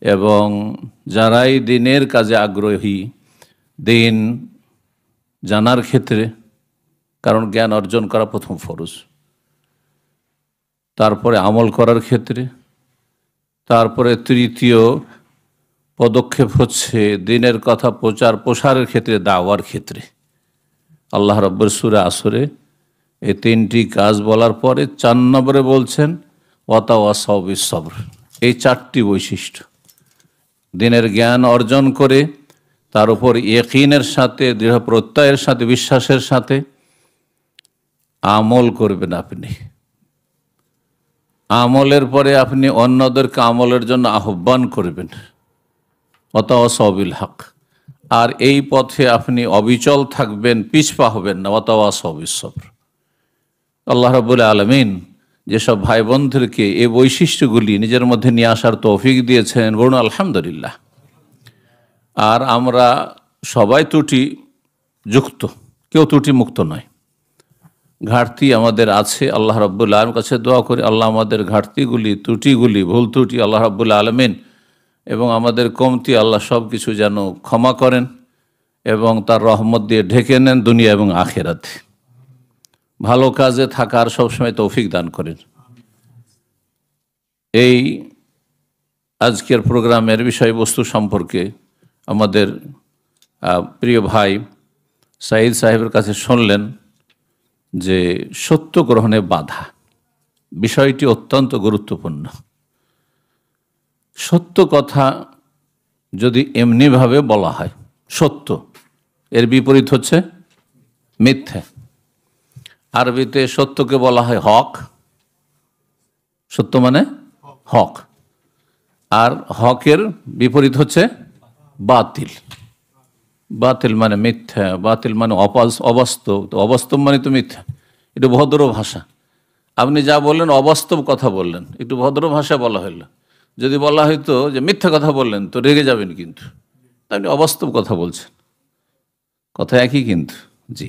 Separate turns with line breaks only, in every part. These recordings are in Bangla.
এবং যারাই দিনের কাজে আগ্রহী, দিন জানার ক্ষেত্রে, কারণ জ্ঞান অর্জন করা প্রথম ফরজ, তারপরে আমল করার ক্ষেত্রে, তারপরে তৃতীয় পদক্ষেপ হচ্ছে দিনের কথা প্রচার প্রসারের ক্ষেত্রে, দাওয়ার ক্ষেত্রে। আল্লাহ রাব্বুল সূরা আসরে এই তিনটি কাজ বলার পরে 4 নম্বরে বলছেন ওয়াতাওয়াসাউ বিস-সবর। এই 4টি বৈশিষ্ট্য দিনের জ্ঞান অর্জন করে তার উপর ইয়াকিনের সাথে, দৃঢ় প্রত্যয়ের সাথে, বিশ্বাসের সাথে আমল করবেন। আপনি আমলের পরে আপনি অন্যদেরকে আমলের জন্য আহ্বান করবেন, ওয়াতাওয়াসাউ বিল হক। আর এই পথে আপনি অবিচল থাকবেন, পিছপা হবেন না, ওয়াতাওয়াসাউ বিস-সবর। আল্লাহ রাব্বুল আলামিন যেসব ভাই বোনদেরকে এই বৈশিষ্ট্যগুলি নিজের মধ্যে নিয়ে আসার তৌফিক দিয়েছেন, বলুন আলহামদুলিল্লাহ। আর আমরা সবাই ত্রুটি যুক্ত, কেউ ত্রুটি মুক্ত নয়। ঘাটতি আমাদের আছে। আল্লাহ রাব্বুল আলামিনের কাছে দোয়া করি, আল্লাহ আমাদের ঘাটতিগুলি, ত্রুটিগুলি, ভুল ত্রুটি আল্লাহ রাব্বুল আলামিন এবং আমাদের কমতি আল্লাহ সব কিছু যেন ক্ষমা করেন এবং তার রহমত দিয়ে ঢেকে নেন দুনিয়া এবং আখিরাতে। ভালো কাজে থাকার সবসময় তৌফিক দান করেন। এই আজকের প্রোগ্রামের বিষয়বস্তু সম্পর্কে আমাদের প্রিয় ভাই সাঈদ সাহেবের কাছে শুনলেন যে সত্য গ্রহণে বাধা, বিষয়টি অত্যন্ত গুরুত্বপূর্ণ। সত্য কথা যদি এমনিভাবে বলা হয় সত্য, এর বিপরীত হচ্ছে মিথ্যা। আরবিতে সত্যকে বলা হয় হক, সত্য মানে হক, আর হকের বিপরীত হচ্ছে বাতিল। বাতিল মানে মিথ্যা, বাতিল মানে অবাস্তব, অবাস্তব মানে তো মিথ্যা। একটু ভদ্র ভাষা, আপনি যা বললেন অবাস্তব কথা বললেন, একটু ভদ্র ভাষা বলা হলো। যদি বলা হয়তো যে মিথ্যা কথা বললেন তো রেগে যাবেন, কিন্তু আপনি অবাস্তব কথা বলছেন, কথা একই কিন্তু। জি,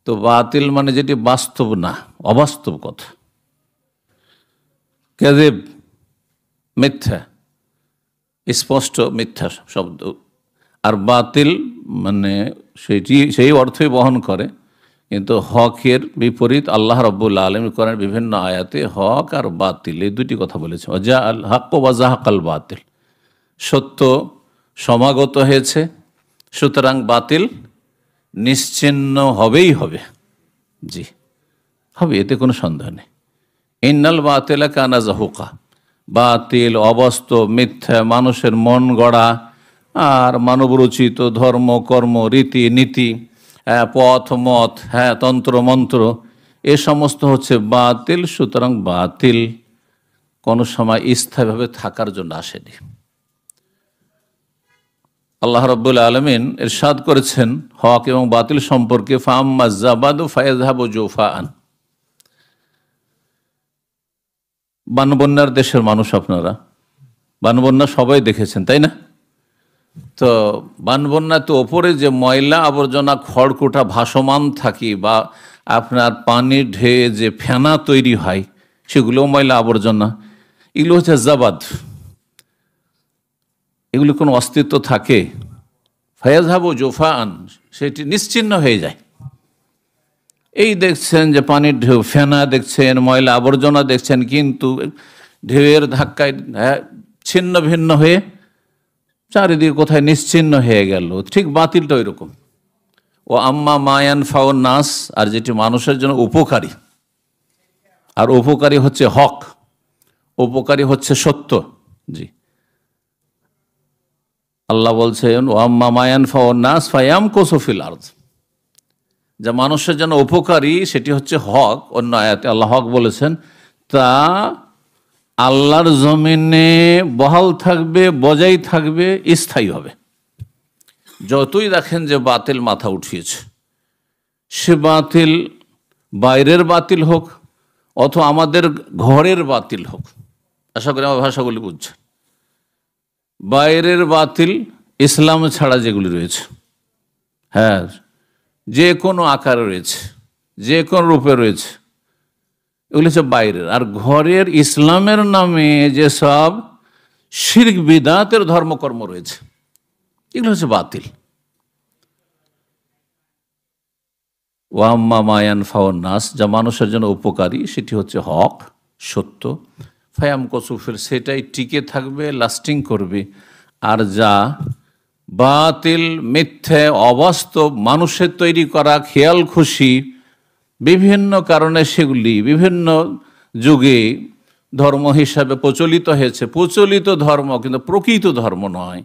তো বাতিল মানে যেটি বাস্তব না, অবাস্তব কথা। কাযিব মিথ্যা, স্পষ্ট মিথ্যা শব্দ। আর বাতিল মানে সেই অর্থই বহন করে, কিন্তু হকের বিপরীত আল্লাহ রাব্বুল আলামিন কোরআনের বিভিন্ন আয়াতে হক আর বাতিল এই দুটি কথা বলেছে। ওয়া আল হক ওয়া যাহাকাল বাতিল, সত্য সমাগত হয়েছে, সুতরাং বাতিল নিশ্চিহ্ন হবেই হবে। জি হবে, এতে কোনো সন্দেহ নেই। ইন্নাল বাতিলা কানা যাহুকা, বাতিল, অবাস্তব, মিথ্যা, মানুষের মন গড়া আর মানবরচিত ধর্ম, কর্ম, রীতি নীতি, পথ মত, তন্ত্র মন্ত্র, এ সমস্ত হচ্ছে বাতিল। সুতরাং বাতিল কোনো সময় স্থায়ীভাবে থাকার জন্য আসেনি। আল্লাহ রাব্বুল আলামিন ইরশাদ করেছেন হক এবং বাতিল সম্পর্কে, ফাআম্মা যাবাদু ফায়াযহাবু জুফাআন। বানবন্যার দেশের মানুষ আপনারা, বানবন্যা সবাই দেখেছেন তাই না? তো বানবন্যা তো ওপরে যে ময়লা আবর্জনা খড়কুটা ভাসমান থাকি, বা আপনার পানির ঢেয়ে যে ফেনা তৈরি হয় সেগুলোও ময়লা আবর্জনা, এগুলো হচ্ছে জাবাদ। এগুলো কোনো অস্তিত্ব থাকে? ফায়াযহাবু জুফাআন, সেটি নিশ্চিহ্ন হয়ে যায়। এই দেখছেন যে পানির ঢেউ, ফেনা দেখছেন, ময়লা আবর্জনা দেখছেন, কিন্তু ঢেউয়ের ধাক্কায় ছিন্ন ভিন্ন হয়ে চারিদিকে কোথায় নিশ্চিহ্ন হয়ে গেল। ঠিক বাতিলটা ওই রকম। ও আম্মা মায়ান ফাউন নাস, আর যেটি মানুষের জন্য উপকারী, আর উপকারী হচ্ছে হক, উপকারী হচ্ছে সত্য। জি, আল্লাহ বলছেন ও আম্মা মায়ান ফাউন নাস ফায়ামকুসু ফিল আরদ, যা মানুষের জন্য উপকারী সেটি হচ্ছে হক। অন্য আয়াতে আল্লাহ হক বলেছেন, তা আল্লাহর জমিনে বহাল থাকবে, বজায় থাকবে, স্থায়ী হবে। যতই দেখেন যে বাতিল মাথা উঠিয়েছে, সে বাতিল বাইরের বাতিল হোক অথবা আমাদের ঘরের বাতিল হোক, আশা করি আমার ভাষাগুলি বুঝছেন। বাইরের বাতিল ইসলাম ছাড়া যেগুলি রয়েছে, যে কোনো আকারে রয়েছে, যে কোনো রূপে রয়েছে, এগুলি হচ্ছে বাইরের। আর ঘরের ইসলামের নামে যেসব শিরক বিদআতের ধর্মকর্ম রয়েছে, এগুলো হচ্ছে বাতিল। ওয়াম্মা মা ইয়ানফাউন নাস, যা মানুষের জন্য উপকারী, সেটি হচ্ছে হক, সত্য। ফায়াম কসুফের, সেটাই টিকে থাকবে, লাস্টিং করবে। আর যা বাতিল, মিথ্যে, অবাস্তব, মানুষের তৈরি করা খেয়াল খুশি, বিভিন্ন কারণে সেগুলি বিভিন্ন যুগে ধর্ম হিসাবে প্রচলিত হয়েছে। প্রচলিত ধর্ম কিন্তু প্রকৃত ধর্ম নয়,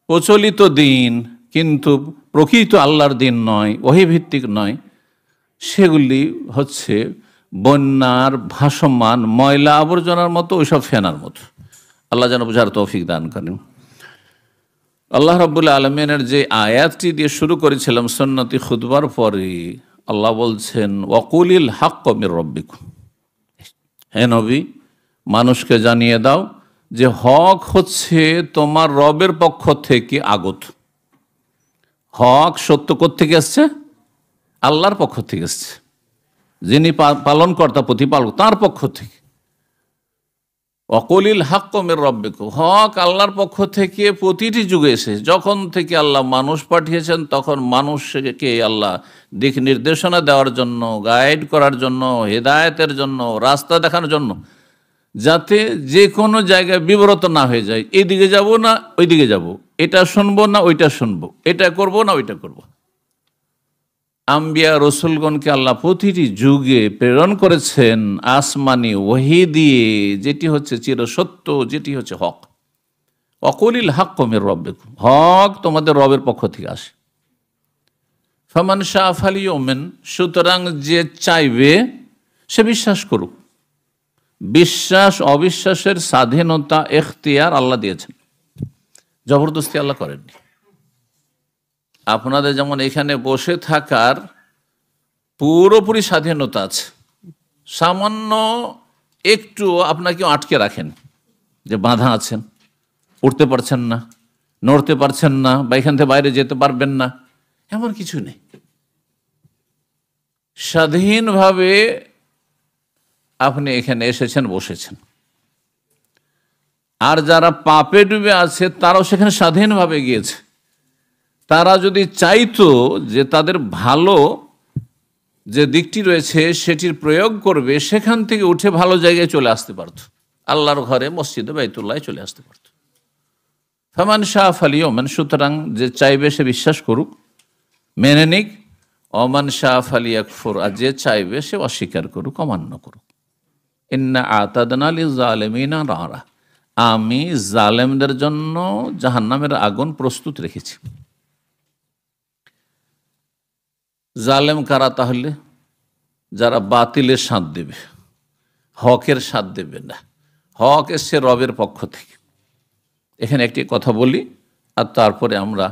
প্রচলিত দিন কিন্তু প্রকৃত আল্লাহর দিন নয়, ওহীভিত্তিক নয়। সেগুলি হচ্ছে বন্যার ভাসমান ময়লা আবর্জনার মতো, ওইসব ফেনার মতো। আল্লাহ যেন বুঝার তৌফিক দান করেন। আল্লাহ রাব্বুল আলামিনের যে আয়াতটি দিয়ে শুরু করেছিলাম সুন্নতি খুতবার পরে, আল্লাহ বলছেন ওয়াকুলিল হাক্ক মির রাব্বিকুম, হে নবী মানুষকে জানিয়ে দাও যে হক হচ্ছে তোমার রবের পক্ষ থেকে আগত। হক সত্য কোত্থেকে এসছে? আল্লাহর পক্ষ থেকে এসছে, যিনি পালনকর্তা, প্রতিপালক, তার পক্ষ থেকে। ওয়াকুলিল হাক্ক মির রাব্বিকুম, হক আল্লাহর পক্ষ থেকে প্রতিটি যুগে এসে, যখন থেকে আল্লাহ মানুষ পাঠিয়েছেন তখন মানুষকে আল্লাহ দিক নির্দেশনা দেওয়ার জন্য, গাইড করার জন্য, হেদায়েতের জন্য, রাস্তা দেখানোর জন্য, যাতে যে কোনো জায়গায় বিব্রত না হয়ে যায়। এইদিকে যাব না ওইদিকে যাব, এটা শুনবো না ওইটা শুনবো, এটা করব না ওইটা করব। আম্বিয়া রসুলগণকে আল্লাহ প্রতিটি যুগে প্রেরণ করেছেন আসমানি ওহী দিয়ে, যেটি হচ্ছে চিরসত্য, যেটি হচ্ছে হক। ওয়াকুলিল হাক্ক মির রাব্বিকুম, হক তোমাদের রবের পক্ষ থেকে আসে। ফামান শাআ ফালিউমিন, সুতরাং যে চাইবে সে বিশ্বাস করুক। বিশ্বাস অবিশ্বাসের স্বাধীনতা, এখতিয়ার আল্লাহ দিয়েছেন, জবরদস্তি আল্লাহ করেননি। আপনাদের যেমন এখানে বসে থাকার পুরোপুরি স্বাধীনতা আছে, সামান্য একটু আপনাকে আটকে রাখেন, যে বাঁধা আছেন, উঠতে পারছেন না, নড়তে পারছেন না, বা এখান থেকে বাইরে যেতে পারবেন না, এমন কিছু নেই। স্বাধীনভাবে আপনি এখানে এসেছেন, বসেছেন। আর যারা পাপে ডুবে আছে তারাও সেখানে স্বাধীনভাবে গিয়েছে। তারা যদি চাইতো যে তাদের ভালো যে দিকটি রয়েছে সেটির প্রয়োগ করবে, সেখান থেকে উঠে ভালো জায়গায় চলে আসতে পারত, আল্লাহর ঘরে, মসজিদে, বাইতুল্লাহ চলে আসতে পারত। ফামান শাআ ফালিউমিন, সুতরাং যে চাইবে সে বিশ্বাস করুক, মেনে নিক। ওমান শাআ ফালিয়াকফুর, আর যে চাইবে সে অস্বীকার করুক, অমান্য করুক। ইন্না আতাদনা লিয-যালিমিনা নারা, আমি জালেমদের জন্য জাহান্নামের আগুন প্রস্তুত রেখেছি। জালেম কারা তাহলে? যারা বাতিলের সাথ দেবে, হকের সাথ দেবে না। হক এসছে রবের পক্ষ থেকে। এখানে একটি কথা বলি, আর তারপরে আমরা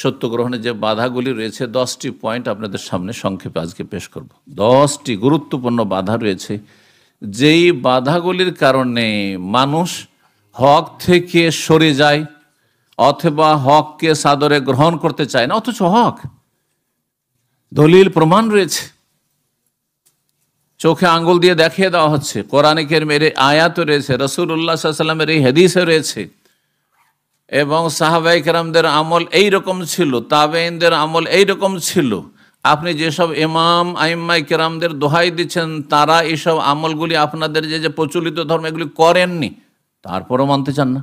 সত্য গ্রহণে যে বাধাগুলি রয়েছে 10টি পয়েন্ট আপনাদের সামনে সংক্ষেপে আজকে পেশ করব। 10টি গুরুত্বপূর্ণ বাধা রয়েছে, যেই বাধাগুলির কারণে মানুষ হক থেকে সরে যায়, অথবা হককে সাদরে গ্রহণ করতে চায় না, অথচ হক, দলিল প্রমাণ রয়েছে, চোখে আঙ্গুল দিয়ে দেখিয়ে দেওয়া হচ্ছে, কোরআনে কারীমের আয়াত রয়েছে, রাসূলুল্লাহ সাল্লাল্লাহু আলাইহি ওয়াসাল্লামের এই হাদিসে রয়েছে, এবং সাহাবায়ে কেরামদের আমল এই রকম ছিল, তাবেঈনদের আমল এই রকম ছিল। আপনি যেসব ইমাম আইম্মায়ে কেরামদের দোহাই দিচ্ছেন, তারা এইসব আমলগুলি আপনাদের যে প্রচলিত ধর্ম এগুলি করেননি, তারপরও মানতে চান না,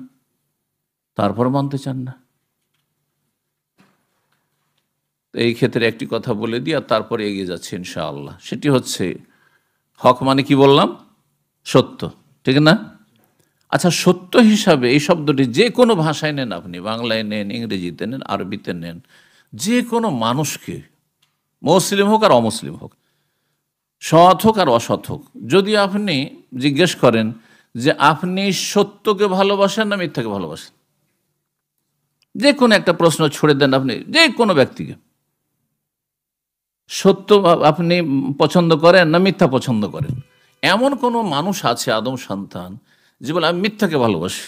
তারপরও মানতে চান না। এই ক্ষেত্রে একটি কথা বলে দিই আর তারপরে এগিয়ে যাচ্ছি ইনশাআল্লাহ। সেটি হচ্ছে, হক মানে কি বললাম? সত্য, ঠিক না? আচ্ছা, সত্য হিসাবে এই শব্দটি যে কোনো ভাষায় নেন, আপনি বাংলায় নেন, ইংরেজিতে নেন, আরবিতে নেন, যে কোনো মানুষকে, মুসলিম হোক আর অমুসলিম হোক, সৎ হোক আর অসৎ হোক, যদি আপনি জিজ্ঞেস করেন যে আপনি সত্যকে ভালোবাসেন না মিথ্যাকে ভালোবাসেন, যে কোনো একটা প্রশ্ন ছুড়ে দেন আপনি যে কোনো ব্যক্তিকে, সত্য আপনি পছন্দ করেন না মিথ্যা পছন্দ করেন, এমন কোনো মানুষ আছে আদম সন্তান যে বলে আমি মিথ্যাকে ভালোবাসি,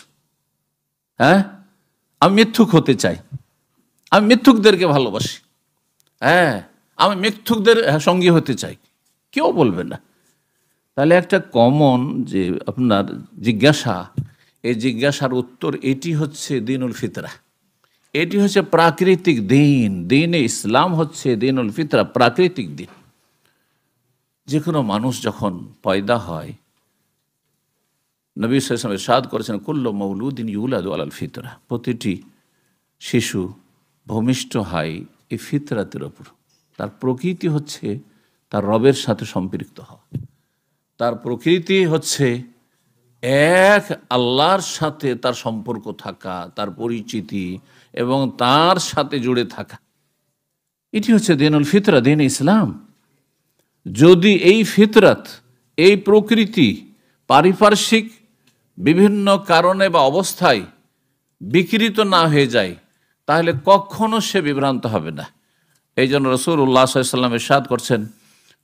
হ্যাঁ, আমি মিথ্যুক হতে চাই, আমি মিথ্যুকদেরকে ভালোবাসি, হ্যাঁ, আমি মিথ্যুকদের সঙ্গী হতে চাই? কেউ বলবে না। তাহলে একটা কমন যে আপনার জিজ্ঞাসা, এই জিজ্ঞাসার উত্তর এটি হচ্ছে দিনুল ফিতরা, এটি হচ্ছে প্রাকৃতিক দিন। দিনে ইসলাম হচ্ছে দিনুল ফিতরা, প্রাকৃতিক দিন। যে কোনো মানুষ যখন পয়দা হয়, নবী সাল্লাল্লাহু আলাইহি ওয়াসাল্লাম ইরশাদ করেছেন, কুল্লু মাউলুদিন ইউলাদু আলাল ফিতরা, প্রতিটি শিশু ভূমিষ্ঠ হয় এই ফিতরাতের ওপর। তার প্রকৃতি হচ্ছে তার রবের সাথে সম্পৃক্ত হওয়া, তার প্রকৃতি হচ্ছে এক আল্লাহর সাথে তার সম্পর্ক থাকা, তার পরিচিতি এবং তার সাথে জুড়ে থাকা। এটি হচ্ছে দিনুল ফিতরা, দিন ইসলাম। যদি এই ফিতরাত, এই প্রকৃতি পারিপার্শ্বিক বিভিন্ন কারণে বা অবস্থায় বিকৃত না হয়ে যায়, তাহলে কখনো সে বিভ্রান্ত হবে না। এই জন্য রাসূলুল্লাহ সাল্লাল্লাহু আলাইহি ওয়াসাল্লাম ইরশাদ করছেন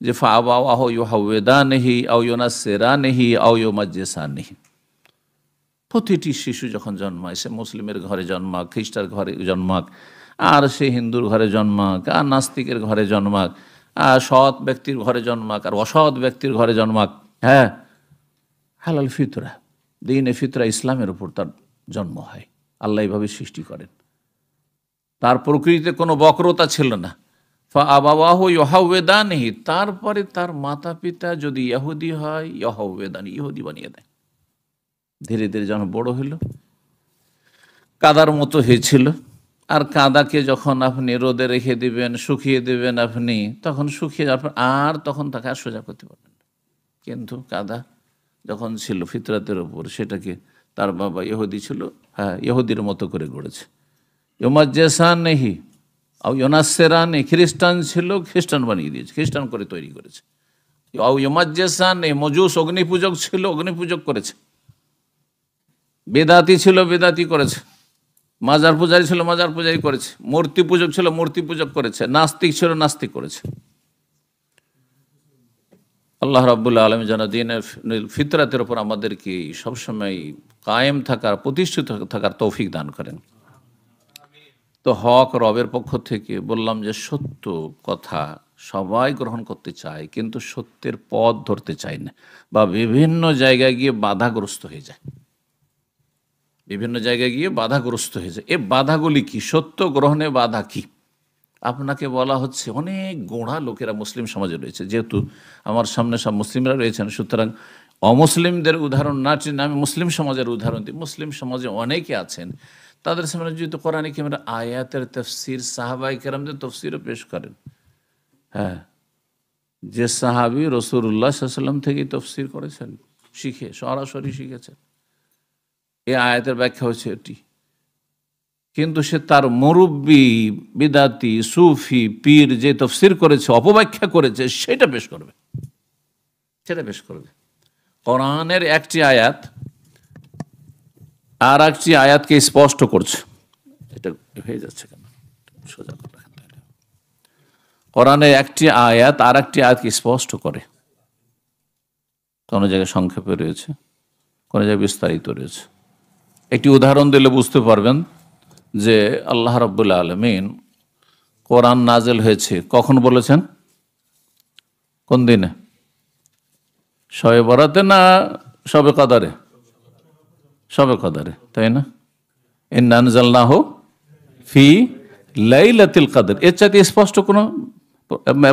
যে ফাআবাওয়াহু ইউহাউওয়িদানিহি আও ইউনাসসিরানিহি আও ইউমাজ্জিসানিহি। প্রতিটি শিশু যখন জন্মায়, সে মুসলিমের ঘরে জন্মাক, খ্রিস্টার ঘরে জন্মাক, আর সে হিন্দুর ঘরে জন্মাক, আর নাস্তিকের ঘরে জন্মাক, আর সৎ ব্যক্তির ঘরে জন্মাক, আর অসৎ ব্যক্তির ঘরে জন্মাক, হ্যাঁ, হালাল ফিতরা, দ্বীনে ফিতরা, ইসলামের উপর তার জন্ম হয়। আল্লাহ এইভাবে সৃষ্টি করেন। তার প্রকৃতিতে কোনো বক্রতা ছিল না। ফাআবাওয়াহু ইউহাউওয়িদানিহি, তারপরে তার মাতা পিতা যদি ইহুদি হয়, ইউহাউওয়িদানি, ইহুদি বানিয়ে দেয়। ধীরে ধীরে যখন বড় হইল, কাদার মতো হয়েছিল, আর কাদাকে যখন আপনি রোদে রেখে দিবেন, শুকিয়ে দেবেন আপনি, তখন শুকিয়ে যাওয়ার পর আর তখন তাকে আর সোজা করতে পারবেন না। কিন্তু কাদা যখন ছিল ফিতরাতের ওপর, সেটাকে তার বাবা ইহুদি ছিল, হ্যাঁ, ইহুদির মতো করে গড়েছে। ইউমাজ্জিসানিহি আও ইউনাসসিরানি, খ্রিস্টান ছিল, খ্রিস্টান বানিয়ে দিয়েছে, খ্রিস্টান করে তৈরি করেছে। আও ইউমাজ্জিসানি, মজুস অগ্নিপূজক ছিল, অগ্নিপূজক করেছে। বেদাতি ছিল, বেদাতি করেছে। মাজার পূজারী ছিল, মাজার পূজারী করেছে। মূর্তি পূজক ছিল, মূর্তি পূজক করেছে। নাস্তিক ছিল, নাস্তিক করেছে। আল্লাহ রাব্বুল আলামিন যেন দ্বীনের ফিতরাতের উপর আমাদেরকে সবসময় কায়েম থাকার, প্রতিষ্ঠিত থাকার তৌফিক দান করেন। তো হক রবের পক্ষ থেকে বললাম যে সত্য কথা সবাই গ্রহণ করতে চায়, কিন্তু সত্যের পথ ধরতে চায় না, বা বিভিন্ন জায়গায় গিয়ে বাধাগ্রস্ত হয়ে যায়, বিভিন্ন জায়গায় গিয়ে বাধাগ্রস্ত হয়ে যায়। এ বাধাগুলি কি? সত্য গ্রহণে বাধা কি? আপনাকে বলা হচ্ছে, অনেক গোঁড়া লোকেরা মুসলিম সমাজে রয়েছে। যেহেতু আমার সামনে সব মুসলিমরা রয়েছেন, সুতরাং অমুসলিমদের উদাহরণ না টেনে আমি মুসলিম সমাজের উদাহরণ দিই। মুসলিম সমাজে অনেকে আছেন, তাদের সামনে যেহেতু কোরআনে কারিমের আয়াতের তাফসীর সাহাবায়ে কেরামদের তাফসীরও পেশ করেন। হ্যাঁ, যে সাহাবী রাসূলুল্লাহ সাল্লাল্লাহু আলাইহি ওয়াসাল্লাম থেকেই তাফসীর করেছেন, শিখে সরাসরি শিখেছেন, এই আয়াতের ব্যাখ্যা হচ্ছে এটি। কিন্তু সে তার মুরব্বি, বিদাতি, সুফি, পীর যে তাফসীর করেছে, অপব্যাখ্যা করেছে, সেটা পেশ করবে, সেটা পেশ করবে। কোরআনের একটি আয়াত আর একটি আয়াতকে স্পষ্ট করছে। এটা হয়ে যাচ্ছে কেন? সোজা করে রাখেন। কোরআনের একটি আয়াত আর একটি আয়াতকে স্পষ্ট করে। কোনো জায়গায় সংক্ষেপে রয়েছে, কোনো জায়গায় বিস্তারিত রয়েছে। একটি উদাহরণ দিলে বুঝতে পারবেন যে আল্লাহ রাব্বুল আলামিন কোরআন নাজেল হয়েছে কখন বলেছেন? কোন দিনে? শবে বরাতে না শবে কদরে? শবে কদরে, তাই না? ইন্না আনজালনাহু ফি লাইলাতুল কদর, এর চাইতে স্পষ্ট কোনো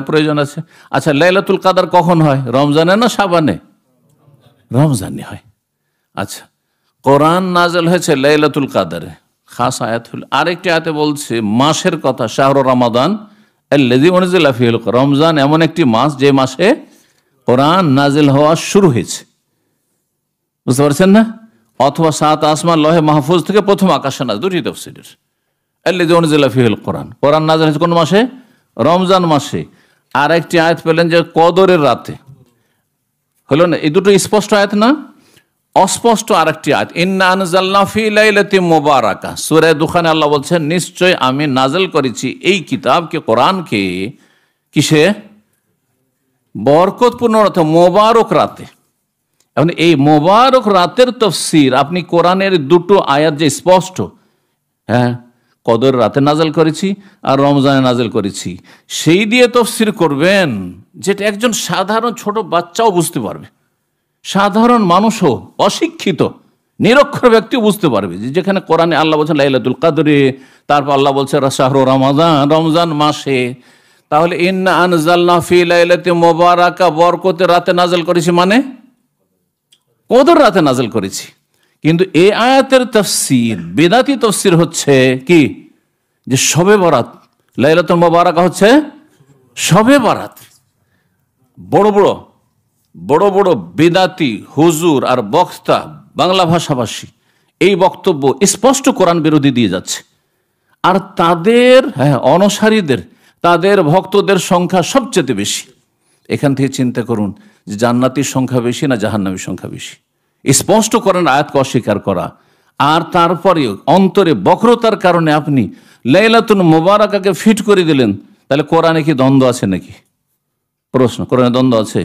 প্রয়োজন আছে? আচ্ছা, লাইলাতুল কদর কখন হয়? রমজানে না শাবানে? রমজানে হয়। আচ্ছা, কোরআন নাজেল হয়েছে লাইলাতুল কদরে, খাস আয়াত হল। আরেকটি আয়াতে বলছে মাসের কথা, শাহরু রমাদান আল্লাযী উনজিলা ফীহিল কোরআন, রমজান এমন একটি মাস যে মাসে কোরআন নাজিল হওয়া শুরু হয়েছে। বুঝতে পারছেন না? অথবা সাত আসমান লহে মাহফুজ থেকে প্রথম আকাশে নাজিল, দুটি তাফসীরের। আল্লাযী উনজিলা ফীহিল কোরআন, কোরআন নাজিল হয়েছে কোন মাসে? রমজান মাসে। আর একটি আয়াত পেলেন যে কদরের রাতে, হলো না? এই দুটো স্পষ্ট আয়াত না? অস্পষ্ট আরেকটি আয়াত, ইন্না আনজালনা ফি লাইলাতিন মুবারাকা, সূরা দুখানে আল্লাহ বলছেন, নিশ্চয় আমি নাজিল করেছি এই কিতাবকে, কোরআনকে, কিসে? বরকতপূর্ণ রাতে, মোবারক রাতে। এখন এই মোবারক রাতের তাফসীর আপনি কোরআনের দুটো আয়াত যে স্পষ্ট, হ্যাঁ, কদর রাতে নাজিল করেছি আর রমজানে নাজিল করেছি, সেই দিয়ে তাফসীর করবেন, যেটা একজন সাধারণ ছোট বাচ্চাও বুঝতে পারবে, সাধারণ মানুষও, অশিক্ষিত নিরক্ষর ব্যক্তিও বুঝতে পারবে যে যেখানে কোরআনে আল্লাহ বলছেন লাইলাতুল কদরে, তারপর আল্লাহ বলছে শাহরু রমাদান, রমজান মাসে, তাহলে ইন্না আনজালনা ফি লাইলাতি মুবারাকা, বরকতের রাতে নাযিল করেছি, মানে কদর রাতে নাযিল করেছি। কিন্তু এই আয়াতের তাফসীর, বেদাতি তাফসীর হচ্ছে কি, যে শবে বরাত, লাইলাতুল মুবারাকা হচ্ছে শবে বরাত। বড় বড় বেদাতি হুজুর আর বক্তা, বাংলা ভাষাভাষী, এই বক্তব্য স্পষ্ট কোরআন বিরোধী দিয়ে যাচ্ছে। আর তাদের অনুসারীদের, তাদের ভক্তদের সংখ্যা সবচেয়ে বেশি। এখান থেকে চিন্তা করুন যে জান্নাতীর সংখ্যা বেশি না জাহান্নামীর সংখ্যা বেশি। স্পষ্ট করেন আয়াতকে অস্বীকার করা, আর তারপরে অন্তরে বক্রতার কারণে আপনি লাইলাতুল মুবারাকাকে ফিট করে দিলেন। তাহলে কোরআনে কি দ্বন্দ্ব আছে নাকি? প্রশ্ন, কোরআনে দ্বন্দ্ব আছে?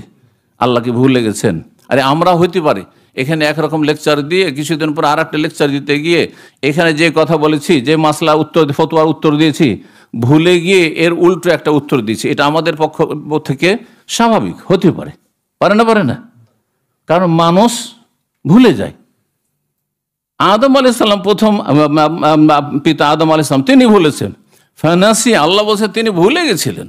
আল্লাহ কি ভুলে গেছেন? আরে আমরা হইতে পারি এখানে একরকম লেকচার দিয়ে কিছুদিন পর আর একটা লেকচার দিতে গিয়ে এখানে যে কথা বলেছি, যে মাসলা উত্তর, ফতোয়ার উত্তর দিয়েছি, ভুলে গিয়ে এর উল্টো একটা উত্তর দিয়েছি। এটা আমাদের পক্ষ থেকে স্বাভাবিক, হতে পারে, পারে না, কারণ মানুষ ভুলে যায়। আদম আলাইহিস সালাম, প্রথম পিতা আদম আলাইহিস সালাম, তিনি ভুলেছেন। ফানাসি, আল্লাহ বলছে তিনি ভুলে গেছিলেন,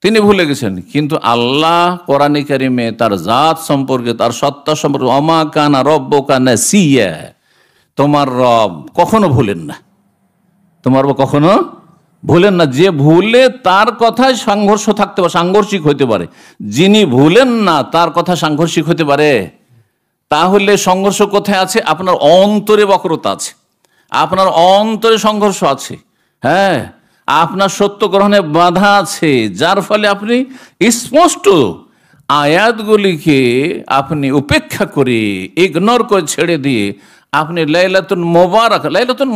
তিনি ভুলে গেছেন। কিন্তু আল্লাহ কোরআনে কারিমে তার জাত সম্পর্কে, তার সত্তা সম্পর্কে, ওমা কানা রব্বুকা নাসিয়া, তোমার রব কখনো ভুলেন না, তোমার রব কখনো ভুলেন না। যে ভুলে তার কথায় সংঘর্ষ থাকতে পারে, সাংঘর্ষিক হতে পারে। যিনি ভুলেন না তার কথা সাংঘর্ষিক হতে পারে। তাহলে সংঘর্ষ কোথায় আছে? আপনার অন্তরে বক্রতা আছে, আপনার অন্তরে সংঘর্ষ আছে, হ্যাঁ, আপনার সত্য গ্রহণে বাধা আছে, যার ফলে আপনি স্পষ্ট আয়াতগুলিকে আপনি উপেক্ষা করে, ইগনোর করে, ছেড়ে দিয়ে আপনি লাইলাতুল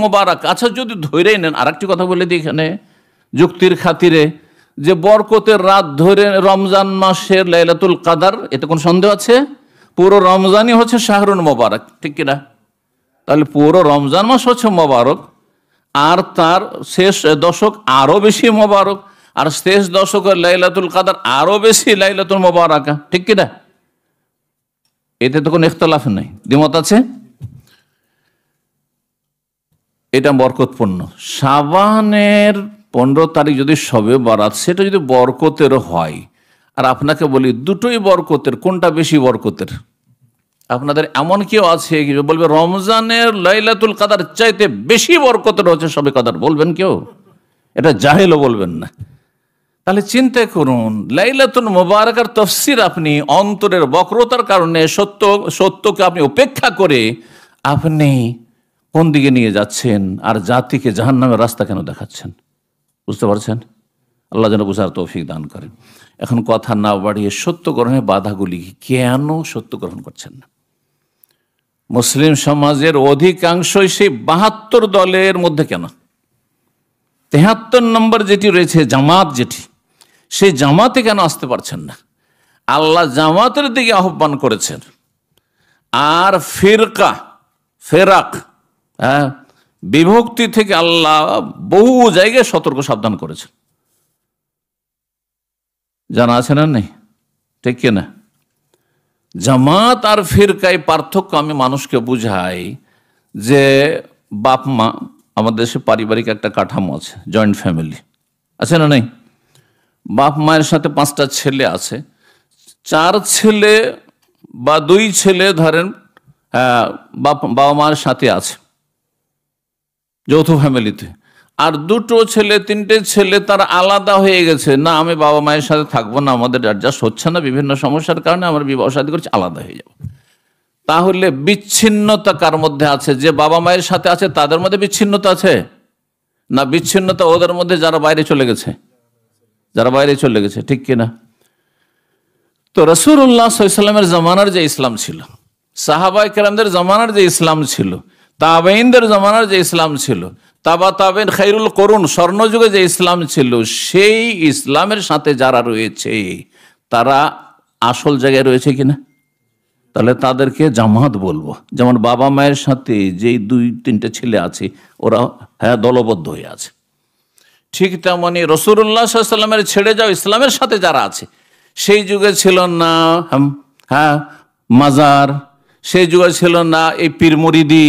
মুবারাক, আচ্ছা যদি ধরেই নেন, আর একটি কথা বলে দিই এখানে যুক্তির খাতিরে, যে বরকতের রাত ধরে রমজান মাসের লাইলাতুল কদর, এতে কোন সন্দেহ আছে? পুরো রমজানই হচ্ছে শাহরুল মুবারক, ঠিক কিনা? তাহলে পুরো রমজান মাস হচ্ছে মোবারক, আর তার শেষ দশক আরো বেশি মোবারক, আর শেষ দশকের লাইলাতুল কদর আরো বেশি লাইলাতুল মুবারাকা, ঠিক কিনা? এতে তো কোনো ইখতিলাফ নেই, দ্বিমত আছে? এটা বরকতপূর্ণ। শাবানের 15 তারিখ যদি শবে বরাত, সেটা যদি বরকতের হয়, আর আপনাকে বলি দুটোই বরকতের, কোনটা বেশি বরকতের? আপনাদের এমন কেউ আছে কি বলবে রমজানের লাইলাতুল কদর চাইতে বেশি বরকতের হচ্ছে শবে কদর? বলবেন কেউ? এটা জাহেলও বলবেন না। তাহলে চিন্তা করুন, লাইলাতুল মুবারাকার তাফসীর আপনি অন্তরের বক্রতার কারণে, সত্যকে আপনি উপেক্ষা করে আপনি কোন দিকে নিয়ে যাচ্ছেন, আর জাতিকে জাহান্নামের রাস্তা কেন দেখাচ্ছেন? বুঝতে পারছেন? আল্লাহ যেন বুঝার তৌফিক দান করেন। এখন কথা না বাড়িয়ে সত্য গ্রহণের বাধাগুলি কেন সত্য গ্রহণ করছেন না? মুসলিম সমাজের অধিকাংশই সেই 72 দলের মধ্যে কেন 73 নম্বর যেটি রয়েছে, জামাত যেটি, সেই জামাতে কেন আসতে পারছেন না? আল্লাহ জামাতের দিকে আহ্বান করেছেন, আর ফেরাক, বিভক্তি থেকে আল্লাহ বহু জায়গায় সতর্ক সাবধান করেছেন। জানা আছে না নেই? ঠিক কিনা? জামাত আর ফিরকায় পার্থক্য আমি মানুষকে বুঝাই যে বাপ মা, আমাদের দেশে পারিবারিক একটা কাঠামো আছে, জয়েন্ট ফ্যামিলি আছে না নেই? বাপ মায়ের সাথে 5টা ছেলে আছে, 4 ছেলে বা 2 ছেলে ধরেন বাবা মায়ের সাথে আছে যৌথ ফ্যামিলিতে, আর 2টো ছেলে 3টে ছেলে তারা আলাদা হয়ে গেছে, না আমি বাবা মায়ের সাথে থাকবো না, আমাদের অ্যাডজাস্ট হচ্ছে না, বিভিন্ন সমস্যার কারণে আমরা বিবাহ শাদী করছি, আলাদা হয়ে যাব। তাহলে বিচ্ছিন্নতা কার মধ্যে আছে? যে বাবা মায়ের সাথে আছে তাদের মধ্যে বিচ্ছিন্নতা আছে, না বিচ্ছিন্নতা ওদের মধ্যে যারা বাইরে চলে গেছে, ঠিক কিনা? তো রাসূলুল্লাহ সাল্লাল্লাহু আলাইহি ওয়াসাল্লামের জামানার যে ইসলাম ছিল, সাহাবায়ে কেরামদের জামানার যে ইসলাম ছিল, তাবেঈনদের জামানার যে ইসলাম ছিল, তাবেঈন খায়রুল কুরুন স্বর্ণযুগে যে ইসলাম ছিল, সেই ইসলামের সাথে যারা রয়েছে তারা আসল জায়গায় রয়েছে কিনা? তাহলে তাদেরকে জামাত বলবো। যেমন বাবা মায়ের সাথে যেই 2-3টে ছেলে আছে ওরা দলবদ্ধ হয়ে আছে, ঠিক তেমনি রাসূলুল্লাহ সাল্লাল্লাহু আলাইহি ওয়াসাল্লামের ছেড়ে যাও ইসলামের সাথে যারা আছে, সেই যুগে ছিল না মাজার, সেই যুগে ছিল না এই পীর মুরিদি,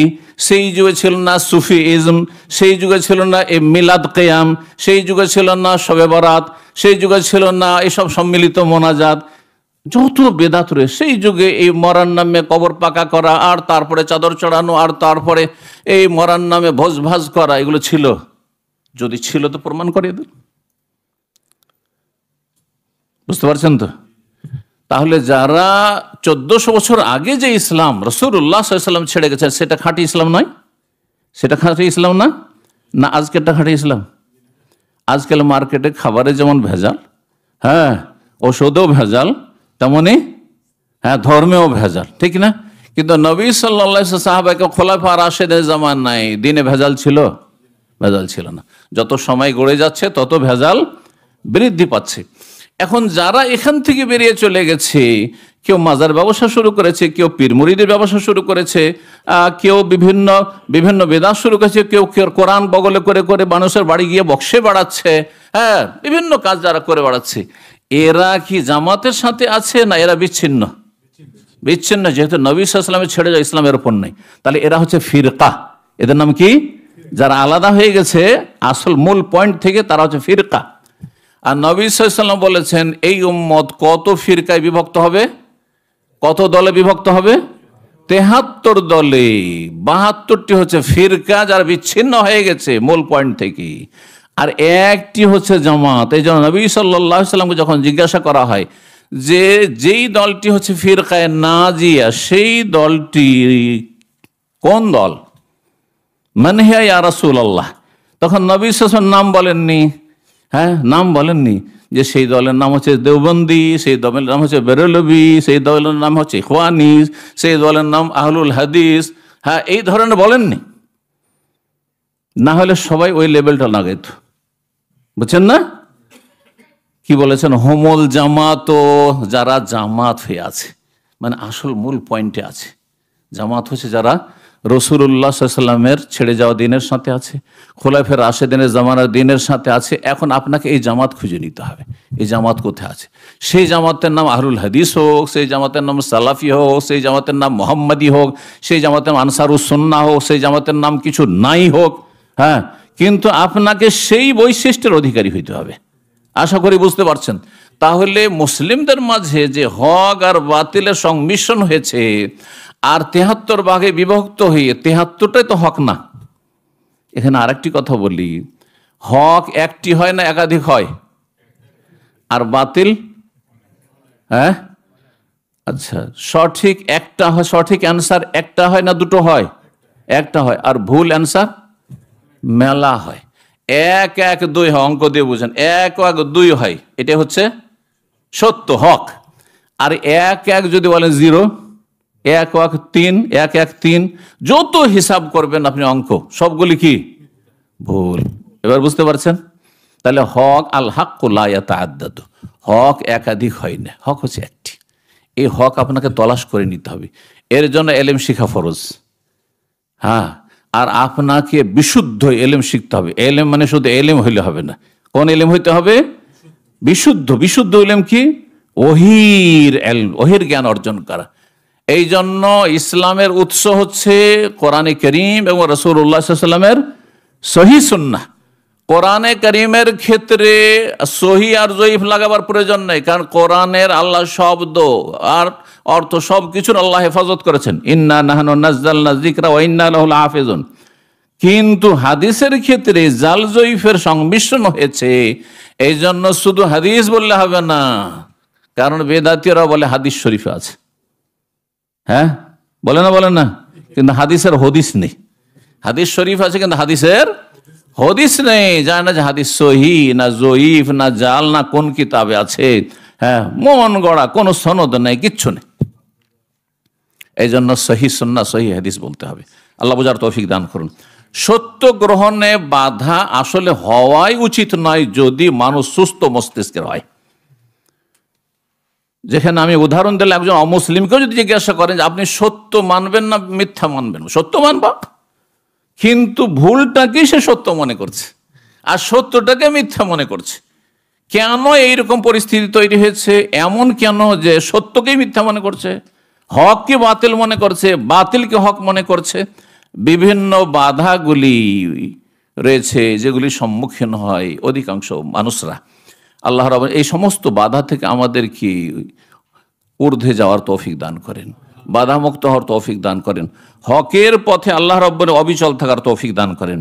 সেই যুগে ছিল না সুফিইজম, সেই যুগে ছিল না এই মিলাদ কিয়াম, সেই যুগে ছিল না শবে বরাত, সেই যুগে ছিল না এইসব সম্মিলিত মোনাজাত, যত বেদাত রয়েছে সেই যুগে এই মরার নামে কবর পাকা করা, আর তারপরে চাদর চড়ানো, আর তারপরে এই মরার নামে ভোজ ভাজ করা, এগুলো ছিল? যদি ছিল তো প্রমাণ করিয়ে দিন। বুঝতে পারছেন তো? তাহলে যারা 1400 বছর আগে যে ইসলাম রাসূলুল্লাহ সাল্লাল্লাহু আলাইহি ওয়াসাল্লাম ছেড়ে গেছেন, সেটা খাঁটি ইসলাম নয়? সেটা খাঁটি ইসলাম না? না আজকেরটা খাঁটি ইসলাম? আজকাল মার্কেটে খাবারে যেমন ভেজাল, হ্যাঁ, ওষুধেও ভেজাল, তেমনি হ্যাঁ ধর্মেও ভেজাল, ঠিক না? কিন্তু নবী সাল্লাল্লাহু আলাইহি ওয়াসাল্লাম সাহাবায়ে খোলাফা রাশেদের জামানায় দিনে ভেজাল ছিল? ভেজাল ছিল না। যত সময় গড়ে যাচ্ছে তত ভেজাল বৃদ্ধি পাচ্ছে। এখন যারা এখান থেকে বেরিয়ে চলে গেছে, কেউ মাজার ব্যবসা শুরু করেছে, কেউ পীর মুরিদের ব্যবসা শুরু করেছে, কেউ বিভিন্ন বিভিন্ন বেদাত শুরু করেছে, কেউ কোরআন বগলে করে করে মানুষের বাড়ি গিয়ে বক্সে বাড়াচ্ছে, হ্যাঁ, বিভিন্ন কাজ যারা করে বাড়াচ্ছে, এরা কি জামাতের সাথে আছে না এরা বিচ্ছিন্ন? বিচ্ছিন্ন, যেহেতু নবী সাল্লাল্লাহু আলাইহি ওয়াসাল্লামের ছেড়ে যায় ইসলামের ওপর নেই, তাহলে এরা হচ্ছে ফিরকা। এদের নাম কি? যারা আলাদা হয়ে গেছে আসল মূল পয়েন্ট থেকে, তারা হচ্ছে ফিরকা। আর নবী সাল্লাল্লাহু আলাইহি ওয়াসাল্লাম বলেছেন এই উম্মত কত ফিরকায় বিভক্ত হবে, কত দলে বিভক্ত হবে? 73 দলে। 72টি হচ্ছে ফিরকা যারা বিচ্ছিন্ন হয়ে গেছে মূল পয়েন্ট থেকে, আর একটি হচ্ছে জামাত। এই জন্য নবী সাল্লাল্লাহু আলাইহি ওয়াসাল্লামকে যখন জিজ্ঞাসা করা হয় যে যেই দলটি হচ্ছে ফিরকায়ে নাজিয়া, সেই দলটি কোন দল, মান হিয়া ইয়া রাসূলুল্লাহ, তখন নবী সাল্লাল্লাহু আলাইহি ওয়াসাল্লাম নাম বলেননি, হ্যাঁ, নাম বলেননি যে সেই দলের নাম হচ্ছে দেওবন্দি, সেই দলের নাম হচ্ছে বেরলভি, সেই দলের নাম হচ্ছে ইখওয়ানি, সেই দলের নাম আহলুল হাদিস, হ্যাঁ, এই ধরনের বলেননি। না হলে সবাই ওই লেভেলটা লাগাইত, বুঝছেন না? কি বলেছেন? হোমল জামাত, যারা জামাত হয়ে আছে, মানে আসল মূল পয়েন্টে আছে। জামাত হচ্ছে যারা রাসূলুল্লাহ সাল্লাল্লাহু আলাইহি ওয়াসাল্লামের ছেড়ে যাওয়া দিনের সাথে আছে, খোলাফায়ে রাশেদিনের জামানার দিনের সাথে আছে। এখন আপনাকে এই জামাত খুঁজে নিতে হবে, এই জামাত কোথায় আছে। সেই জামাতের নাম আহলুল হাদিস হোক, সেই জামাতের নাম সালাফি হোক, সেই জামাতের নাম মোহাম্মদী হোক, সেই জামাতের নাম আনসারুস সুন্নাহ হোক, সেই জামাতের নাম কিছু নাই হোক, হ্যাঁ, কিন্তু আপনাকে সেই বৈশিষ্ট্যের অধিকারী হইতে হবে। আশা করি বুঝতে পারছেন। তাহলে মুসলিমদের মাঝে যে হক আর বাতিলের সংমিশ্রণ হয়েছে, আর 73 ভাগে বিভক্ত হয়ে 73টাই তো হক না। এখানে আরেকটি কথা বলি, হক একটি হয় না একাধিক হয়? আর বাতিল, হ্যাঁ, আচ্ছা, সঠিক একটা হয়, সঠিক অ্যান্সার একটা হয় না দুটো হয়? একটা হয়। আর ভুল অ্যান্সার মেলা হয়। 1 1 2 হয়, অঙ্ক দিয়ে বুঝেন, 1 1 2 হয়, এটা হচ্ছে সত্য হক। আর 1 1 যদি বলেন 0, 1 1 3, 1 1 3, যত হিসাব করবেন আপনি অঙ্ক, সবগুলি কি ভুল। এবার বুঝতে পারছেন? তাহলে হক আল হাক্কু লা ইয়াতাআদ্দাদু, হক একাধিক হয় না, হক হচ্ছে একটি। এই হক আপনাকে তলাশ করে নিতে হবে, এর জন্য এলেম শিখা ফরজ। হ্যাঁ, আর আপনাকে বিশুদ্ধ এলেম শিখতে হবে। এলেম মানে শুধু এলেম হইলে হবে না, কোন এলেম হইতে হবে? বিশুদ্ধ। বিশুদ্ধ এলেম কি? ওহির এলম, ওহির জ্ঞান অর্জন করা। এই জন্য ইসলামের উৎস হচ্ছে কোরআনে কারীম এবং রাসূলুল্লাহ সাল্লাল্লাহু আলাইহি ওয়াসাল্লামের সহিহ সুন্নাহ। কোরআনে কারীমের ক্ষেত্রে সহি আর জয়ীফ লাগাবার প্রয়োজন নেই, কারণ কোরআনের আল্লাহ শব্দ আর অর্থ সব কিছুর আল্লাহ হেফাজত করেছেন, ইন্না নাহনু নাযালনা যিকরা ওয়া ইন্না লাহু লাহাফিজুন। কিন্তু হাদিসের ক্ষেত্রে জাল জয়ীফের সংমিশ্রণ হয়েছে, এই জন্য শুধু হাদিস বললে হবে না, কারণ বেদাতীয়রা বলে হাদিস শরীফে আছে, হ্যাঁ, বলে না, বলে না, কিন্তু হাদিসের হদিস নেই। হাদিস শরীফ আছে কিন্তু হাদিসের হদিস নেই। জানে না যে হাদিস সহি না জয়ীফ না জাল না কোন কিতাবে আছে, হ্যাঁ, মন গড়া কোনো সনদ নেই, কিচ্ছু নেই। এই জন্য সহি সুন্নাহ সহি হাদিস বলতে হবে। আল্লাহ বুঝার তৌফিক দান করুন। সত্য গ্রহণে বাধা আসলে হওয়াই উচিত নয় যদি মানুষ সুস্থ মস্তিষ্কের হয়। যেখানে আমি উদাহরণ দিলে একজন অমুসলিমকেও যদি জিজ্ঞাসা করেন যে আপনি সত্য মানবেন না মিথ্যা মানবেন, সত্য মানবা, কিন্তু ভুলটাকে সে সত্য মনে করছে আর সত্যটাকে মিথ্যা মনে করছে। কেন এইরকম পরিস্থিতি তৈরি হয়েছে? এমন কেন যে সত্যকেই মিথ্যা মনে করছে? হককে বাতিল মনে করছে, বাতিলকে হক মনে করছে। বিভিন্ন বাধাগুলি রয়েছে যেগুলি সম্মুখীন হয় অধিকাংশ মানুষরা। আল্লাহ রাব্বুল এই সমস্ত বাধা থেকে আমাদেরকে ঊর্ধ্বে যাওয়ার তৌফিক দান করেন, বাধামুক্ত হওয়ার তৌফিক দান করেন, হকের পথে আল্লাহ রাব্বুল অবিচল থাকার তৌফিক দান করেন।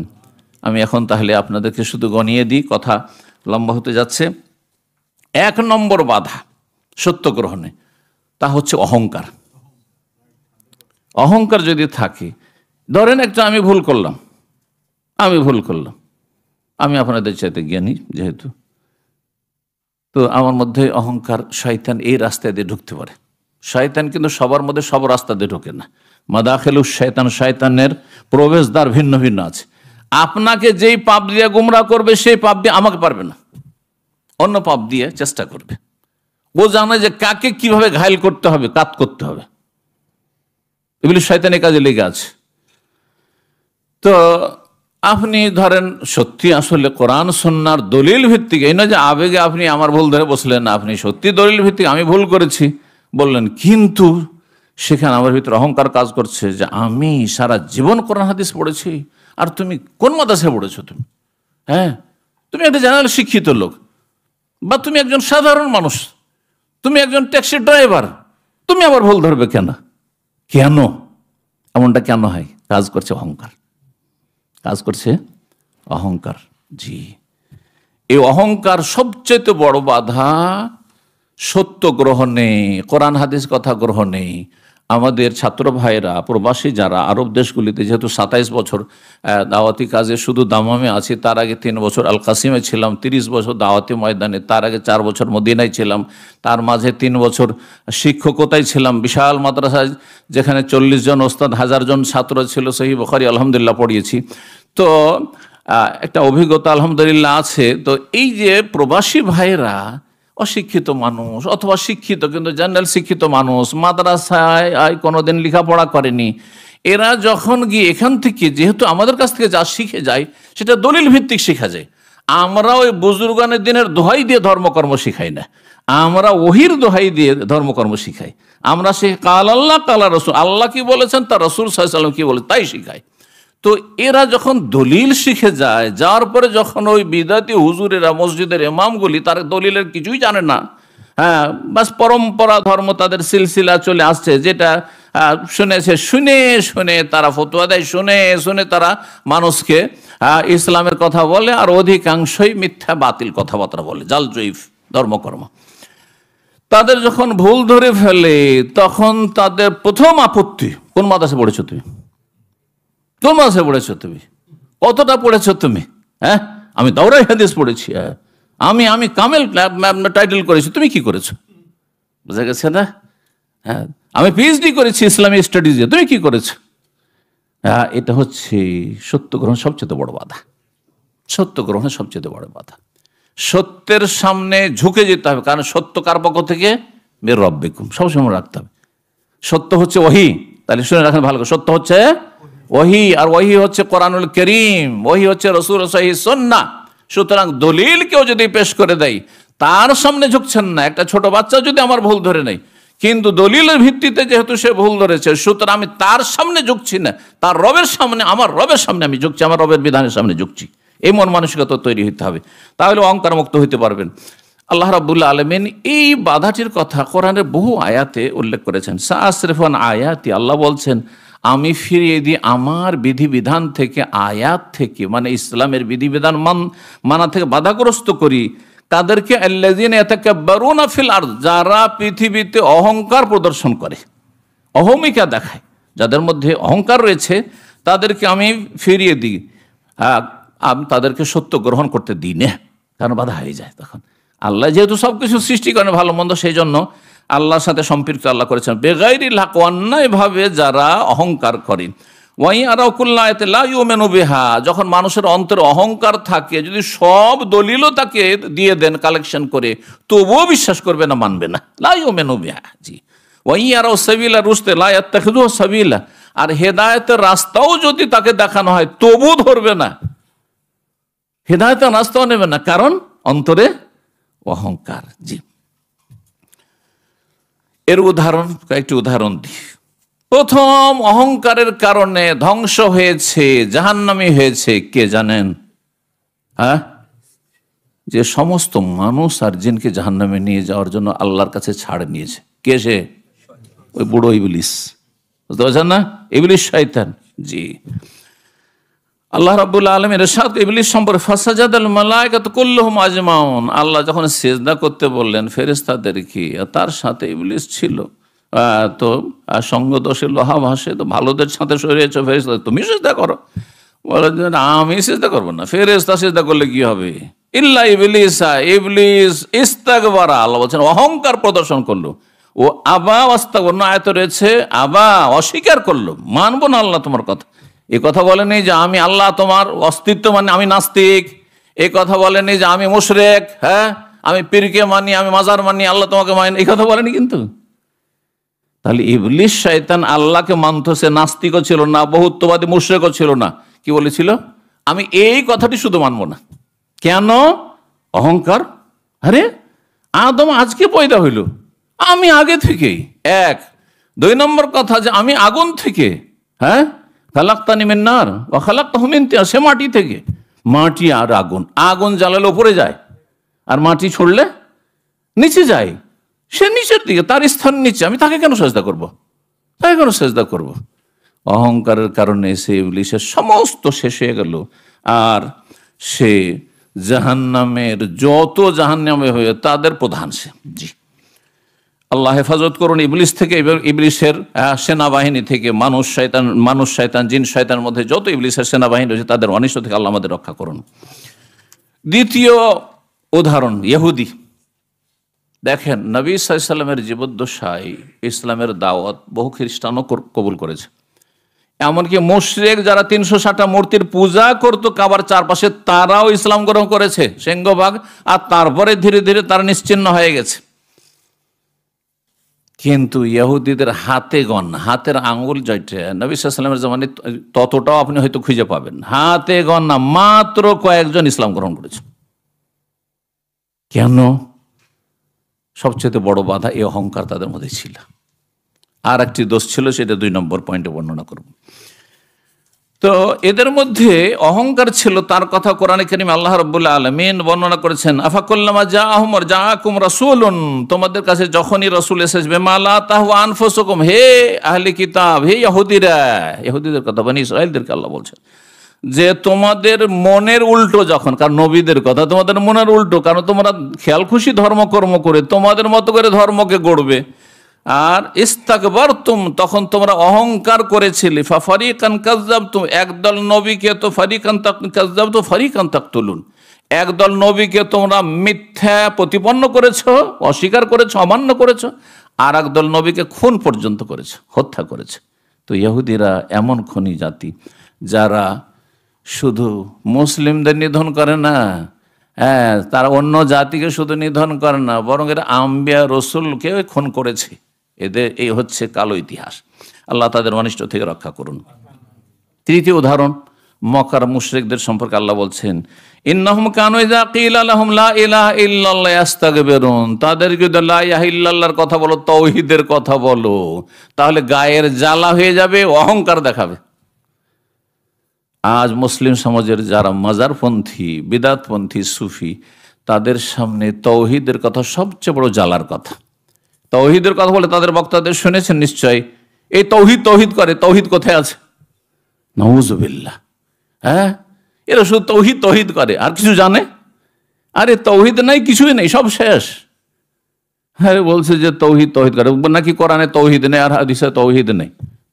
আমি এখন তাহলে আপনাদেরকে শুধু গনিয়ে দিই, কথা লম্বা হতে যাচ্ছে। 1 নম্বর বাধা সত্য গ্রহণে, তা হচ্ছে অহংকার। অহংকার যদি থাকে, ধরেন একটা আমি ভুল করলাম, আমি আপনাদের চাইতে জ্ঞানী যেহেতু, তো আমার মধ্যে অহংকার, শয়তান এই রাস্তায় দিয়ে ঢুকতে পারে। শয়তান কিন্তু সবার মধ্যে সব রাস্তা দিয়ে ঢোকে না। মাদাখিলুশ শয়তান, শয়তানের প্রবেশদ্বার ভিন্ন ভিন্ন আছে। আপনাকে যেই পাপ দিয়ে গুমরাহ করবে সেই পাপ দিয়ে আমাকে পারবে না, অন্য পাপ দিয়ে চেষ্টা করবে। ও জানে যে কাকে কিভাবে ঘায়েল করতে হবে, কাত করতে হবে। ইবলিস শয়তানের কাজে লেগে আছে। তো আপনি ধরেন সত্যি আসলে কোরআন সুন্নাহর দলিল ভিত্তিক, এই নয় যে আবেগে আপনি আমার ভুল ধরে বসলেন না, আপনি সত্যি দলিল ভিত্তিক আমি ভুল করেছি বললেন, কিন্তু সেখানে আমার ভিতরে অহংকার কাজ করছে যে আমি সারা জীবন কোরআন হাদিস পড়েছি, আর তুমি কোন মাদ্রাসায় পড়েছো? তুমি তুমি একটা জেনারেল শিক্ষিত লোক, বা তুমি একজন সাধারণ মানুষ, তুমি একজন ট্যাক্সি ড্রাইভার, তুমি আবার ভুল ধরবে কেন? এমনটা কেন হয়? কাজ করছে অহংকার। জি, এই অহংকার সবচেয়ে বড় বাধা সত্য গ্রহণে, কোরআন হাদিস কথা গ্রহণে। আমাদের ছাত্র ভাইরা প্রবাসী যারা আরব দেশগুলিতে, যেহেতু 27 বছর দাওয়াতি কাজে শুধু দামামে আছি, তার আগে 3 বছর আল কাসিমে ছিলাম, 30 বছর দাওয়াতি ময়দানে, তার আগে 4 বছর মদিনায় ছিলাম, তার মাঝে 3 বছর শিক্ষকতায় ছিলাম বিশাল মাদ্রাসায়, যেখানে 40 জন ওস্তাদ, 1000 জন ছাত্র ছিল। সহিহ বুখারী আলহামদুলিল্লাহ পড়িয়েছি। তো একটা অভিজ্ঞতা আলহামদুলিল্লাহ আছে। তো এই যে প্রবাসী ভাইরা, অশিক্ষিত মানুষ অথবা শিক্ষিত কিন্তু জেনারেল শিক্ষিত মানুষ, মাদ্রাসায় কোনোদিন লেখাপড়া করেনি, এরা যখন গিয়ে এখান থেকে, যেহেতু আমাদের কাছ থেকে যা শিখে যায় সেটা দলিল ভিত্তিক শেখা যায়। আমরা ওই বুজুর্গানের দিনের দোহাই দিয়ে ধর্মকর্ম শিখাই না, আমরা ওহির দোহাই দিয়ে ধর্মকর্ম শিখাই। আমরা সে কাল আল্লাহ কাল রসুল, আল্লাহ কি বলেছেন তার রসুল সাল্লাল্লাহু আলাইহি ওয়াসাল্লাম কি বলে তাই শিখাই। তো এরা যখন দলিল শিখে যায়, যাওয়ার পরে যখন ওই বিদাতি হুজুরেরা, মসজিদের ইমামগুলি, তার দলিলের কিছুই জানে না, বাস পরম্পরা ধর্ম তাদের সিলসিলা চলে আসছে, যেটা শুনেছে, শুনে তারা ফতোয়া দেয়, শুনে তারা মানুষকে ইসলামের কথা বলে, আর অধিকাংশই মিথ্যা বাতিল কথাবার্তা বলে, জাল জয়ীফ ধর্মকর্ম। তাদের যখন ভুল ধরে ফেলে, তখন তাদের প্রথম আপত্তি, কোন মাদ্রাসা পড়েছো তুমি? কোন মাদ্রাসায় পড়েছো তুমি? কতটা পড়েছো তুমি? আমি দাওরাই হাদিস পড়েছি, আমি কামেল টাইটেল করেছি, তুমি কি করেছো? বুঝা গেছে না? আমি পিএইচডি করেছি ইসলামিক স্টাডিজে, তুমি কি করেছো? এটা হচ্ছে সত্য গ্রহণ সবচেয়ে বড় বাধা। সত্যের সামনে ঝুঁকে যেতে হবে, কারণ সত্য কার পক্ষ থেকে? মির রাব্বিকুম, সবসময় রাখতে হবে। সত্য হচ্ছে ওহী, তাহলে শুনে রাখেন ভালো করে, সত্য হচ্ছে ওহী, আর ওহী হচ্ছে কোরআনুল কারীম, ওহী হচ্ছে রাসূল সহিহ সুন্নাহ। সুতরাং দলিল কেউ যদি পেশ করে দেয়, তার সামনে ঝুঁকছেন না। একটা ছোট বাচ্চা যদি আমার ভুল ধরে নেয়, কিন্তু দলিলের ভিত্তিতে যেহেতু সে ভুল ধরেছে, সুতরাং আমি তার সামনে ঝুঁকছি না, তার রবের সামনে, আমার রবের সামনে আমি ঝুঁকছি, আমার রবের বিধানের সামনে ঝুঁকছি। এই মন মানসিকতা তৈরি হতে হবে, তাহলে অহংকার মুক্ত হইতে পারবেন। আল্লাহ রাব্বুল আলামিন এই বাধাটির কথা কোরআনের বহু আয়াতে উল্লেখ করেছেন। সাআসরিফু আন আয়াতি, আল্লাহ বলছেন আমি ফিরিয়ে দিই আমার বিধিবিধান থেকে, আয়াত থেকে, মানে ইসলামের বিধিবিধান মানা থেকে বাধাগ্রস্ত করি তাদেরকে, আল্লাযীনা ইয়াতাকাব্বারুনা ফিল আরদ, যারা পৃথিবীতে অহংকার প্রদর্শন করে, অহমিকা দেখায়, যাদের মধ্যে অহংকার রয়েছে, তাদেরকে আমি ফিরিয়ে দিই। আমি তাদেরকে সত্য গ্রহণ করতে দিই না, কারণ বাধা হয়ে যায়। তখন আল্লাহ যেহেতু সবকিছু সৃষ্টি করেন ভালো মন্দ, সেই জন্য আল্লাহর সাথে সম্পৃক্ত আল্লাহ করেছেন। বেগাইরিল হক, অন্যায়ভাবে যারা অহংকার করে, ওয়াইয়ারাউ কুল্লা আয়াতিন লা ইউমিনু বিহা, যখন মানুষের অন্তরে অহংকার থাকে, যদি সব দলিলও তাকে দিয়ে দেন কালেকশন করে, তবুও বিশ্বাস করবে না, মানবে না। লা ইউমিনু বিহা, জি। ওয়াইয়ারাউ সাবিলা রুশদি লা ইয়াত্তাখিযুহু সাবিলা, আর হেদায়েতের রাস্তাও যদি তাকে দেখানো হয় তবুও ধরবে না, হেদায়েতের রাস্তাও নেবে না, কারণ অন্তরে অহংকার। জি, এর কয়েকটি উদাহরণ দিই। প্রথম অহংকারের কারণে ধ্বংস হয়েছে, জাহান্নামী হয়েছে কে জানেন? হ্যাঁ, যে সমস্ত মানুষ আর জিনকে জাহান্নামে নিয়ে যাওয়ার জন্য আল্লাহর কাছে ছাড় নিয়েছে। কে সে? ওই বুড়ো ইবলিস। বুঝতে পারছেন না? ইবলিস শয়তান। জি, আল্লাহ রাব্বুল আলামিন ইরশাদ ইবলিস সম্পর্কে ফাসাজাদাল মালায়েকাতু কুল্লুহুম আজমাউন, আল্লাহ যখন সিজদা করতে বললেন ফেরেশতাদেরকে, তার সাথে ইবলিস ছিল। তো সঙ্গদোষে লোহা ভাসে, তো ভালোদের সাথে সরিয়েছো ফেরেশতা, তুমি সিজদা করো। বলে যে না, আমি সিজদা করবো না, ফেরেশতা সিজদা করলে কি হবে? ইল্লা ইবলিসা, ইবলিস ইস্তাকবারা, আল্লাহ বলছেন অহংকার প্রদর্শন করলো। ও আবা ওয়াস্তাকবার, আয়াত রয়েছে আবা, অস্বীকার করলো, মানবো না আল্লাহ তোমার কথা। এ কথা বলেনি যে আমি আল্লাহ তোমার অস্তিত্ব মানে আমি নাস্তিক, এ কথা বলেনি যে আমি মুশরিক, হ্যাঁ আমি পীরকে মানি, আমি মাজার মানি, আল্লাহ তোমাকে মানি, এই কথা বলেনি। কিন্তু তাহলে ইবলিস শয়তান আল্লাহকে মানত, সে নাস্তিকও ছিল না, বহুত্ববাদী মুশরিকও ছিল না। কি বলেছিল? আমি এই কথাটি শুধু মানবো না। কেন? অহংকার। আরে আদম আজকে পয়দা হইল, আমি আগে থেকেই এক। 2 নম্বর কথা যে আমি আগুন থেকে, হ্যাঁ খালাক্তানি মিন নার ওয়া খালাক্তাহু মিন তিন, সে মাটি থেকে। মাটি আর আগুন, আগুন জ্বালালে উপরে যায় আর মাটি ছড়লে নিচে যায়, সে নিচের দিকে, তার স্থান নিচে, আমি তাকে কেন সেজদা করব? তাকে কেন সেজদা করব? অহংকারের কারণে সে ইবলিসের সমস্ত শেষ হয়ে গেল, আর সে জাহান্নামের যত জাহান্নামে হয়ে তাদের প্রধান সে। জি, আল্লাহ হেফাজত করুন ইবলিস থেকে, ইবলিসের সেনাবাহিনী থেকে, মানুষ শয়তান জিন শয়তানের মধ্যে যত ইবলিসের সেনাবাহিনী রয়েছে তাদের অনিষ্ট থেকে আল্লাহ আমাদের রক্ষা করুন। দ্বিতীয় উদাহরণ ইহুদি। দেখেন, নবী সাল্লাল্লাহু আলাইহি ওয়াসাল্লামের জীবদ্দশায় ইসলামের দাওয়াত বহু খ্রিস্টানও কবুল করেছে। এমনকি মুশরিক যারা 360টা মূর্তির পূজা করত কাবার চারপাশে, তারাও ইসলাম গ্রহণ করেছে সিংহভাগ, আর তারপরে ধীরে ধীরে তারা নিশ্চিহ্ন হয়ে গেছে। কিন্তু ইহুদিদের হাতের আঙ্গুল যেটা নবী সাল্লাল্লাহু আলাইহি ওয়াসাল্লামের জামানায়, ততটাও আপনি হয়তো খুঁজে পাবেন, হাতে গণনা মাত্র কয়েকজন ইসলাম গ্রহণ করেছে। কেন? সবচেয়ে বড় বাধা এই অহংকার তাদের মধ্যে ছিল। আর একটি দোষ ছিল, সেটা 2 নম্বর পয়েন্টে বর্ণনা করব। তো এদের মধ্যে অহংকার ছিল, তার কথা কোরআনে কারীমে আল্লাহ রাব্বুল আলামিন বর্ণনা করেছেন, আফাকুল্লামা জাআকুম রাসূলুন, তোমাদের কাছে যখনই রাসূল এসেছে, মা লা তাহওয়া আনফুসুকুম, হে আহলে কিতাব, হে ইহুদিদের কথা, বনি ইসরাঈলদেরকে আল্লাহ বলছেন যে তোমাদের মনের উল্টো যখন, কারণ নবীদের কথা, তোমাদের মনের উল্টো, কারণ তোমরা খেয়াল খুশি ধর্মকর্ম করে তোমাদের মতো করে ধর্মকে গড়বে, আর ইস্তাকবারতুম, তখন তোমরা অহংকার করেছিলে, ফারিকান কাযযাবতুম, একদল নবীকে তো ফারিকান কাযযাবতুম ফারিকান তাকতুলুন, একদল নবীকে তোমরা মিথ্যা প্রতিপন্ন করেছো, অস্বীকার করেছো, অমান্য করেছো, আর একদল নবীকে খুন পর্যন্ত করেছো, হত্যা করেছে। তো ইহুদিরা এমন খুনি জাতি, যারা শুধু মুসলিমদের নিধন করে না, হ্যাঁ তারা অন্য জাতিকে শুধু নিধন করে না, বরং এরা আম্বিয়া রসুলকে খুন করেছে। এদের এই হচ্ছে কালো ইতিহাস। আল্লাহ তাদের অনিষ্ট থেকে রক্ষা করুন। তৃতীয় উদাহরণ, মক্কার মুশরিকদের সম্পর্কে আল্লাহ বলছেন, ইন্নাহুম কানু ইযা কিলা লাহুম লা ইলাহা ইল্লাল্লাহ ইস্তাকবিরুন, তাদেরকে যদি লা ইলাহা ইল্লাল্লাহর কথা বলো, তাওহীদের কথা বলো, তাহলে গায়ের জ্বালা হয়ে যাবে, অহংকার দেখাবে। আজ মুসলিম সমাজের যারা মাজারপন্থী, বিদাতপন্থী, সুফি, তাদের সামনে তাওহীদের কথা সবচেয়ে বড় জ্বালার কথা। তাওহীদের কথা বলে তাদের বক্তাদের শুনেছেন নিশ্চয়, এই তৌহিদ করে, তৌহিদ কোথায় আছে? নাউযুবিল্লাহ। হ্যাঁ, এরা শুধু তৌহিদ করে, আর কিছু জানে? আরে তৌহিদ নাই, কিছুই নেই, সব শেষ। হ্যাঁ, বলছে যে তৌহিদ করে, নাকি কোরআনে তৌহিদ নেই আর হাদিসে তৌহিদ নেই।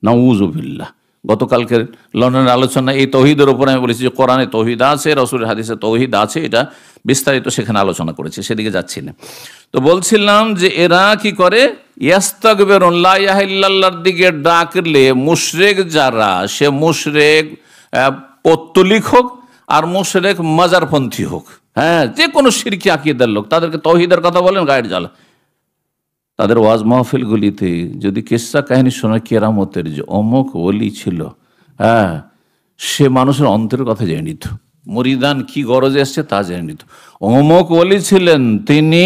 নাউযুবিল্লাহ। গতকালকের লন্ডনের আলোচনা এই তৌহিদের উপরে আমি বলেছি যে কোরআনে তৌহিদ আছে, রাসূলের হাদিসে তৌহিদ আছে, এটা বিস্তারিত সেখানে আলোচনা করেছি, সেদিকে যাচ্ছি না। তো বলছিলাম যে এরা কি করে, ইস্তাকবিরুন, লা ইলাহা ইল্লাল্লাহর দিকে ডাকলে মুশরিক যারা, সে মুশরিক পৌত্তলিক হোক আর মুশরিক মাজারপন্থী হোক, হ্যাঁ যে কোনো শিরকি আকীদার লোক, তাদেরকে তৌহিদের কথা বলেন, গায়ের জ্বালা। তাদের ওয়াজ মাহফিলগুলিতে যদি কিসসা কাহিনী শোনা কেরামতের, যে অমুক ওলি ছিল, হ্যাঁ সে মানুষের অন্তরের কথা জেনে নিত, মুরিদান কি গরজে এসছে তা জেনে নিত। অমুক ওলি ছিলেন, তিনি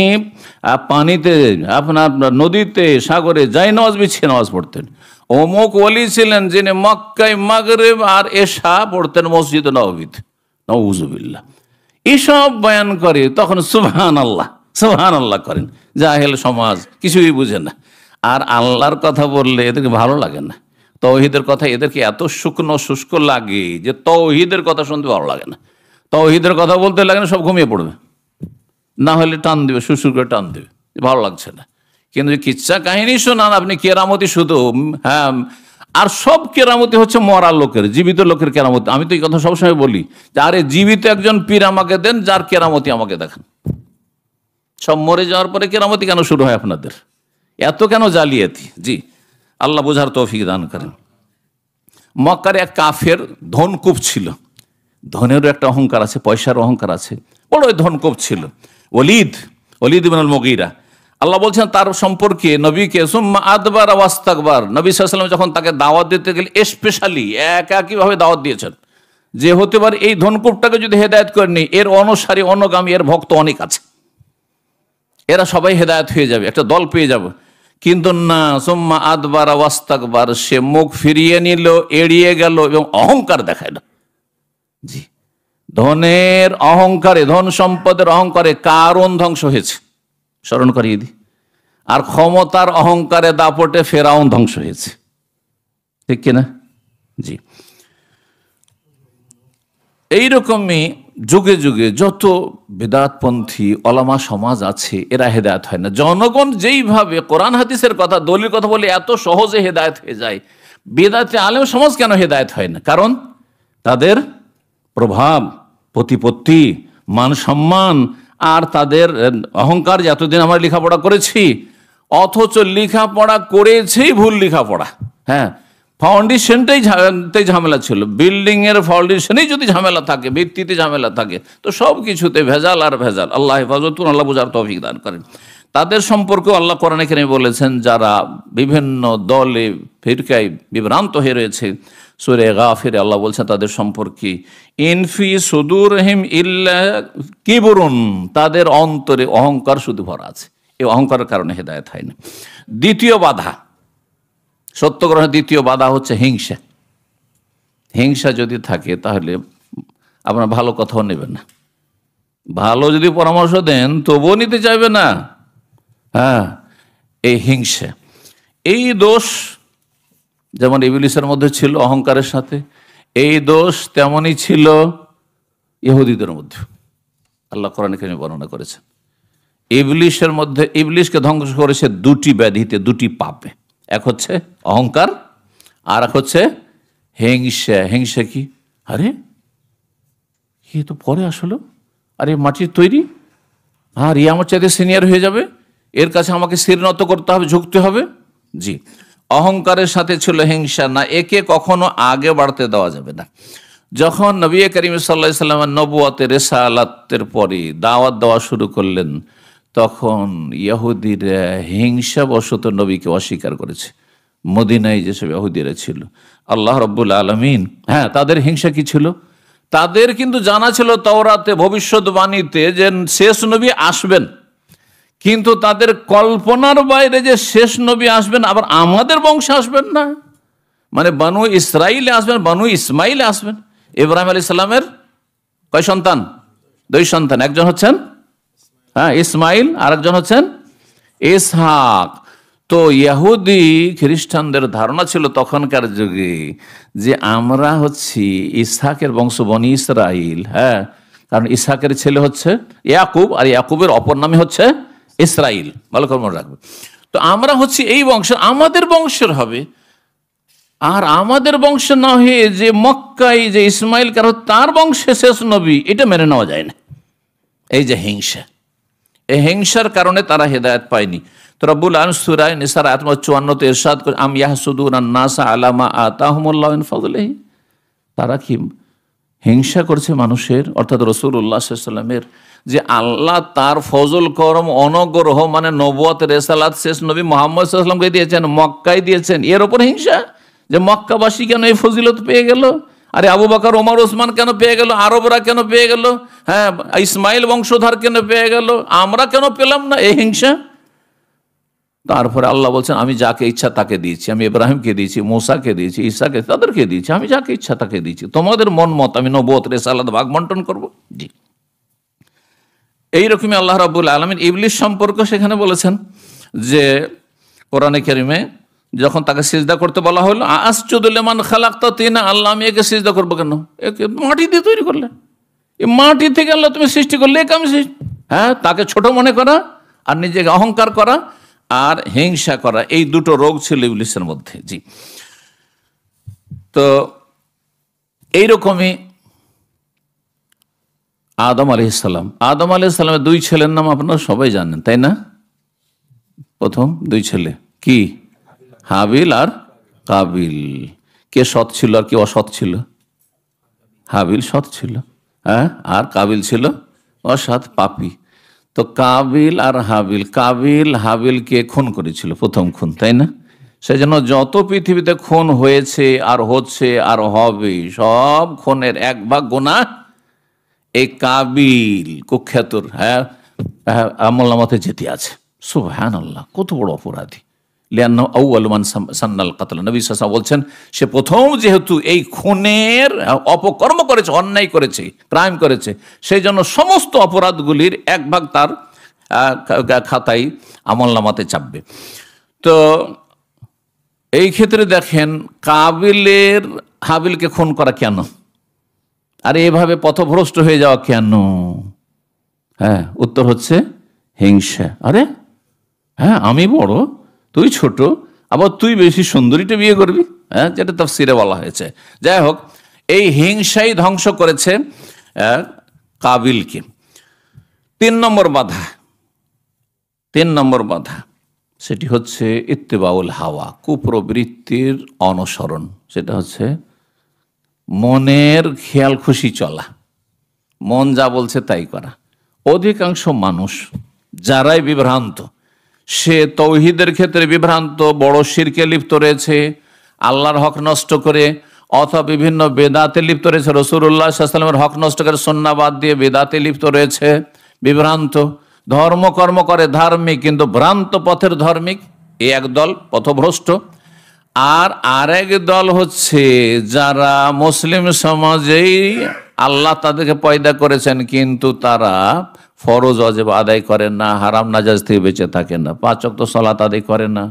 পানিতে, আপনার নদীতে, সাগরে যাই নামাজ বিছিয়ে নামাজ পড়তেন। অমুক ওলি ছিলেন যিনি মক্কায় মাগরিব আর এশা পড়তেন মসজিদে নববীতে, নাউযুবিল্লাহ। এসব বয়ান করে তখন সুবহানাল্লাহ সুবহানাল্লাহ করেন। জাহেল সমাজ কিছুই বুঝে না। আর আল্লাহর কথা বললে এদেরকে ভালো লাগে না। তৌহিদের কথা এদেরকে এত শুকনো শুষ্ক লাগে যে তৌহিদের কথা শুনতে ভালো লাগে না। তৌহিদের কথা বলতে লাগে না, সব ঘুমিয়ে পড়বে, না হলে টান দেবে, শ্বশুর করে টান দেবে, ভালো লাগছে না। কিন্তু কিচ্ছা কাহিনী শোনান আপনি, কেরামতি শুধু, হ্যাঁ, আর সব কেরামতি হচ্ছে মরা লোকের, জীবিত লোকের কেরামতি। আমি তো এই কথা সবসময় বলি যে আরে জীবিত একজন পীর আমাকে দেন, যার কেরামতি আমাকে দেখান। সব মরে যাওয়ার পরে কেরামতি কেন শুরু হয় আপনাদের? এত কেন জালিয়াতি? জি, আল্লাহ বোঝার তৌফিক দান করেন। মক্কার এক কাফের ধনকুপ ছিল, ধনেরও একটা অহংকার আছে, পয়সার অহংকার আছে, বড় ধনকুপ ছিল, ওলিদ ইবনে আল মুগীরা। আল্লাহ বলছেন তার সম্পর্কে নবীকে, সুম্মা আদবার ওয়াস্তাকবার, নবী সাল্লাল্লাহু আলাইহি ওয়াসাল্লাম যখন তাকে দাওয়াত দিতে গেলে স্পেশালি একইভাবে দাওয়াত দিয়েছেন যে হতে পারে এই ধনকুপটাকে যদি হেদায়েত করেনি, এর অনুসারী অনুগামী, এর ভক্ত অনেক আছে, এরা সবাই হেদায়েত হয়ে যাবে, একটা দল পেয়ে যাবে। কিন্তু না, সুম্মা আদবার ওয়াস্তাকবার, সে মুখ ফিরিয়ে নিল, এড়িয়ে গেল এবং অহংকার দেখাইল। জি, ধনের অহংকারে, ধন সম্পদের অহংকারে কারণ ধ্বংস হয়েছে, স্মরণ করিয়ে দিই। আর ক্ষমতার অহংকারে দাপটে ফেরাউন ধ্বংস হয়েছে, ঠিক কিনা? জি, এইরকমই যুগে যুগে যত বেদাতপন্থী ওলামা সমাজ আছে, এরা হেদায়েত হয় না। জনগণ যেইভাবে কোরআন হাদিসের কথা, দলিল কথা বলে এত সহজে হেদায়েত হয়ে যায়, বেদাতে আলেম সমাজ কেন হেদায়েত হয় না? কারণ তাদের প্রভাব, প্রতিপত্তি, মান সম্মান আর তাদের অহংকার, যে এতদিন আমরা লেখাপড়া করেছি, অথচ লেখাপড়া করেছেই ভুল লেখাপড়া। হ্যাঁ, ফাউন্ডেশনটাই ঝামেলা ছিল। বিল্ডিং এর ফাউন্ডেশনেই যদি ঝামেলা থাকে, ভিত্তিতে ঝামেলা থাকে, তো সব কিছুতে ভেজাল আর ভেজাল। আল্লাহ হেফাজত, আল্লাহ বুঝার তৌফিক দান করেন। তাদের সম্পর্কে আল্লাহ কোরআনে কারিমে বলেছেন, যারা বিভিন্ন দলে ফিরকায় বিভ্রান্ত হয়ে রয়েছে, সূরা গাফিরে আল্লাহ বলছেন তাদের সম্পর্কে, ইনফি সুদুরহিম ইল্লা কিবরুন, তাদের অন্তরে অহংকার শুধু ভরা আছে। এই অহংকারের কারণে হেদায়েত হয় না। দ্বিতীয় বাধা, সত্য গ্রহণের দ্বিতীয় বাধা হচ্ছে হিংসা। হিংসা যদি থাকে তাহলে আপনার ভালো কথাও নেবেন না, ভালো যদি পরামর্শ দেন তবুও নিতে চাইবে না। হ্যাঁ, এই হিংসা, এই দোষ যেমন ইবলিসের মধ্যে ছিল অহংকারের সাথে, এই দোষ তেমনই ছিল ইহুদিদের মধ্যে। আল্লাহ কোরআনে কারিমে বর্ণনা করেছেন ইবলিসের মধ্যে, ইবলিসকে ধ্বংস করেছে দুটি ব্যাধিতে, দুটি পাপে। এক হচ্ছে অহংকার, আর এক হচ্ছে হিংসা। হিংসা কি? আরে কি তো পরে আসলো, আরে মাটির তৈরি, আর ই আমার চাইতে সিনিয়র হয়ে যাবে, এর কাছে আমাকে শির নত করতে হবে, ঝুঁকতে হবে। জি, অহংকারের সাথে ছিল হিংসা। না, একে কখনো আগে বাড়তে দেওয়া যাবে না। যখন নবী করিম সাল্লাল্লাহু আলাইহি ওয়াসাল্লাম নবুয়তের রিসালাতের পরে দাওয়াত দেওয়া শুরু করলেন, তখন ইহুদিরা হিংসাবশত নবীকে অস্বীকার করেছে। মদিনায় যেসব ইহুদিরা ছিল, আল্লাহ রাব্বুল আলামিন, হ্যাঁ, তাদের হিংসা কি ছিল? তাদের কিন্তু জানা ছিল তাওরাতে, ভবিষ্যৎবাণীতে, যে শেষ নবী আসবেন, কিন্তু তাদের কল্পনার বাইরে যে শেষ নবী আসবেন আবার আমাদের বংশে আসবেন না, মানে বানু ইসরাইলে আসবেন, বানু ইসমাইলে আসবেন। ইব্রাহিম আলাইহিস সালামের কয় সন্তান? 2 সন্তান। একজন হচ্ছেন ইসমাইল, আর একজন হচ্ছেন ইসহাক। তো ইহুদি খ্রিস্টানদের ধারণা ছিল তখনকার যুগে যে আমরা হচ্ছি ইসহাকের বংশ, বনি ইসরাইল। হ্যাঁ, কারণ ইসহাকের ছেলে হচ্ছে ইয়াকুব, আর ইয়াকুবের অপর নামে হচ্ছে ইসরাইল। ভালো করে মনে রাখবে। তো আমরা হচ্ছি এই বংশ, আমাদের বংশের হবে। আর আমাদের বংশ না হয়ে যে মক্কায় যে ইসমাইল, কারণ তার বংশে শেষ নবী, এটা মেনে নেওয়া যায় না। এই যে হিংসা, এই হিংসার কারণে তারা হেদায়েত পায়নি। তো রব্বুল আলামিন সূরা নিসার আয়াত 54 ইরশাদ করে, আম ইয়াহসুদুনান নাসা আলা মা আতাহুমুল্লাহু মিন ফাদলিহি, তারা কি হিংসা করছে মানুষের, অর্থাৎ রাসূলুল্লাহ সাল্লাল্লাহু আলাইহি ওয়াসাল্লামের, যে আল্লাহ তার ফজল করম, অনুগ্রহ, মানে নবুয়ত, রিসালাত শেষ নবী মুহাম্মদ সাল্লাল্লাহু আলাইহি ওয়াসাল্লামকে দিয়েছেন, মক্কায় দিয়েছেন, এর উপর হিংসা যে মক্কাবাসী কেন এই ফজিলত পেয়ে গেল আরে আবু বকর, ওমর, ওসমান কেন পেয়ে গেল? আরবরা কেন পেয়ে গেল? হ্যাঁ, ইসমাইল বংশধর কেন পেয়ে গেল? আমরা কেন পেলাম না? এই হিংসা। তারপরে আল্লাহ বলছেন, আমি যাকে ইচ্ছা তাকে দিয়েছি। আমি ইব্রাহিমকে দিয়েছি, মুসাকে দিয়েছি, ঈসাকে, তাদেরকে দিয়েছি। আমি যাকে ইচ্ছা তাকে দিয়েছি। তোমাদের মন মত আমি নবুয়ত, রিসালাত ভাগ বন্টন করবো। জি, এইরকমই আল্লাহ রাব্বুল আলামিন ইবলিস সম্পর্ক সেখানে বলেছেন যে কোরআনে কারিমে যখন তাকে সিজদা করতে বলা হলো, আসজুদু লিমান খালাকতা তিনা, আল্লাহ আমি একে সিজদা করবো কেন? একে মাটি দিয়ে তৈরি করলে, এই মাটি থেকে আল্লাহ তুমি সৃষ্টি করলে, একে আমি হ্যাঁ, তাকে ছোট মনে করা আর নিজেকে অহংকার করা আর হিংসা করা, এই দুটো রোগ ছিল ইবলিসের মধ্যে। জি, তো এইরকমই আদম আলাইহিসসালাম, আদম আলাইহিসসালামের দুই ছেলের নাম আপনারা সবাই জানেন, তাই না? প্রথম দুই ছেলে কি? হাবিল আর কাবিল। কে সৎ ছিল আর কে অসৎ ছিল? হাবিল সৎ ছিল, হ্যাঁ, আর কাবিল ছিল অসৎ, পাপী। তো কাবিল আর হাবিল, কাবিল হাবিলকে খুন করেছিল, প্রথম খুন, তাই না? সেই জন্য যত পৃথিবীতে খুন হয়েছে আর হচ্ছে আর হবে, সব খুনের এক ভাগ গুনাহ এই কাবিল কুখ্যাতর, হ্যাঁ, আমলনামাতে যেতে আছে। সুবহানাল্লাহ, কত বড় অপরাধী। লিআন্নাহু আউয়ালু মান সান্নাল কাতল, নবী সাল্লাল্লাহু আলাইহি ওয়াসাল্লাম বলছেন, সে প্রথম যেহেতু এই খুনের অপকর্ম করেছে, অন্যায় করেছে, ক্রাইম করেছে, সেই জন্য সমস্ত অপরাধগুলির এক ভাগ তার খাতায় আমলনামাতে চাপবে। তো এই ক্ষেত্রে দেখেন, কাবিলের হাবিলকে খুন করা কেন? আর এভাবে পথভ্রষ্ট হয়ে যাওয়া কেন? হ্যাঁ, উত্তর হচ্ছে হিংসা। আরে হ্যাঁ, আমি বড়, তুই ছোট, আবার তুই বেশি সুন্দরীটা বিয়ে করবি, হ্যাঁ, যেটা তাফসীরে বলা হয়েছে। যাই হোক, এই হিংসাই ধ্বংস করেছে কাবিলকে। 3 নম্বর বাধা, 3 নম্বর বাধা, সেটি হচ্ছে ইত্তেবাউল হাওয়া, কুপ্রবৃত্তির অনুসরণ। সেটা হচ্ছে মনের খেয়াল খুশি চলা, মন যা বলছে তাই করা। অধিকাংশ মানুষ যারাই বিভ্রান্ত, সে তৌহিদের ক্ষেত্রে বিভ্রান্ত, বড় শিরকে লিপ্ত রয়েছে, আল্লাহর হক নষ্ট করে, অথবা বিভিন্ন বেদাতে লিপ্ত রয়েছে, রাসূলুল্লাহ সাল্লাল্লাহু আলাইহি ওয়াসাল্লামের হক নষ্ট করে সুন্নাহ বাদ দিয়ে বেদাতে লিপ্ত রয়েছে, বিভ্রান্ত, ধর্মকর্ম করে ধার্মিক কিন্তু ভ্রান্ত পথের ধার্মিক, এই একদল পথভ্রষ্ট। আর আরেক দল হচ্ছে যারা মুসলিম সমাজেই আল্লাহ তাদেরকে পয়দা করেছেন, কিন্তু তারা ফরজ ওয়াজিব আদায় করেন না, হারাম নাজায়েজ থেকে বেঁচে থাকেন না, 5 ওয়াক্ত সালাত আদায় করেন না,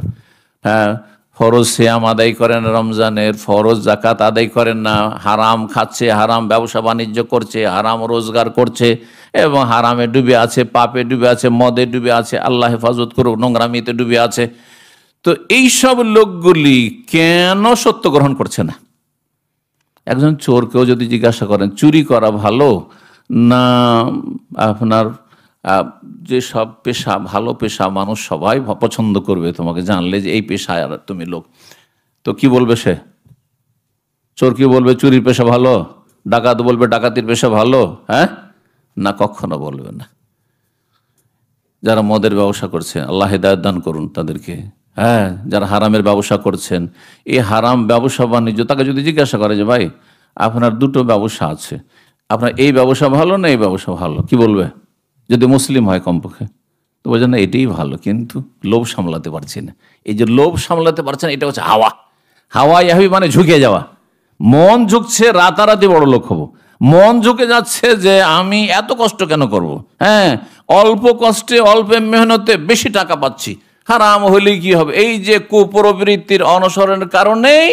হ্যাঁ, ফরজ সিয়াম আদায় করেন রমজানের, ফরজ যাকাত আদায় করেন না, হারাম খাচ্ছে, হারাম ব্যবসা বাণিজ্য করছে, হারাম রোজগার করছে এবং হারামে ডুবে আছে, পাপে ডুবে আছে, মদে ডুবে আছে, আল্লাহ হেফাজত করুক, নোংরামিতে ডুবে আছে। তো এইসব লোকগুলি কেন সত্য গ্রহণ করছে না? একজন চোরকেও যদি জিজ্ঞাসা করেন চুরি করা ভালো না আপনার যে সব পেশা, ভালো পেশা, মানুষ সবাই পছন্দ করবে তোমাকে জানলে যে এই পেশায় আর তুমি লোক, তো কি বলবে সে? চোর কি বলবে চুরির পেশা ভালো? ডাকাত বলবে ডাকাতির পেশা ভালো? হ্যাঁ, না, কখনো বলবে না। যারা মদের ব্যবসা করছে, আল্লাহ হেদায়েত দান করুন তাদেরকে, হ্যাঁ, যারা হারামের ব্যবসা করছেন, এই হারাম ব্যবসা বাণিজ্য, তাকে যদি জিজ্ঞাসা করে যে ভাই আপনার দুটো ব্যবসা আছে, আপনার এই ব্যবসা ভালো না এই ব্যবসা ভালো, কি বলবে? যদি মুসলিম হয় কমপক্ষে, তো বলছেন না এটাই ভালো, কিন্তু লোভ সামলাতে পারছি না। এই যে লোভ সামলাতে পারছেন, এটা হচ্ছে হাওয়া। হাওয়া ইয়াহি মানে ঝুঁকে যাওয়া, মন ঝুঁকছে রাতারাতি বড় লোক হবো, মন ঝুঁকে যাচ্ছে যে আমি এত কষ্ট কেন করব, হ্যাঁ, অল্প কষ্টে অল্প মেহনতে বেশি টাকা পাচ্ছি, হারাম হলে কি হবে? এই যে কুপ্রবৃত্তির অনুসরণের কারণেই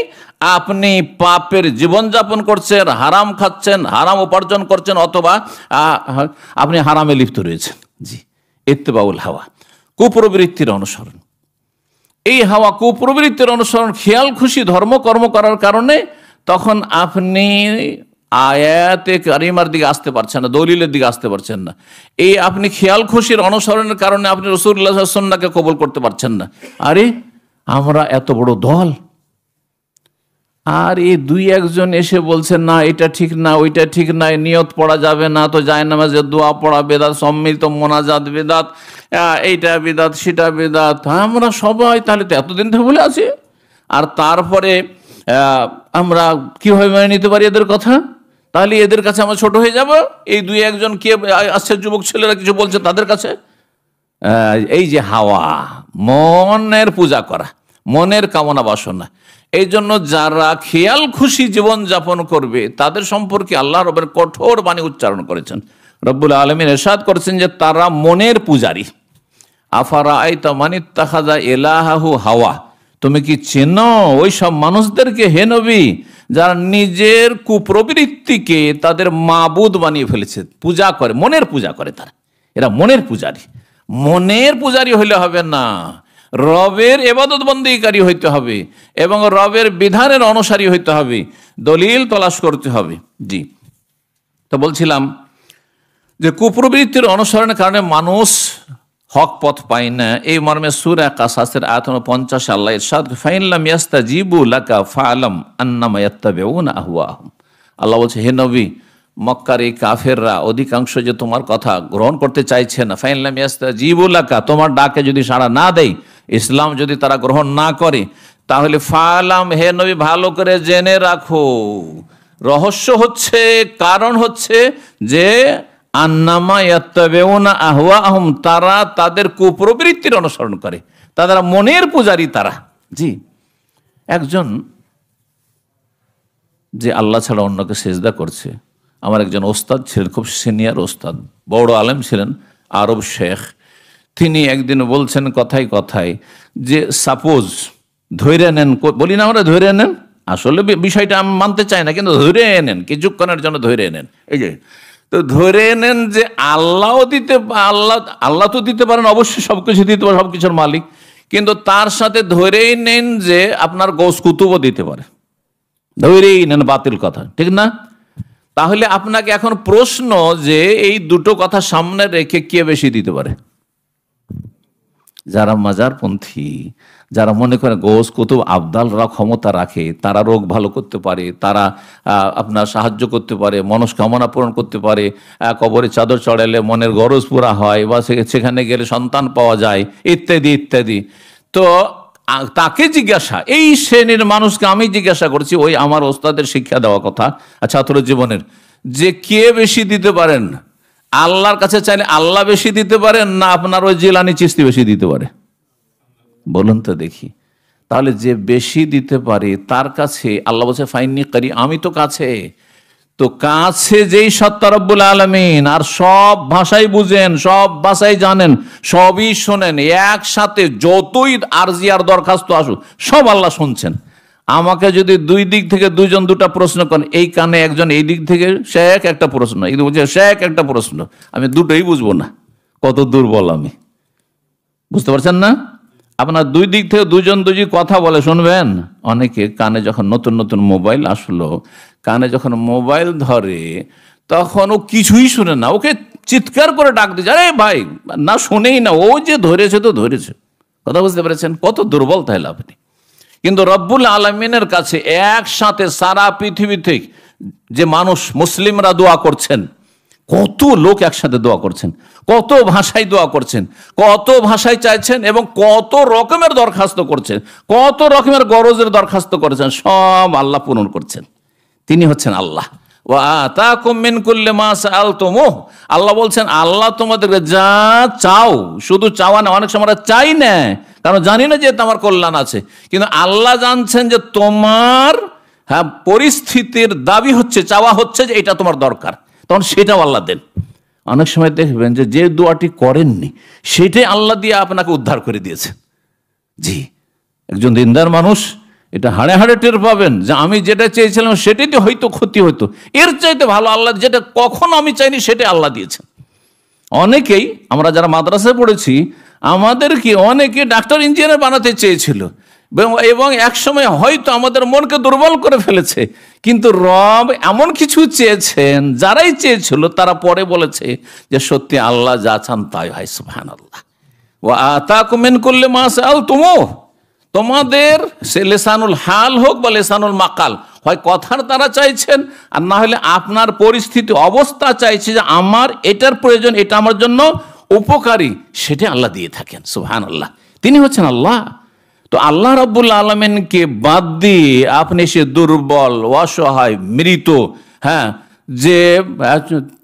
আপনি পাপের জীবনযাপন করছেন, হারাম খাচ্ছেন, হারাম উপার্জন করছেন, অথবা আপনি হারামে লিপ্ত রয়েছেন। জি, ইত্তেবাউল হাওয়া, কুপ্রবৃত্তির অনুসরণ। এই হাওয়া কুপ্রবৃত্তির অনুসরণ, খেয়াল খুশি ধর্মকর্ম করার কারণে তখন আপনি আয়াতে কারিমার দিকে আসতে পারছেন না, দলিলের দিকে আসতে পারছেন না। এই আপনি খেয়াল খুশির অনুসরণের কারণে আপনি রাসূলুল্লাহ সাল্লাল্লাহু আলাইহি ওয়াসাল্লামকে কবুল করতে পারছেন না। আরে আমরা এত বড় দল, আর এই 2-1 এসে বলছেন না এটা ঠিক না, ওইটা ঠিক না, নিয়ত পড়া যাবে না, তো জায়নামাজে দোয়া পড়া বেদাত, সম্মিলিত মোনাজাত বেদাত, এইটা বেদাত, সেটা বেদাত, আমরা সবাই তাহলে তো এতদিন থেকে বলে আছি। আর তারপরে আমরা কিভাবে মেনে নিতে পারি এদের কথা? তাহলে এদের কাছে আমরা ছোট হয়ে যাব? এই দুই একজন কে আসছে যুবক ছেলেরা কিছু বলছে তাদের কাছে? এই যে হাওয়া, মনের পূজা করা, মনের কামনা বাসনা, এই জন্য যারা খেয়াল খুশি জীবন যাপন করবে তাদের সম্পর্কে আল্লাহ রবের কঠোর বাণী উচ্চারণ করেছেন। রব্বুল আলামিন ইরশাদ করেছেন যে তারা মনের পূজারী। আফারাআইতা মান ইত্তাখাযা ইলাহাহু হাওয়া, তুমি কি চেনো ওই সব মানুষদেরকে হে নবী যারা নিজের কুপ্রবৃত্তিকে তাদের মাবুদ বানিয়ে ফেলেছে, পূজা করে, মনের পূজা করে তারা। এরা মনের পূজারী। মনের পূজারী হইলে হবে না, রবের ইবাদত বন্দেগীকারী হইতে হবে এবং রবের বিধানের অনুসারী হইতে হবে, দলিল তলাশ করতে হবে। জি, তো বলছিলাম যে কুপ্রবৃত্তির অনুসরণের কারণে মানুষ হক পথ পায় না। এই মর্মে সূরা কাসাসের আয়াত 50 আল্লাহ ইরশাদ ফাইন লাম ইয়াস্তাজিবু লাকা ফাআলাম আন্নামা ইয়াত্তাবিউনা আহওয়াহুম। আল্লাহ বলছে, হে নবী, মক্কার এই কাফেররা অধিকাংশ যে তোমার কথা গ্রহণ করতে চাইছে না, ফাইন লাম ইয়াস্তাজিবু লাকা, তোমার ডাকে যদি সাড়া না দেয়, ইসলাম যদি তারা গ্রহণ না করে, তাহলে ফাআলাম, হে নবী ভালো করে জেনে রাখো, রহস্য হচ্ছে, কারণ হচ্ছে যে আন্নামা ইয়াত্তাবিউনা আহওয়াহুম, তারা তাদের কুপ্রবৃত্তির অনুসরণ করে, তারা মনের পূজারী তারা। জি, একজন যে আল্লাহ ছাড়া অন্যকে সেজদা করছে, আমার একজন ওস্তাদ ছিলেন, খুব সিনিয়র ওস্তাদ, বড় আলেম ছিলেন, আরব শেখ। তিনি একদিন বলছেন কথায় কথায় যে সাপোজ ধরে নেন, বলি না আমরা ধরে নেন, আসলে বিষয়টা আমি মানতে চাই না, কিন্তু ধরে নেন, কিছুক্ষণের জন্য ধরে নেন, এই যে তো ধরে নেন যে আল্লাহ দিতে, আল্লাহ তো দিতে পারেন, অবশ্যই সবকিছু দিতে পারে, সবকিছুর মালিক, কিন্তু তার সাথে ধরেই নেন যে আপনার গৌস কুতুবও দিতে পারে, ধরেই নেন, বাতিল কথা, ঠিক না? তাহলে আপনাকে এখন প্রশ্ন যে এই দুটো কথা সামনে রেখে কে বেশি দিতে পারে? যারা মাজারপন্থী, যারা মনে করে গৌস কুতুব আবদালরা ক্ষমতা রাখে, তারা রোগ ভালো করতে পারে, তারা আপনার সাহায্য করতে পারে, মনস্কামনা পূরণ করতে পারে, কবরে চাদর চড়ালে মনের গরজ পুরা হয়, বা সেখানে গেলে সন্তান পাওয়া যায়, ইত্যাদি ইত্যাদি। তো তাকে জিজ্ঞাসা, এই শ্রেণীর মানুষকে আমি জিজ্ঞাসা করছি, ওই আমার ওস্তাদের শিক্ষা দেওয়া কথা ছাত্র জীবনের, যে কে বেশি দিতে পারেন? আল্লাহর কাছে চাইলে আল্লাহ বেশি দিতে পারেন, না আপনার ওই জিলানি চিশতি বেশি দিতে পারে? বলুন তো দেখি। তাহলে যে বেশি দিতে পারে তার কাছে আল্লাহ বলছে ফাইন্নি করি, আমি তো কাছে। তো কাছে যেই সত্তা রব্বুল আলামিন, আর সব ভাষাই বুঝেন, সব ভাষাই জানেন, সবই শোনেন, একসাথে যতই আরজি আর দরখাস্ত আসুক সব আল্লাহ শুনছেন। আমাকে যদি দুই দিক থেকে দুইজন দুটা প্রশ্ন করেন, এই কানে একজন এই দিক থেকে সে একটা প্রশ্ন, এই বুঝে সে একটা প্রশ্ন, আমি দুটোই বুঝবো না, কত দুর্বল আমি, বুঝতে পারছেন না? আপনার দুই দিক থেকে দুজন দুজি কথা বলে শুনবেন। অনেকে কানে যখন নতুন নতুন মোবাইল আসলো, কানে যখন মোবাইল ধরে তখন ও কিছুই শুনে না, ওকে চিৎকার করে ডাক দিচ্ছে, আরে ভাই, না শুনেই না, ও যে ধরেছে তো ধরেছে। কথা বুঝতে পেরেছেন? কত দুর্বল তাহলে আপনি। কিন্তু রব্বুল আলামিনের কাছে একসাথে সারা পৃথিবী থেকে যে মানুষ, মুসলিমরা দোয়া করছেন, কত লোক একসাথে দোয়া করছেন, কত ভাষায় দোয়া করছেন, কত ভাষায় চাইছেন এবং কত রকমের দরখাস্ত করছেন, কত রকমের গরজের দরখাস্ত করেছেন, সব আল্লাহ পূরণ করছেন। তিনি হচ্ছেন আল্লাহ। ওয়া আতাকুম মিন কুল্লি মা সাআলতুমুহ, আল্লাহ বলছেন আল্লাহ তোমাদেরকে যা চাও, শুধু চাওয়া না, অনেক সময় চাই না, কারণ জানি না যে তোমার কল্যাণ আছে, কিন্তু আল্লাহ জানছেন যে তোমার পরিস্থিতির দাবি হচ্ছে, চাওয়া হচ্ছে যে এটা তোমার দরকার, তখন সেটাও আল্লাহ দেন। অনেক সময় দেখবেন যে যে দোয়াটি করেননি সেটাই আল্লাহ দিয়ে আপনাকে উদ্ধার করে দিয়েছে। জি, একজন দিনদার মানুষ এটা হাড়ে হাড়ে টের পাবেন যে আমি যেটা চেয়েছিলাম সেটাই হয়তো ক্ষতি হতো, এর চাইতে ভালো আল্লাহ যেটা কখনো আমি চাইনি সেটাই আল্লাহ দিয়েছেন। অনেকেই আমরা যারা মাদ্রাসায় পড়েছি, আমাদেরকে অনেকে ডাক্তার ইঞ্জিনিয়ার বানাতে চেয়েছিল এবং একসময় হয়তো আমাদের মনকে দুর্বল করে ফেলেছে, কিন্তু রব এমন কিছু চেয়েছেন, যারাই চেয়েছিল তারা পরে বলেছে যে সত্যি আল্লাহ যা চান তাই হয়। সুবহানাল্লাহ। ওয়া আতাকুম মিন কুল্লি মা সাআলতুমুহ, তোমাদের সে লেসানুল হাল হোক বা লেসানুল মাকাল, হয় কথার দ্বারা চাইছেন, আর না হলে আপনার পরিস্থিতি অবস্থা চাইছে যে আমার এটার প্রয়োজন, এটা আমার জন্য উপকারী, সেটা আল্লাহ দিয়ে থাকেন। সুবহানাল্লাহ, তিনি হচ্ছেন আল্লাহ। তো তো আল্লাহ রাব্বুল আলামিনকে বাদ দিয়ে আপনি সে দুর্বল, অসহায়, মৃত, হ্যাঁ, যে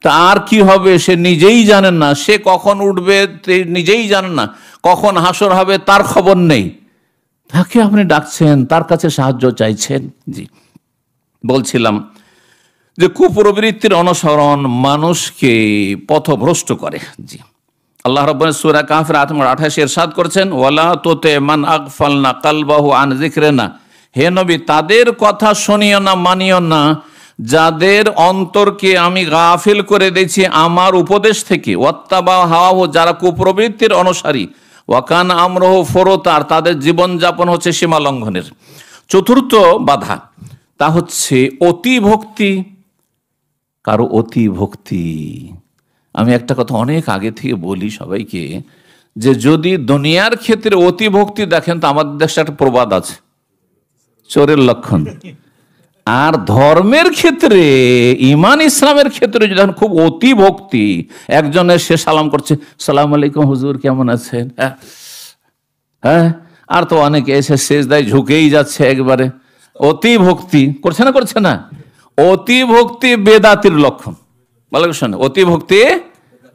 তার কি হবে সে নিজেই জানেন না, সে কখন উঠবে নিজেই জানেন না, কখন হাসর হবে তার খবর নেই, তাকে আপনি ডাকছেন, তার কাছে সাহায্য চাইছেন। জি, বলছিলাম যে কুপ্রবৃত্তির অনুসরণ মানুষকে পথভ্রষ্ট করে। জি, আল্লাহ রাব্বুল সূরা কাহফের 28 ইরশাদ করেছেন, ওয়ালা তুতি মান আগফালনা কালবাহু আন যিকরিনা, হে নবী তাদের কথা শুনিও না, মানিও না, যাদের অন্তরকে আমি গাফিল করে দিয়েছি আমার উপদেশ থেকে। ওয়াত্তাবা হাওয়াহু, যারা কুপ্রবৃত্তির অনুসারী। ওয়াকান আমরুহু ফুরতা, তাদের জীবনযাপন হচ্ছে সীমা লঙ্ঘনের। চতুর্থ বাধা তা হচ্ছে অতি ভক্তি। কারো অতি ভক্তি, আমি একটা কথা অনেক আগে থেকে বলি সবাইকে, যে যদি দুনিয়ার ক্ষেত্রে অতি ভক্তি দেখেন তো আমাদের দেশে একটা প্রবাদ আছে, চোরের লক্ষণ। আর ধর্মের ক্ষেত্রে, ইমান ইসলামের ক্ষেত্রে যদি খুব অতি ভক্তি, একজনের সে সালাম করছে, সালাম আলাইকুম হুজুর কেমন আছেন, হ্যাঁ, আর তো অনেকে এসে সেজদায় ঝুঁকেই যাচ্ছে, একবারে অতি ভক্তি করছে না, করছে না? অতি ভক্তি বেদাতির লক্ষণ। ভালো করে শোনেন, অতি ভক্তি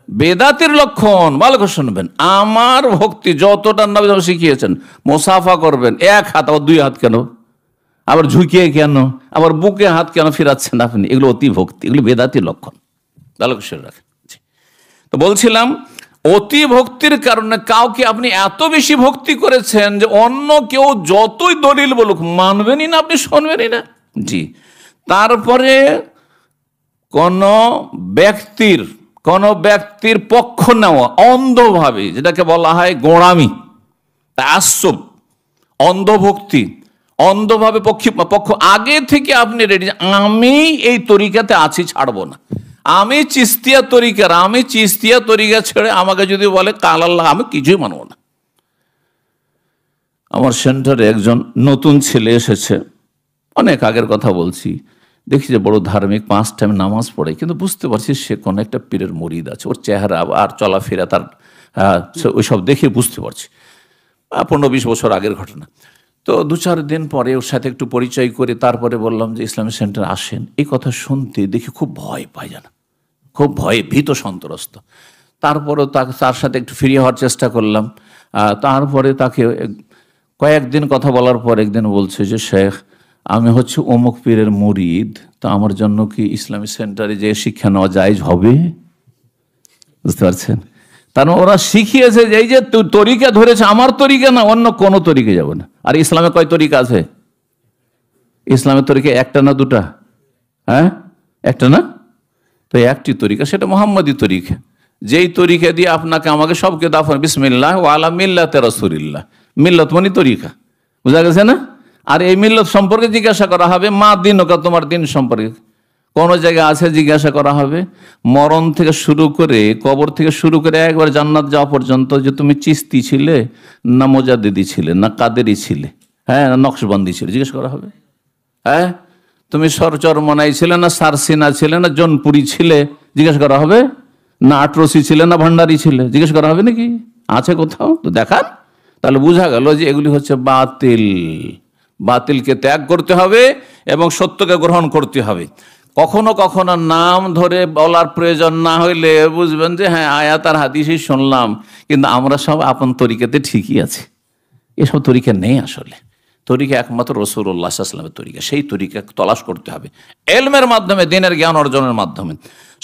বেদাতির লক্ষণ। ভালো করে শুনবেন, আমার ভক্তি যতটা নবী শিখিয়েছেন, মুসাফা করবেন এক হাত, আবার দুই হাত কেন, আবার ঝুঁকিয়ে কেন, আবার বুকে হাত কেন ফিরাচ্ছেন আপনি, এগুলো অতি ভক্তি, এগুলো বেদাতির লক্ষণ। ভালো করে শুনে রাখেন। তো বলছিলাম, অতি ভক্তির কারণে কাউকে আপনি এত বেশি ভক্তি করেছেন যে অন্য কেউ যতই দলিল বলুক মানবেনই না, আপনি শুনবেনই না। জি, তারপরে কোন ব্যক্তির পক্ষ নেওয়া অন্ধভাবে, যেটাকে বলা হয় গোঁড়ামি, তাআসসুব, অন্ধভক্তি, অন্ধভাবে পক্ষ আগে থেকে আপনি রেডি, আমি এই তরিকাতে আছি, ছাড়বো না, আমি চিস্তিয়া তরিকা ছেড়ে আমাকে যদি বলে কাল আল্লাহ, আমি কিছুই মানব না। আমার সেন্টারে একজন নতুন ছেলে এসেছে, অনেক আগের কথা বলছি, দেখি যে বড় ধার্মিক, 5 টাইম নামাজ পড়ে, কিন্তু বুঝতে পারছি সে কোন একটা পীরের মুরিদ আছে, ওর চেহারা আর চলাফেরা তার ওইসব দেখে বুঝতে পারছি, 15-20 বছর আগের ঘটনা। তো 2-4 দিন পরে ওর সাথে একটু পরিচয় করে তারপরে বললাম যে ইসলামিক সেন্টার আসেন। এই কথা শুনতে দেখি খুব ভয় পাই, জানা, খুব ভয়ে ভীত সন্ত্রস্ত। তারপরেও তার সাথে একটু ফিরিয়ে হওয়ার চেষ্টা করলাম। তারপরে তাকে কয়েকদিন কথা বলার পর একদিন বলছে যে শেখ, আমি হচ্ছে অমুক পীরের মুরিদ, তো আমার জন্য কি ইসলামিক সেন্টারে যে শিক্ষা নেওয়া জায়েজ হবে? বুঝতে পারছেন? তার ওরা শিখিয়েছে যে এই যে তরিকা ধরেছে, আমার তরিকা না, অন্য কোনো তরিকা যাবে না। আর ইসলামে কয় তরিকা আছে? ইসলামের তরিকা একটা না দুটা? হ্যাঁ, একটা না? তো একটি তরিকা, সেটা মুহাম্মাদি তরিকা, যেই তরিকা দিয়ে আপনাকে আমাকে সবকে দাফন বিসমিল্লাহ ওয়া আলা মিল্লাতে রাসূলিল্লাহ, মিল্লাত মানে তরিকা, বুঝা গেছে না? আর এই মিল্লাত সম্পর্কে জিজ্ঞাসা করা হবে, মা দিনুকা, তোমার দিন সম্পর্কে কোন জায়গায় আছে জিজ্ঞাসা করা হবে। মরণ থেকে শুরু করে, কবর থেকে শুরু করে একবার জান্নাত যাওয়া পর্যন্ত, যে তুমি চিস্তি ছিলে না মোজাদ্দিদি ছিলে না কাদেরি ছিলে, হ্যাঁ, না নকশবন্দি ছিলে, জিজ্ঞেস করা হবে। হ্যাঁ, তুমি সরচরমনাই ছিলে না সারসিনা ছিলে না জনপুরি ছিলে, জিজ্ঞেস করা হবে। না আটরসি ছিলে না ভান্ডারি ছিলে, জিজ্ঞেস করা হবে নাকি? আছে কোথাও? তো দেখান, তাহলে বোঝা গেল যে এগুলি হচ্ছে বাতিল। বাতিলকে ত্যাগ করতে হবে এবং সত্যকে গ্রহণ করতে হবে। কখনো কখনো নাম ধরে বলার প্রয়োজন না হইলে বুঝবেন যে হ্যাঁ, আয়াত আর হাদিসই শুনলাম, কিন্তু আমরা সব আপন তরিকাতে ঠিকই আছে। এসব তরিকা নেই আসলে। তরিকা একমাত্র রাসূলুল্লাহ সাল্লাল্লাহু আলাইহি ওয়াসাল্লামের তরিকা, সেই তরিকা তলাশ করতে হবে ইলমের মাধ্যমে, দ্বীনের জ্ঞান অর্জনের মাধ্যমে।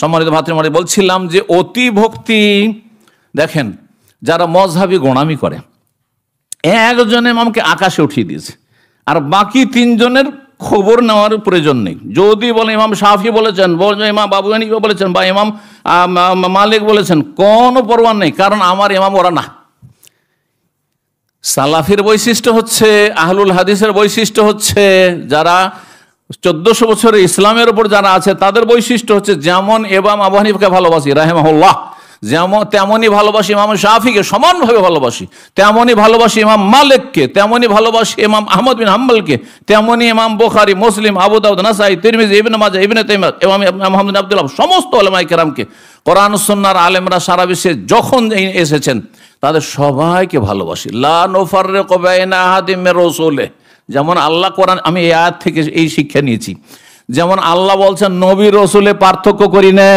সম্মানিত ভাতৃমণ্ডলী, বলছিলাম যে অতি ভক্তি, দেখেন যারা মযহাবী গোঁড়ামি করে, একজন ইমামকে আকাশে উঠিয়ে দিয়েছে, আর বাকি 3 জনের খবর নেওয়ার প্রয়োজন নেই। যদি বলে ইমাম শাফি বলেছেন, ইমাম আবু হানিফা বলেছেন, বা ইমাম মালিক বলেছেন, কোনো পরোয়া নেই, কারণ আমার ইমাম ওরা না। সালাফির বৈশিষ্ট্য হচ্ছে, আহলুল হাদিসের বৈশিষ্ট্য হচ্ছে, যারা 1400 বছরের ইসলামের উপর যারা আছে তাদের বৈশিষ্ট্য হচ্ছে, যেমন ইমাম আবু হানিফাকে ভালোবাসি রাহিমাহুল্লাহ, যেমন তেমনই ভালোবাসি ইমাম শাফিকে, সমানভাবে ভালোবাসি, তেমনই ভালোবাসি ইমাম মালিককে, তেমনই ভালোবাসি ইমাম আহমদ বিন হাম্বলকে, তেমনই ইমাম বুখারী, মুসলিম, আবু দাউদ, নাসাই, তিরমিজি, ইবনে মাজাহ, ইবনে তাইমিয়া, ইমাম মুহাম্মদ বিন আব্দুল্লাহ, সমস্ত উলামায়ে কেরামকে, কোরআন সুন্নাহর আলেমরা সারা বিশ্বে যখন এসেছেন তাদের সবাইকে ভালোবাসি। লা নুফাররিকু বাইনা আহাদিম মির রাসূলিহি, যেমন আল্লাহ কোরআন, আমি এই আয়াত থেকে এই শিক্ষা নিয়েছি, যেমন আল্লাহ বলছেন নবী রসুলে পার্থক্য করি না,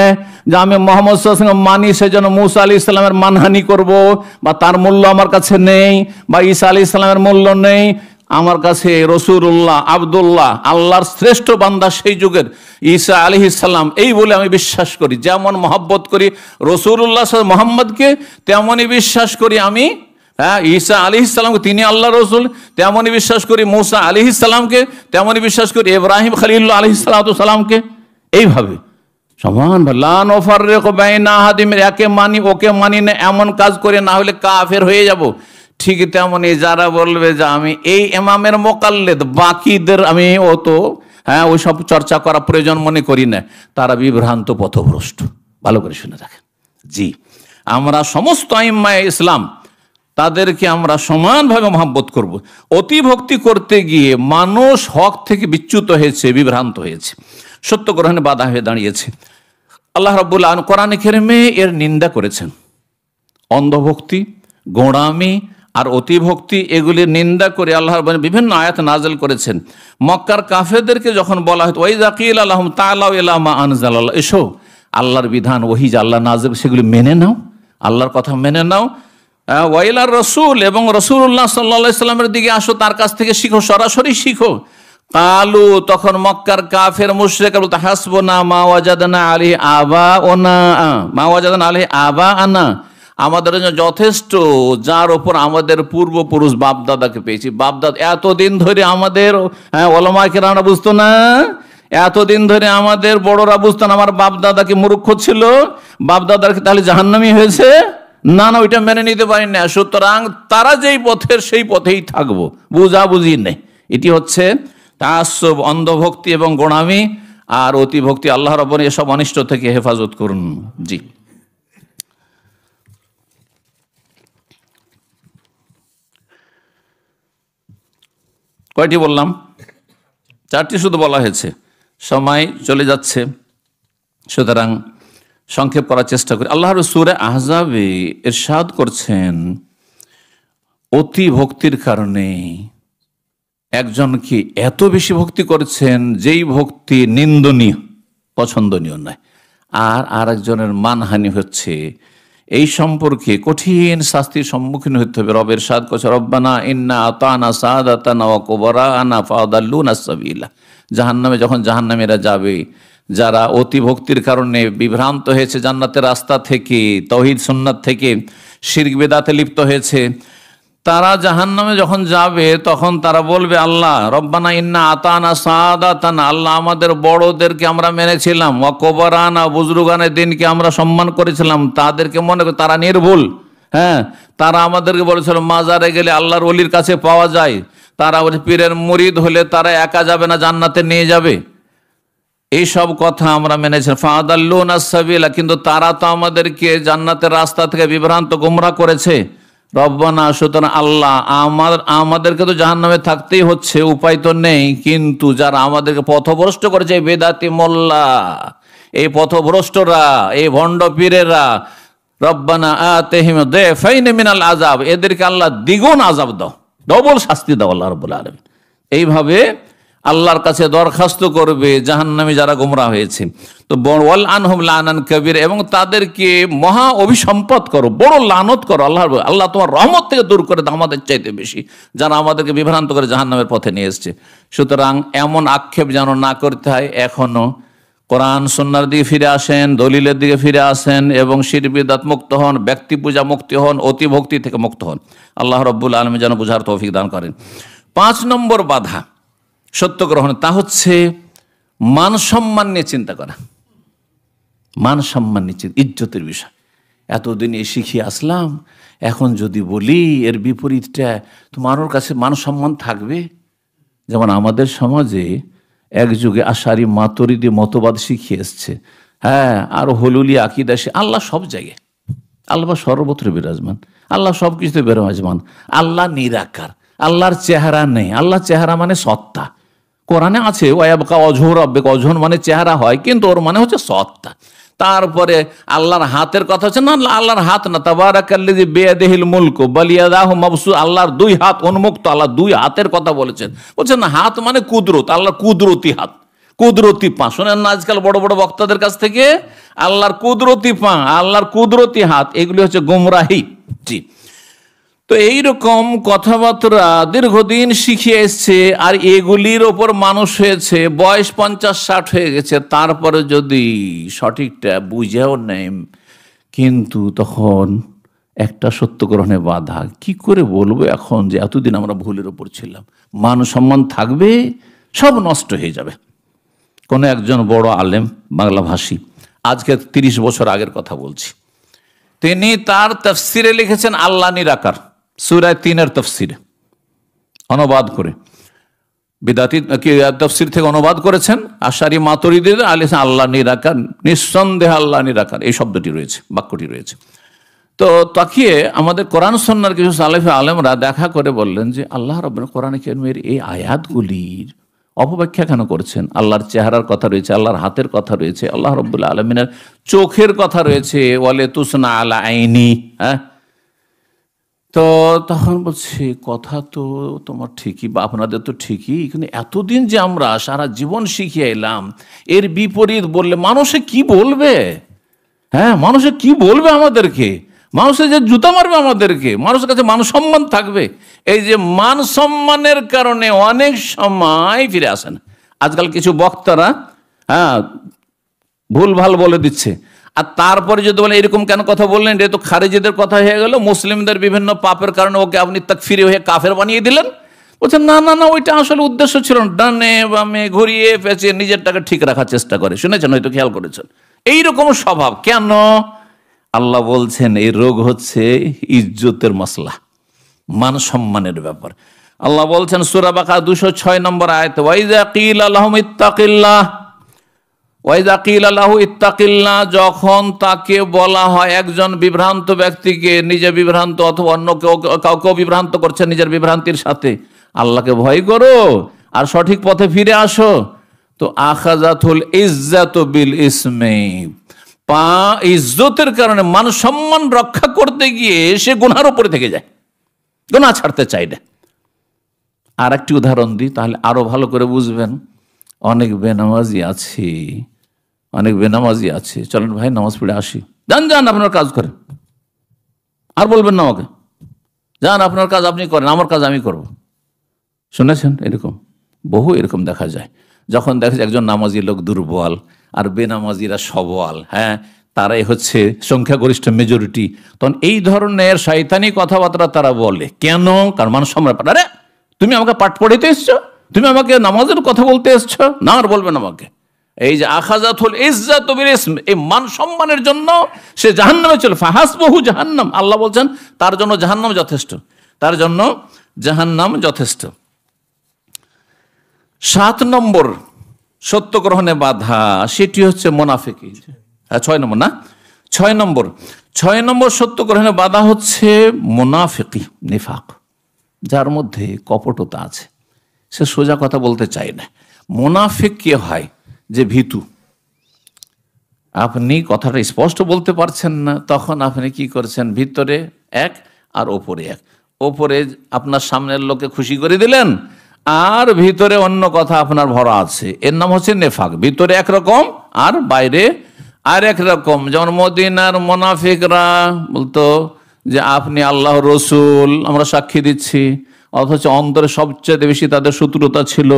যে আমি মোহাম্মদ সাল্লাল্লাহু আলাইহি ওয়াসাল্লাম মানি সেজন্য মুসা আলাইহিস সালামের মানহানি করব, বা তার মূল্য আমার কাছে নেই, বা ঈসা আলাইহিস সালামের মূল্য নেই। আমার কাছে রাসূলুল্লাহ, আব্দুল্লাহ, আল্লাহর শ্রেষ্ঠ বান্দা সেই যুগের ঈসা আলাইহিস সালাম, এই বলে আমি বিশ্বাস করি। যেমন মহব্বত করি রাসূলুল্লাহ মুহাম্মদকে, তেমনই বিশ্বাস করি আমি ঈসা আলাইহিস সালামকে, তিনি আল্লাহ রসুল, তেমনই বিশ্বাস করি মুসা আলাইহিস সালামকে, তেমনই বিশ্বাস করি ইব্রাহিম খলিলুল্লাহ আলাইহিস সালামকে। এইভাবে সমান লা নুফাররিকু বাইনা আহাদিম, একে মানি ওকে মানি না, এমন কাজ করে না হলে কাফের হয়ে যাব। ঠিক তেমনি যারা বলবে যে আমি এই ইমামের মোকাল্লেদ, বাকিদের আমি অত ওইসব চর্চা করা প্রয়োজন মনে করি না, তারা বিভ্রান্ত পথভ্রষ্ট। ভালো করে শুনে রাখেন। জি, আমরা সমস্ত আইম্মায়ে ইসলাম তাদেরকে আমরা সমানভাবে মহব্বত করব। অতিভক্তি করতে গিয়ে মানুষ হক থেকে বিচ্যুত হয়েছে, বিভ্রান্ত হয়েছে, সত্য গ্রহণে বাধা হয়ে দাঁড়িয়েছে। আল্লাহ রাব্বুল আলামিন কোরআনে কারিমে এর নিন্দা করেছেন। অন্ধভক্তি, গোঁড়ামি আর অতিভক্তি, এগুলির নিন্দা করে আল্লাহ বিভিন্ন আয়াত নাযিল করেছেন। মক্কার কাফেরদেরকে যখন বলা হতো ওয়াইযা কিলা লাহুম তাআলাউ ইলা মা আনজালাল্লাহ, এসো আল্লাহর বিধান, ওহী যে আল্লাহ নাযিল সেগুলি মেনে নাও, আল্লাহর কথা মেনে নাও। ওয়াইলার রসুল, এবং রসুল্লাহ সাল্লাল্লাহু আলাইহি সাল্লামের দিকে আসো, তার কাছ থেকে শিখো, সরাসরি শিখো। কালু, তখন মক্কার কাফের মুশরিকরা বলতো হাসবুনা মা ওয়াজাদনা আলাইহি আবাউনা, মা ওয়াজাদনা আলাইহি আবাআনা, আমাদের জন্য যথেষ্ট যার ওপর আমাদের পূর্বপুরুষ বাপদাদাকে পেয়েছি। বাপদাদা এতদিন ধরে আমাদের ওলামায়ে কেরামরা বুঝতো না, এতদিন ধরে আমাদের বড়রা বুঝতো না, আমার বাপদাদা কি মূর্খ ছিল, বাপদাদার কি তাহলে জাহান্নামী হয়েছে? না না, ওইটা মেনে নিতে পারি না। সুতরাং তারা যেই পথের সেই পথেই থাকবো, বুঝাবুঝি নেই। এটি হচ্ছে তাআসসুব, অন্ধভক্তি এবং গোঁড়ামি আর অতিভক্তি। আল্লাহ রাব্বুল এসব অনিষ্ট থেকে হেফাজত করুন। জি, কয়টি বললাম? 4টি শুধু বলা হয়েছে, সময় চলে যাচ্ছে, সুতরাং সংক্ষেপ করার চেষ্টা করি। আল্লাহ সূরা আহজাবে ইরশাদ করছেন, অতি ভক্তির কারণে একজনকে এত বেশি ভক্তি করেছেন যেই ভক্তি নিন্দনীয়, পছন্দনীয় নয়, আর আরেকজনের মানহানি হচ্ছে। এই সম্পর্কে কঠিন শাস্তির সম্মুখীন হতে হবে। রব ইরশাদ করছে, রব্বানা ইন্না আতানা সাদাতানা ওয়া কুবরানা ফাদাল্লুনা সাবিলা। জাহান্নামে যখন জাহান্নামীরা যাবে, যারা অতি ভক্তির কারণে বিভ্রান্ত হয়েছে জান্নাতের রাস্তা থেকে, তাওহীদ সুন্নাত থেকে, শিরক বিদআতে লিপ্ত হয়েছে, তারা জাহান্নামে যখন যাবে তখন তারা বলবে, আল্লাহ রব্বানা ইন্না আতানা সাদাতানা, আল্লাহ আমাদের বড়দেরকে আমরা মেনেছিলাম, ওয়া কুবরানা, বুজরুগানের দিনকে আমরা সম্মান করেছিলাম, তাদেরকে মনে করে তারা নির্ভুল। তারা আমাদেরকে বলেছিল মাজারে গেলে আল্লাহর ওলির কাছে পাওয়া যায়, তারা পীরের মুরিদ হলে তারা একা যাবে না, জান্নাতে নিয়ে যাবে। এইসব কথা আমরা মেনেছি। ফাদাল্লুনা সাবিলা, কিন্তু তারা তো আমাদেরকে জান্নাতের রাস্তা থেকে বিভ্রান্ত গোমরা করেছে। রব্বানা, সুতরাং আল্লাহ আমাদেরকে তো জাহান্নামে থাকতেই হচ্ছে, উপায় তো নেই, কিন্তু যারা আমাদেরকে পথভ্রষ্ট করেছে, বেদাতি মোল্লা, এই পথভ্রষ্টরা, এই ভণ্ড পীরেরা, রব্বানা আতিহিম দিফাইন মিনাল আযাব, এদেরকে আল্লাহ দ্বিগুণ আযাব দাও, ডবল শাস্তি দাও আল্লাহ রাব্বুল আলামিন। এইভাবে আল্লাহর কাছে দরখাস্ত করবে জাহান্নামী যারা গোমরা হয়েছে। তো ওয়াল আনহুম লানান কাবীর, এবং তাদেরকে মহা অভিসম্পদ করো, বড় লানত করো। আল্লাহ তোমার রহমত থেকে দূর করে দাও আমাদের চাইতে বেশি, যারা আমাদেরকে বিভ্রান্ত করে জাহান্নামের পথে নিয়ে এসছে। সুতরাং এমন আক্ষেপ যেন না করতে হয়। এখনো কোরআন সুন্নাহর দিকে ফিরে আসেন, দলিলের দিকে ফিরে আসেন, এবং শিরক বিদআত মুক্ত হন, ব্যক্তি পূজা মুক্ত হন, অতি ভক্তি থেকে মুক্ত হন। আল্লাহ রাব্বুল আলামিন যেন বুঝার তৌফিক দান করেন। 5 নম্বর বাধা সত্য গ্রহণ, তা হচ্ছে মান সম্মান নিয়ে চিন্তা করা। মান সম্মান নিয়ে, ইজ্জতের বিষয়। এতদিন এ শিখিয়ে আসলাম, এখন যদি বলি এর বিপরীতটা, তো মানুষের কাছে মান সম্মান থাকবে? যেমন আমাদের সমাজে এক যুগে আশারি মাতুরিদি মতবাদ শিখিয়ে এসছে, আর হলুলি আকিদা, আল্লাহ সব জায়গায়, আল্লাহ সর্বত্র বিরাজমান, আল্লাহ সব কিছুতে বিরাজমান। আল্লাহ নিরাকার, আল্লাহর চেহারা নেই। আল্লাহ চেহারা মানে সত্তা। কোরআনে আছে ওয়াবকা অজহর রব্বিক, অজহর মানে চেহারা হয়, কিন্তু ওর মানে হচ্ছে সত্তা। তারপরে আল্লাহর হাতের কথা হচ্ছে না, আল্লাহর হাত না, তাবারাকাল্লাযী বিয়াদিহিল মুলকু বাল ইয়াদাহু মাবসুত, আল্লাহর দুই হাত উন্মুক্ত। আল্লাহ দুই হাতের কথা বলেছেন। বলছেন না, হাত মানে কুদরত, আল্লাহর কুদরতি হাত, কুদরতি পা। শোনেন না আজকাল বড় বড় বক্তাদের কাছ থেকে, আল্লাহর কুদরতি পা, আল্লাহর কুদরতি হাত, এগুলি হচ্ছে গুমরাহি। জি, তো এইরকম কথাবার্তা দীর্ঘদিন শিখিয়ে এসছে, আর এগুলির ওপর মানুষ হয়েছে, বয়স 50-60 হয়ে গেছে, তারপরে যদি সঠিকটা বুঝেও নেই, কিন্তু তখন একটা সত্য গ্রহণে বাধা। কি করে বলবো এখন যে এতদিন আমরা ভুলের ওপর ছিলাম, মান সম্মান থাকবে, সব নষ্ট হয়ে যাবে। কোনো একজন বড় আলেম বাংলা ভাষী, আজকে 30 বছর আগের কথা বলছি, তিনি তার তাফসিরে লিখেছেন আল্লাহ নিরাকার, সূরা 3-এর তাফসিরে অনুবাদ করে, বিদাতি তাফসির থেকে অনুবাদ করেছেন আশারি মাতুরিদি আলিস, আল্লাহ নিরাকার, নিঃসন্দেহে আল্লাহ নিরাকার, এই শব্দটি রয়েছে, বাক্যটি রয়েছে। তো তাকিয়ে আমাদের কোরআন সুন্নাহর কিছু সালেফে আলেমরা দেখা করে বললেন যে আল্লাহ রাব্বুল কোরআনে কারীমের এই আয়াতগুলির অপব্যাখ্যা কেন করছেন? আল্লাহর চেহারার কথা রয়েছে, আল্লাহর হাতের কথা রয়েছে, আল্লাহ রাব্বুল আলামিনের চোখের কথা রয়েছে, ওয়ালে তুসনা আলা আইনি। হ্যাঁ, তো তখন বলছে কথা তো তোমার ঠিকই, বা আপনাদের তো ঠিকই, কিন্তু এতদিন যে আমরা সারা জীবন শিখিয়ে এলাম, এর বিপরীত বললে মানুষে কি বলবে? হ্যাঁ, মানুষে কি বলবে আমাদেরকে? মানুষের যে জুতা মারবে আমাদেরকে, মানুষের কাছে মান সম্মান থাকবে। এই যে মান সম্মানের কারণে অনেক সময় ফিরে আসেন। আজকাল কিছু বক্তারা ভুল ভাল বলে দিচ্ছে, আর তারপরে যদি বলে এরকম কেন কথা বললেন, এটা তো খারেজিদের কথা হয়ে গেল, মুসলিমদের বিভিন্ন পাপের কারণে ওকে আপনি তাকফিরি হয়ে কাফের বানিয়ে দিলেন। বলছেন না না না, ওইটা আসলে উদ্দেশ্য ছিল না, ডানে বামে ঘুরিয়ে পেঁচিয়ে নিজেরটাকে ঠিক রাখার চেষ্টা করে। শুনেছেন, হয়তো খেয়াল করেছেন। এইরকম স্বভাব কেন? আল্লাহ বলছেন এই রোগ হচ্ছে ইজ্জতের মাসলা, মান সম্মানের ব্যাপার। আল্লাহ বলছেন সূরা বাকারা 206 নম্বর আয়াতে, ওয়াইযা কিলা লাহুম ইত্তাকিল্লাহ, ওয়াইযা কিলা লাহু ইত্তাকিল্লাহ, যখন তাকে বলা হয়, একজন বিভ্রান্ত ব্যক্তিকে, নিজে বিভ্রান্ত অথবা অন্য কাউকে বিভ্রান্ত করছে নিজের বিভ্রান্তির সাথে, আল্লাহকে ভয় করো আর সঠিক পথে ফিরে আসো, তো আখাযাতুল ইজ্জাতু বিল ইসমি, ইজ্জতের কারণে মান সম্মান রক্ষা করতে গিয়ে সে গুনার উপরে থেকে যায়, গুনাহ ছাড়তে চায় না। আর একটি উদাহরণ দিই, তাহলে আরো ভালো করে বুঝবেন। অনেক বেনামাজি আছে, অনেক বেনামাজি আছে, চলেন ভাই নামাজ পড়ে আসি, যান যান আপনার কাজ করেন, আর বলবেন না আমাকে, যান আপনার কাজ আপনি করেন, আমার কাজ আমি করব। শুনেছেন এরকম? বহু এরকম দেখা যায়। যখন দেখা যায় একজন নামাজি লোক দুর্বল আর বেনামাজিরা সবল, হ্যাঁ, তারাই হচ্ছে সংখ্যাগরিষ্ঠ মেজরিটি, তখন এই ধরনের শয়তানি কথাবার্তা তারা বলে। কেন? কারণ মানুষ সম্রাট, আরে তুমি আমাকে পাঠ পড়িতে এসছো, তুমি আমাকে নামাজের কথা বলতে এসছো, না আর বলবেন আমাকে। এই যে আখাযাতুল ইজ্জাতু বিল ইসম, এই মান সম্মানের জন্য সে জাহান্নামে চলে, ফাহাসবুহু জাহান্নাম। আল্লাহ বলছেন তার জন্য জাহান্নাম যথেষ্ট, তার জন্য জাহান্নাম যথেষ্ট। 7 নম্বর সত্য গ্রহণে বাধা, সেটি হচ্ছে মুনাফিকি। 6 নম্বর না, 6 নম্বর সত্য গ্রহণে বাধা হচ্ছে মুনাফিকি, নিফাক, যার মধ্যে কপটতা আছে, সে সোজা কথা বলতে চায় না। মুনাফিক কে হয়? যে ভীতু, আপনি কথাটা স্পষ্ট বলতে পারছেন না, তখন আপনি কি করছেন, ভিতরে এক আর ওপরে এক, ওপরে আপনার সামনের লোকে খুশি করে দিলেন, আর ভিতরে অন্য কথা আপনার ভরা আছে, এর নাম হচ্ছে নেফাক। ভিতরে একরকম আর বাইরে আর এক রকম। যেমন মদিনার মুনাফিকরা বলতো যে আপনি আল্লাহ রসুল, আমরা সাক্ষী দিচ্ছি, অথচ অন্তরে সবচেয়ে বেশি তাদের শত্রুতা ছিল।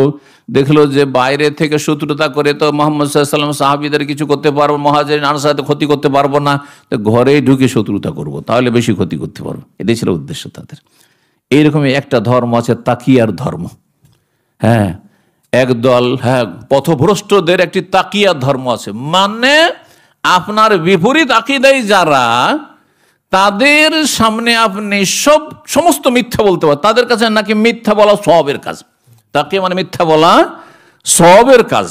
দেখলো যে বাইরে থেকে শত্রুতা করে তো মুহাম্মদ সাল্লাল্লাহু আলাইহি ওয়াসাল্লাম সাহাবীদের কিছু করতে পারবো, মুহাজিরিন আনসারদের ক্ষতি করতে পারবো না, তো ঘরেই ঢুকে শত্রুতা করব, তাহলে বেশি ক্ষতি করতে পারবো। এটাই ছিল উদ্দেশ্য তাদের। এইরকমই একটা ধর্ম আছে তাকিয়ার ধর্ম। হ্যাঁ, একদল পথভ্রষ্টদের একটি তাকিয়ার ধর্ম আছে, মানে আপনার বিপরীত আকীদায় যারা, তাদের সামনে আপনি সমস্ত মিথ্যা বলতে পারেন, তাদের কাছে নাকি মিথ্যা বলা সওয়াবের কাজ। তাকিয়া মানে মিথ্যা বলা সওয়াবের কাজ।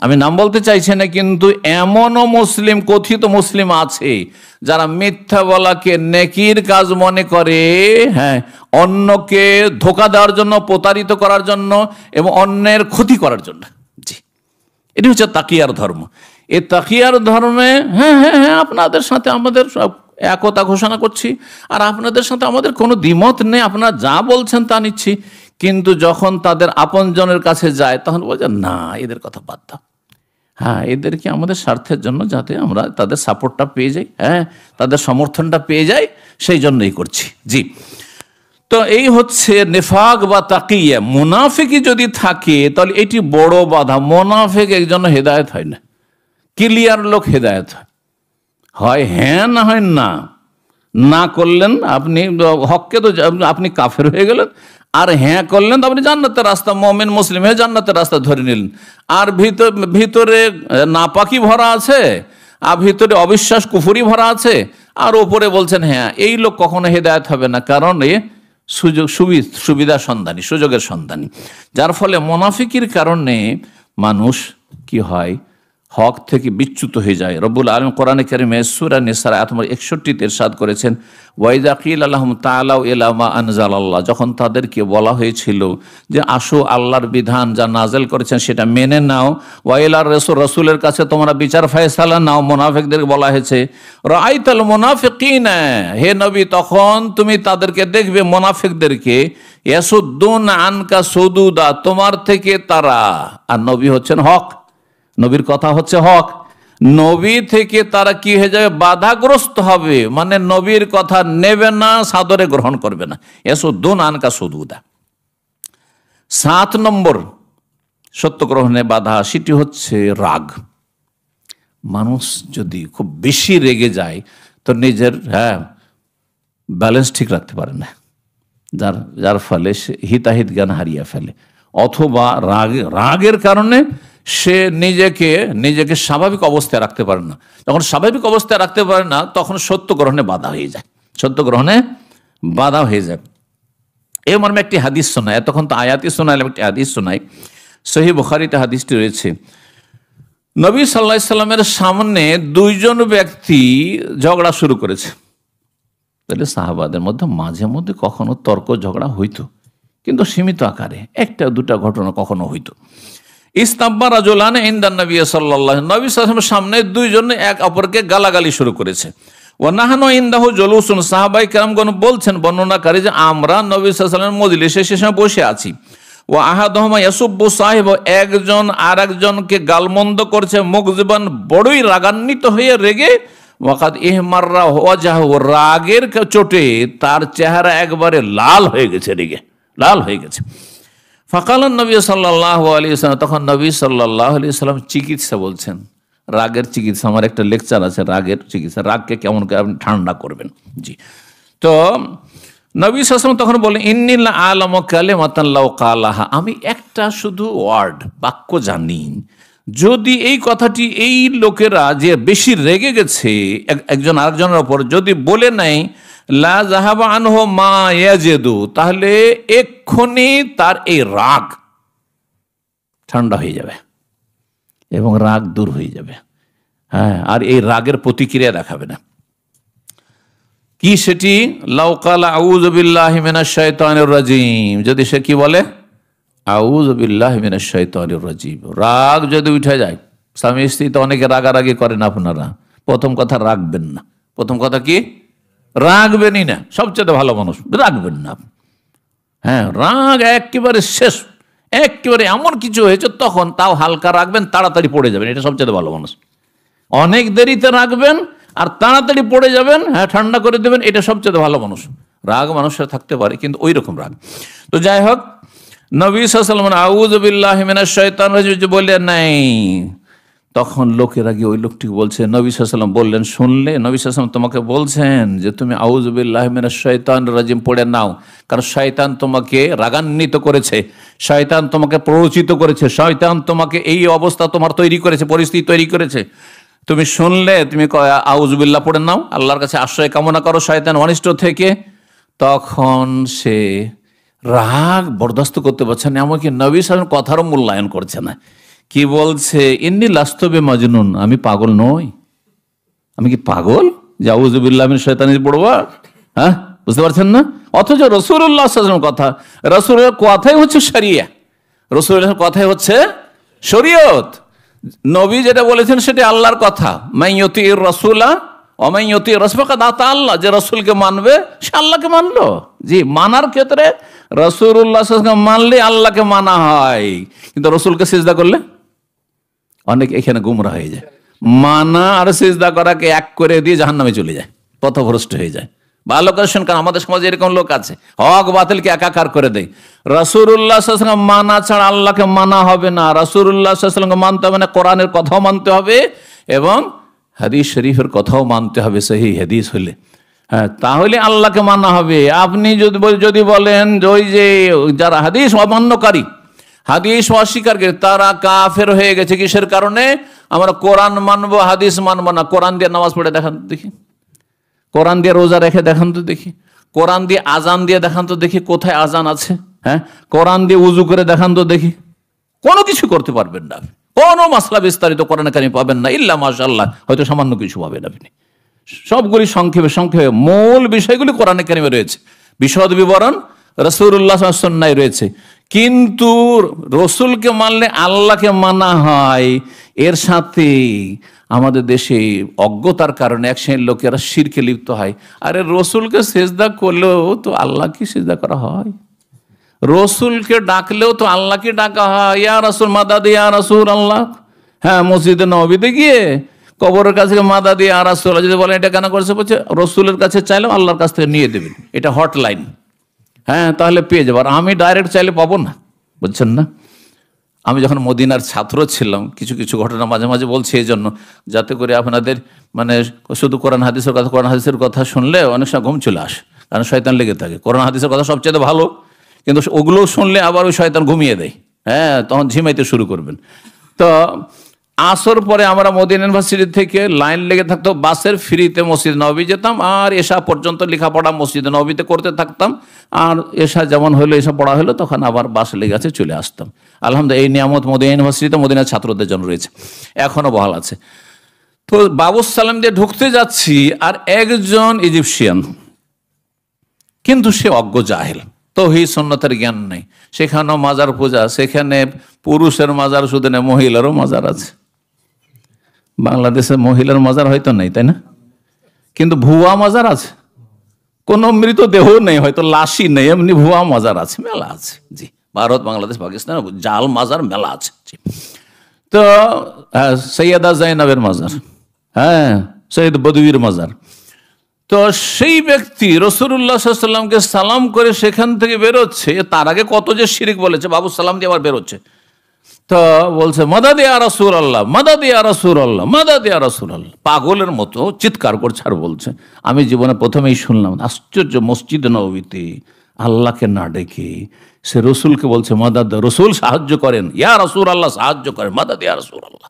আমি নাম বলতে চাইছি না, কিন্তু এমনও মুসলিম, কথিত মুসলিম আছে যারা মিথ্যা বলাকে নেকির কাজ মনে করে, হ্যাঁ, অন্যকে ধোঁকা দেওয়ার জন্য, প্রতারিত করার জন্য এবং অন্যের ক্ষতি করার জন্য। জি, এটি হচ্ছে তাকিয়ার ধর্ম। এই তাকিয়ার ধর্মে হ্যাঁ হ্যাঁ হ্যাঁ আপনাদের সাথে আমাদের সব একতা ঘোষণা করছি, আর আপনাদের সাথে আমাদের কোনো দ্বিমত নেই, আপনারা যা বলছেন তা নিচ্ছি। কিন্তু যখন তাদের আপনজনের কাছে যায় তখন বলছে না, এদের কথা বাদ দাও, হ্যাঁ, এদেরকে আমাদের স্বার্থের জন্য যাতে আমরা তাদের সাপোর্টটা পেয়ে যাই, হ্যাঁ, তাদের সমর্থনটা পেয়ে যাই, সেই জন্যই করছি। জি, তো এই হচ্ছে নেফাক বা তাকিয়া। মুনাফিকি যদি থাকে তাহলে এটি বড় বাধা। মুনাফিক একজন হেদায়েত হয় না, ক্লিয়ার লোক হেদায়েত হয় হ্যাঁ, না হয় না। না করলেন আপনি হককে, তো আপনি কাফের হয়ে গেলেন, আর হ্যাঁ করলেন তো আপনি জান্নাতের রাস্তা, মুমিন মুসলিম হয়ে জান্নাতের রাস্তা ধরে নিলেন। আর ভিতরে নাপাকি ভরা আছে, আর ভিতরে অবিশ্বাস কুফরি ভরা আছে, আর ওপরে বলছেন হ্যাঁ, এই লোক কখনো হেদায়েত হবে না, কারণ এ সুবিধা সন্ধানী, সুযোগের সন্ধানী। যার ফলে মুনাফিকির কারণে মানুষ কি হয়, হক থেকে বিচ্যুত হয়ে যায়। রব্বুল আলামিন কোরআনে কারিমে সূরা নিসার আয়াত নম্বর 61 ইরশাদ করেছেন, ওয়াইযা কিলা লাহুম তাআলাউ ইলা মা আনজালাল্লাহ, যখন তাদেরকে বলা হয়েছিল যে আসো আল্লাহর বিধান যা নাযিল করেছেন সেটা মেনে নাও, ওয়া ইলার রাসূল, রাসূলের কাছে তোমরা বিচার ফয়সালা নাও। মুনাফিকদেরকে বলা হয়েছে রাআইতাল মুনাফিকিনা, হে নবী তখন তুমি তাদেরকে দেখবে, মুনাফিকদেরকে, ইয়াসুদ্দুন আনকা সুদুদা, তোমার থেকে তারা, আর নবী হচ্ছেন হক, নবীর কথা হচ্ছে হক, নবী থেকে তারা কি হয়ে যাবে, বাধাগ্রস্ত হবে, মানে নবীর কথা নেবে না, সাদরে গ্রহণ করবে না। ইয়াসুদ্দুন আনকা সুদুদা। 7 নম্বর সত্য গ্রহণে বাধা, সেটি হচ্ছে রাগ। মানুষ যদি খুব বেশি রেগে যায় তো নিজের ব্যালেন্স ঠিক রাখতে পারে না, যার ফলে সে হিতাহিত জ্ঞান হারিয়ে ফেলে, অথবা রাগের কারণে সে নিজেকে স্বাভাবিক অবস্থায় রাখতে পারে না। যখন স্বাভাবিক অবস্থায় রাখতে পারে না তখন সত্য গ্রহণে বাধা হয়ে যায়, সত্য গ্রহণে বাধা হয়ে যায়। এই মর্মে একটি হাদিস শোনায়, তখন তো আয়াতি শোনাইলাম, একটি হাদিস শোনাই। সহিহ বুখারীতে হাদিসটি রয়েছে, নবী সাল্লাল্লাহু আলাইহি সাল্লামের সামনে 2 জন ব্যক্তি ঝগড়া শুরু করেছে। তাহলে সাহাবাদের মধ্যে মাঝে মধ্যে কখনো তর্ক ঝগড়া হইতো, কিন্তু সীমিত আকারে, 1-2টা ঘটনা কখনো হইতো। ইস্তাব্বা রাজুলান ইনদান নবী সাল্লাল্লাহু, নবী সাল্লাল্লাহু আলাইহি ওয়াসাল্লামের সামনে 2 জন এক অপরকে গালাগালি শুরু করেছে। ওয়া নাহনু ইনদাহু জুলুসুন, সাহাবায়ে কেরামগণ বলছেন, বর্ণনাকারী, যে আমরা নবী সাল্লাল্লাহু আলাইহি ওয়াসাল্লামের মজলিসে সে সময় বসে আছি। ওয়া আহাদুহুমা ইয়াসুব্বু সাহিব, একজন আরেকজনকে গালমন্দ করছে, মুগযিবান, বড়ই রাগান্বিত হয়ে রেগে, ওয়াকাদ ইহমাররা ওয়াজহু, রাগের চোটে তার চেহারা একবারে লাল হয়ে গেছে, রেগে লাল হয়ে গেছে। ফাকালান নবী সাল্লাল্লাহু আলাইহি ওয়াসাল্লাম, তখন নবী সাল্লাল্লাহু আলাইহি ওয়াসাল্লাম চিকিৎসা বলছেন, রাগের চিকিৎসা। আমার একটা লেকচার আছে রাগের চিকিৎসা, রাগকে কেমন করে আপনি ঠান্ডা করবেন। জি, তো নবী সাল্লাল্লাহু আলাইহি ওয়াসাল্লাম তখন বলেন, ইন্নী লা আ'লামু কালিমাতান লাউ কালাহা, আমি একটা শুধু ওয়ার্ড, বাক্য জানি, যদি এই কথাটি এই লোকেরা যে বেশি রেগে গেছে একজন আরেকজনের ওপর, যদি বলে নাই লা যাহাবা আনহু মা ইয়াজিদু, তাহলে এক্ষুনি তার এই রাগ ঠান্ডা হয়ে যাবে এবং রাগ দূর হয়ে যাবে। হ্যাঁ, আর এই রাগের প্রতিক্রিয়া দেখাবে না। কি সেটি? লাউ ক্বালা আউযু বিল্লাহি মিনাশ শাইতানির রাজিম, যদি সে কি বলে, আউযু বিল্লাহি মিনাশ শাইতানির রাজিম। রাগ যদি উঠে যায়, স্বামী স্ত্রী তো অনেকে রাগারাগি করেন, আপনারা প্রথম কথা রাখবেন না। প্রথম কথা কি? রাখবেনই না। সবচেয়ে ভালো মানুষ, রাখবেন না। হ্যাঁ, রাগ একেবারে শেষ, একেবারে এমন কিছু হয়েছে তখন তাও হালকা রাখবেন, তাড়াতাড়ি পড়ে যাবেন, এটা সবচেয়ে ভালো মানুষ। অনেক দেরিতে রাখবেন আর তাড়াতাড়ি পড়ে যাবেন, হ্যাঁ, ঠান্ডা করে দেবেন, এটা সবচেয়ে ভালো মানুষ। রাগ মানুষের থাকতে পারে, কিন্তু ওই রকম রাগ। তো যাই হোক, নবী সাল্লাল্লাহু আলাইহি ওয়াসাল্লাম আউযু বিল্লাহি মিনাশ শাইতানির রাজিম বললেন নাই, তখন লোকেরা গিয়ে ওই লোকটিকে বলছে, নবী সাল্লাল্লাহু আলাইহি ওয়াসাল্লাম বললেন, শুনলে নবী সাল্লাল্লাহু আলাইহি ওয়াসাল্লাম তোমাকে বলছেন যে তুমি আউযু বিল্লাহি মিনাশ শাইতানির রাজিম পড়ে নাও, কারণ শয়তান তোমাকে রাগান্বিত করেছে, শয়তান তোমাকে প্ররোচিত করেছে, শয়তান তোমাকে এই অবস্থা তোমার তৈরি করেছে, পরিস্থিতি তৈরি করেছে। তুমি শুনলে তুমি আউযু বিল্লাহ পড়ে নাও, আল্লাহর কাছে আশ্রয় কামনা করো শয়তান অনিষ্ট থেকে। তখন সে রাগ বরদাস্ত করতে পারছে না, এমনকি নবী সাল্লাল্লাহু আলাইহি ওয়াসাল্লাম কথারও মূল্যায়ন করছে না। কি বলছে, ইন্নী লাস্তু বিমাজনুন, আমি পাগল নই। আমি কি পাগল যে আউযু বিল্লাহি মিনাশ শাইতানির পড়বো? হ্যাঁ, বুঝতে পারছেন না? অথচ রাসূলুল্লাহ সাল্লাল্লাহু আলাইহি ওয়াসাল্লাম কথা, রাসূলের কথাই হচ্ছে শরিয়া, রাসূলের কথাই হচ্ছে শরীয়ত। নবী যেটা বলেছেন সেটা আল্লাহর কথা। মাইয়ুতির রাসূলা ওয়া মাইয়ুতির রাসূল ফাকাদ আতা আল্লাহ, যে রাসূলকে মানবে সে আল্লাহকে মানলো। জি, মানার ক্ষেত্রে রাসূলুল্লাহ সাল্লাল্লাহু আলাইহি ওয়াসাল্লাম মানলে আল্লাহকে মানা হয়, কিন্তু রাসূলকে সিজদা করলে অনেক এখানে গুমরা হয়ে যায়। মানা আর সিজদা করাকে এক করে দিয়ে জাহান্নামে চলে যায়, পথভ্রষ্ট হয়ে যায়। ভালো করে শুন, কারণ আমাদের সমাজে এরকম লোক আছে, হক বাতিলকে একাকার করে দেয়। রাসূলুল্লাহ সাল্লাল্লাহু আলাইহি ওয়াসাল্লাম মানা ছাড়া আল্লাহকে মানা হবে না, রাসূলুল্লাহ সাল্লাল্লাহু আলাইহি ওয়াসাল্লামকে মানতে হবে না, কোরআনের কথাও মানতে হবে এবং হাদিস শরীফের কথাও মানতে হবে, সহিহ হাদিস হলে। হ্যাঁ, তাহলে আল্লাহকে মানা হবে। আপনি যদি বলেন যে ওই যে যারা হাদিস অমান্যকারী, হাদিস অস্বীকারী, তারা কাফের হয়ে গেছে, কিসের কারণে? আমরা কোরআন মানবো, হাদিস মানবো না। কোরআন দিয়ে নামাজ পড়ে দেখান তো দেখি, কোরআন দিয়ে রোজা রেখে দেখান তো দেখি, কোরআন দিয়ে আজান দিয়ে দেখান তো দেখি, কোথায় আজান আছে? হ্যাঁ, কোরআন দিয়ে উজু করে দেখান তো দেখি। কোনো কিছু করতে পারবেন না, কোনো মাসলা বিস্তারিত কোরআনে কারিমে পাবেন না, ইল্লা মাশাআল্লাহ হয়তো সামান্য কিছু পাবেন আপনি। সবগুলি সংক্ষেপে সংক্ষেপে মূল বিষয়গুলি কোরআনে কারিমে রয়েছে, বিশদ বিবরণ রাসূলুল্লাহ সাল্লাল্লাহু আলাইহি ওয়াসাল্লাম রয়েছে। কিন্তু রসুলকে মানলে আল্লাহকে মানা হয়, এর সাথে আমাদের দেশে অজ্ঞতার কারণে এক শ্রেণীর লোকেরা শিরকে লিপ্ত হয়। আরে রসুলকে সিজদা করলেও তো আল্লাহকে সিজদা করা হয়, রসুলকে ডাকলেও তো আল্লাহকে ডাকা হয়, ইয়া রাসূল মাদাদ ইয়া রাসূল আল্লাহ। হ্যাঁ, মসজিদে নববীতে গিয়ে কবরের কাছে মাদাদ ইয়া রাসূল যদি বলেন এটা কেন করেছে, বলছে রসুলের কাছে চাইলেও আল্লাহর কাছ থেকে নিয়ে দেবেন, এটা হটলাইন। হ্যাঁ, তাহলে পেয়ে যাবো, আর আমি ডাইরেক্ট চাইলে পাবো না, বুঝছেন না? আমি যখন মদিনার ছাত্র ছিলাম, কিছু কিছু ঘটনা মাঝে মাঝে বলছি এই জন্য, যাতে করে আপনাদের মানে শুধু কোরআন হাদিসের কথা শুনলে অনেক সময় ঘুম চলে আসে, কারণ শয়তান লেগে থাকে। কোরআন হাদিসের কথা সবচেয়ে ভালো, কিন্তু ওগুলো শুনলে আবার ওই শয়তান ঘুমিয়ে দেয়। হ্যাঁ, তখন ঝিমাইতে শুরু করবেন। তো আসর পরে আমরা মদিনা ইউনিভার্সিটি থেকে লাইন লেগে থাকতো, বাসের ফ্রিতে মসজিদ নববী যেতাম, আর এশা পর্যন্ত লেখাপড়া মসজিদ নববীতে করতে থাকতাম। আর এশা যেমন হলো, এসা পড়া হলো, তখন আবার বাস লেগে আছে চলে আসতাম। আলহামদুলিল্লাহ, এই নিয়ামত মদিনা ইউনিভার্সিটিতে মদিনার ছাত্রদের জন্য রয়েছে, এখনো বহাল আছে। তো বাবুস সালাম দিয়ে ঢুকতে যাচ্ছি, আর একজন ইজিপশিয়ান, কিন্তু সে অজ্ঞ জাহেল, তৌহিদ সুন্নতের জ্ঞান নেই। সেখানেও মাজার পূজা, সেখানে পুরুষের মাজার শুধু নেই, মহিলারও মাজার আছে। বাংলাদেশে মহিলার মাজার হয়তো নেই, তাই না? কিন্তু ভুয়া মাজার আছে, কোনো মৃতদেহ নেই, হয়তো লাশই নেই, এমনি ভুয়া মাজার আছে, মেলা আছে। জি, ভারত, বাংলাদেশ, পাকিস্তান জাল মাজার মেলা আছে। জি, তো সৈয়দা জাইনাবের মাজার, হ্যাঁ, সৈয়দ বদউইর মাজার। তো সেই ব্যক্তি রাসূলুল্লাহ সাল্লাল্লাহু আলাইহি ওয়াসাল্লামকে সালাম করে সেখান থেকে বেরোচ্ছে, তার আগে কত যে শিরিক বলেছে, বাবু সালাম দিয়ে আবার বেরোচ্ছে। তো বলছে মাদাদ ইয়া রাসূলুল্লাহ, মাদাদ ইয়া রাসূলুল্লাহ, মাদাদ ইয়া রাসূলুল্লাহ, পাগলের মতো চিৎকার করছে আর বলছে। আমি জীবনে প্রথমেই শুনলাম, আশ্চর্য, মসজিদ নববীতে আল্লাহকে না ডেকে সে রসুলকে বলছে মাদাদ, রসুল সাহায্য করেন, ইয়া রাসূলুল্লাহ সাহায্য করেন, মাদাদ ইয়া রাসূলুল্লাহ।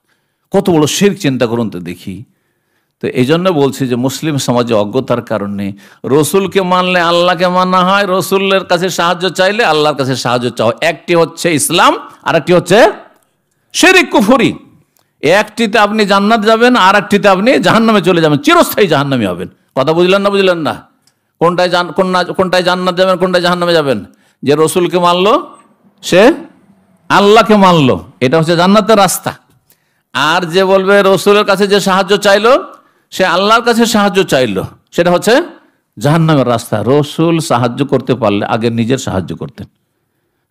কত বড় শিরক, চিন্তা করুন তো দেখি। তো এই জন্য বলছি যে মুসলিম সমাজে অজ্ঞতার কারণে রসুলকে মানলে আল্লাহকে মানা হয়, রসুলের কাছে সাহায্য চাইলে আল্লাহর কাছে সাহায্য চাও। একটি হচ্ছে ইসলাম, আর একটি হচ্ছে শিরক কুফরি। একটিতে আপনি জান্নাত যাবেন, আর একটিতে আপনি জাহান্নামে চলে যাবেন, চিরস্থায়ী জাহান্নামী হবেন। কথা বুঝলেন না? বুঝলেন না? কোনটায় জান্নাত যাবেন, কোনটায় জাহান্নামে যাবেন? যে রসুলকে মানলো সে আল্লাহকে মানলো, এটা হচ্ছে জান্নাতের রাস্তা। আর যে বলবে রসুলের কাছে যে সাহায্য চাইলো সে আল্লাহর কাছে সাহায্য চাইলো, সেটা হচ্ছে জাহান্নামের রাস্তা। রসুল সাহায্য করতে পারলে আগে নিজের সাহায্য করতেন।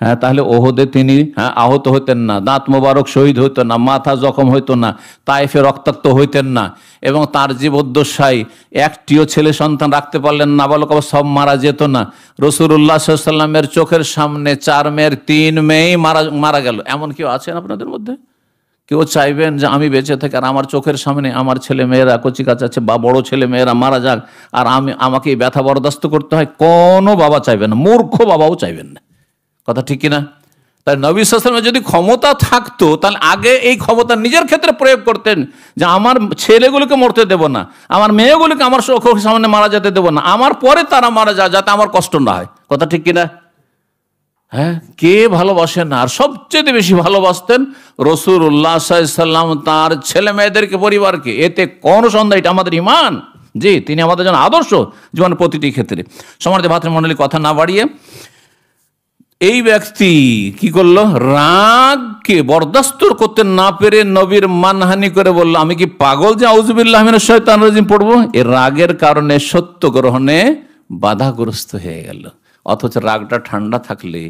হ্যাঁ, তাহলে ওহদে তিনি আহত হইতেন না, দাঁত মোবারক শহীদ হইতো না, মাথা জখম হইতো না, তাইফে রক্তাক্ত হইতেন না, এবং তার জীবদ্দশায় একটিও ছেলে সন্তান রাখতে পারলেন না, বালক সব মারা যেত না। রাসূলুল্লাহ সাল্লাল্লাহু আলাইহি ওয়াসাল্লামের চোখের সামনে 4 মেয়ের 3 মেয়েই মারা গেল। এমন কেউ আছেন আপনাদের মধ্যে? কেউ চাইবেন যে আমি বেঁচে থাকি আর আমার চোখের সামনে আমার ছেলে মেয়েরা, কচি কাঁচা আছে বা বড় ছেলে মেয়েরা মারা যাক, আর আমাকে এই ব্যথা বরদাস্ত করতে হয়? কোনো বাবা চাইবেন না, মূর্খ বাবাও চাইবেন না। কথা ঠিক কিনা? তাই নবী সাল্লাল্লাহু আলাইহি ওয়াসাল্লামের যদি ক্ষমতা থাকতো, তাহলে আগে এই ক্ষমতা নিজের ক্ষেত্রে প্রয়োগ করতেন, যে আমার ছেলেগুলোকে মরতে দেব না, আমার মেয়েগুলোকে আমার চোখের সামনে মারা যেতে দেব না, আমার পরে তারা মারা যায়, যাতে আমার কষ্ট না হয়। কথা ঠিক কিনা? হ্যাঁ, কে ভালোবাসেন না? আর সবচেয়ে বেশি ভালোবাসতেন রাসূলুল্লাহ সাল্লাল্লাহু আলাইহি ওয়াসাল্লাম তার ছেলে মেয়েদেরকে, পরিবারকে। এতে কোন সন্দেহ, এটা আমাদের ঈমান। জি, তিনি আমাদের জন্য আদর্শ জীবনের প্রতিটি ক্ষেত্রে। সম্মানিত ভাতৃমণ্ডলী, কথা না বাড়িয়ে এই ব্যক্তি কি করলো? রাগকে বরদাস্ত করতে না পেরে নবীর মানহানি করে বলল, আমি কি পাগল যে আউযুবিল্লাহি মিনাশ শাইতানির রাজিম পড়বো? এর রাগের কারণে সত্য গ্রহণে বাধাগ্রস্ত হয়ে গেল। অথচ রাগটা ঠান্ডা থাকলে,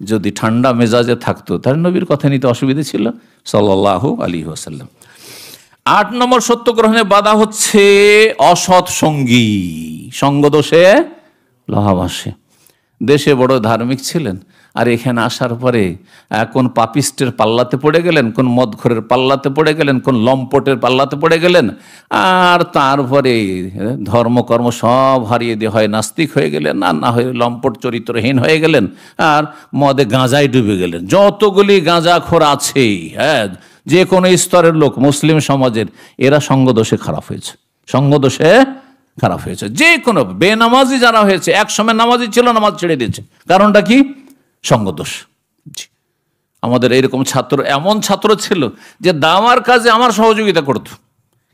যদি ঠান্ডা মেজাজে থাকতো, তাহলে নবীর কথা নিতে অসুবিধা ছিল সাল্লাল্লাহু আলাইহি ওয়াসাল্লাম। 8 নম্বর সত্য গ্রহণে বাধা হচ্ছে অসৎ সঙ্গী, সঙ্গদোষে লহাবাসে। দেশে বড় ধার্মিক ছিলেন, আর এখানে আসার পরে কোন পাপিস্টের পাল্লাতে পড়ে গেলেন, কোন মদখোরের পাল্লাতে পড়ে গেলেন, কোন লম্পটের পাল্লাতে পড়ে গেলেন, আর তারপরে ধর্মকর্ম সব হারিয়ে দিয়ে হয় নাস্তিক হয়ে গেলেন, আর না হয় লম্পট চরিত্রহীন হয়ে গেলেন, আর মদে গাঁজায় ডুবে গেলেন। যতগুলি গাঁজাখোর আছেই, হ্যাঁ, যে কোনো স্তরের লোক মুসলিম সমাজের, এরা সঙ্গদোষে খারাপ হয়েছে, সঙ্গদোষে খারাপ হয়েছে। যে কোনো বেনামাজি যারা হয়েছে, এক সময় নামাজি ছিল, নামাজ ছেড়ে দিয়েছে, কারণটা কি? সঙ্গদোষ। আমাদের এইরকম ছাত্র, এমন ছাত্র ছিল যে দাওয়ার কাজে আমার সহযোগিতা করত।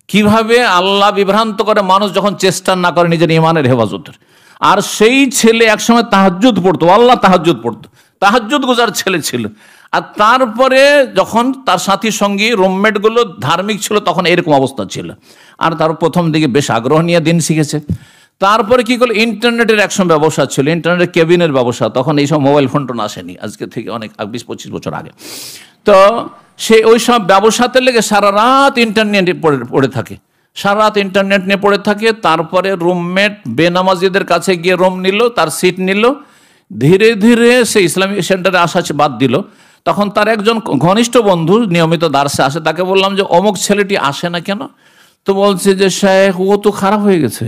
কিভাবে আল্লাহ বিভ্রান্ত করে মানুষ যখন চেষ্টা না করে নিজের ইমানের হেফাজতের। আর সেই ছেলে একসময় তাহাজ্জুদ পড়তো, আল্লাহ তাহাজ্জুদ পড়তো, তাহাজ্জুদ গুজার ছেলে ছিল। আর তারপরে যখন তার সাথী সঙ্গী রুমমেটগুলো ধার্মিক ছিল, তখন এরকম অবস্থা ছিল। আর তার প্রথম দিকে বেশ আগ্রহ নিয়ে দিন শিখেছে। তারপরে কি করলো? ইন্টারনেটের একসময় ব্যবসা ছিল, ইন্টারনেটের কেবিনের ব্যবসা। তখন এইসব মোবাইল ফোন টোন আসেনি, আজকে থেকে অনেক 20-25 বছর আগে। তো সে ওই সব ব্যবসাতে লেগে সারা রাত ইন্টারনেটে পড়ে থাকে, সারা রাত ইন্টারনেট নিয়ে পড়ে থাকে। তারপরে রুমমেট বেনামাজিদের কাছে গিয়ে রুম নিল, তার সিট নিল। ধীরে ধীরে সে ইসলামিক সেন্টারে আসা বাদ দিল। তখন তার একজন ঘনিষ্ঠ বন্ধু নিয়মিত দার্সে আসে, তাকে বললাম যে অমুক ছেলেটি আসে না কেন? তো বলছে যে শেখ, ও তো খারাপ হয়ে গেছে,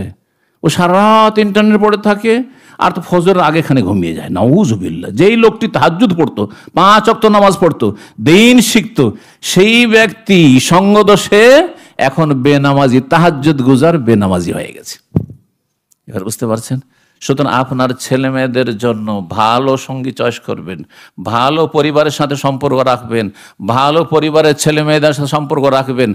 ও সারা রাত ইন্টারনেট পড়ে থাকে, আর তো ফজরের আগেখানে ঘুমিয়ে যায়। নাউজুবিল্লাহ। যেই লোকটি তাহাজ্জুদ পড়তো, 5 ওয়াক্ত নামাজ পড়তো, দিন শিখতো, সেই ব্যক্তি সঙ্গদোষে এখন বেনামাজি, তাহাজ্জুদ গুজার বেনামাজি হয়ে গেছে। এবার বুঝতে পারছেন? সুতরাং আপনার ছেলে মেয়েদের জন্য ভালো সঙ্গী চয়েস করবেন, ভালো পরিবারের সাথে সম্পর্ক রাখবেন, ভালো পরিবারের ছেলে মেয়েদের সাথে সম্পর্ক রাখবেন।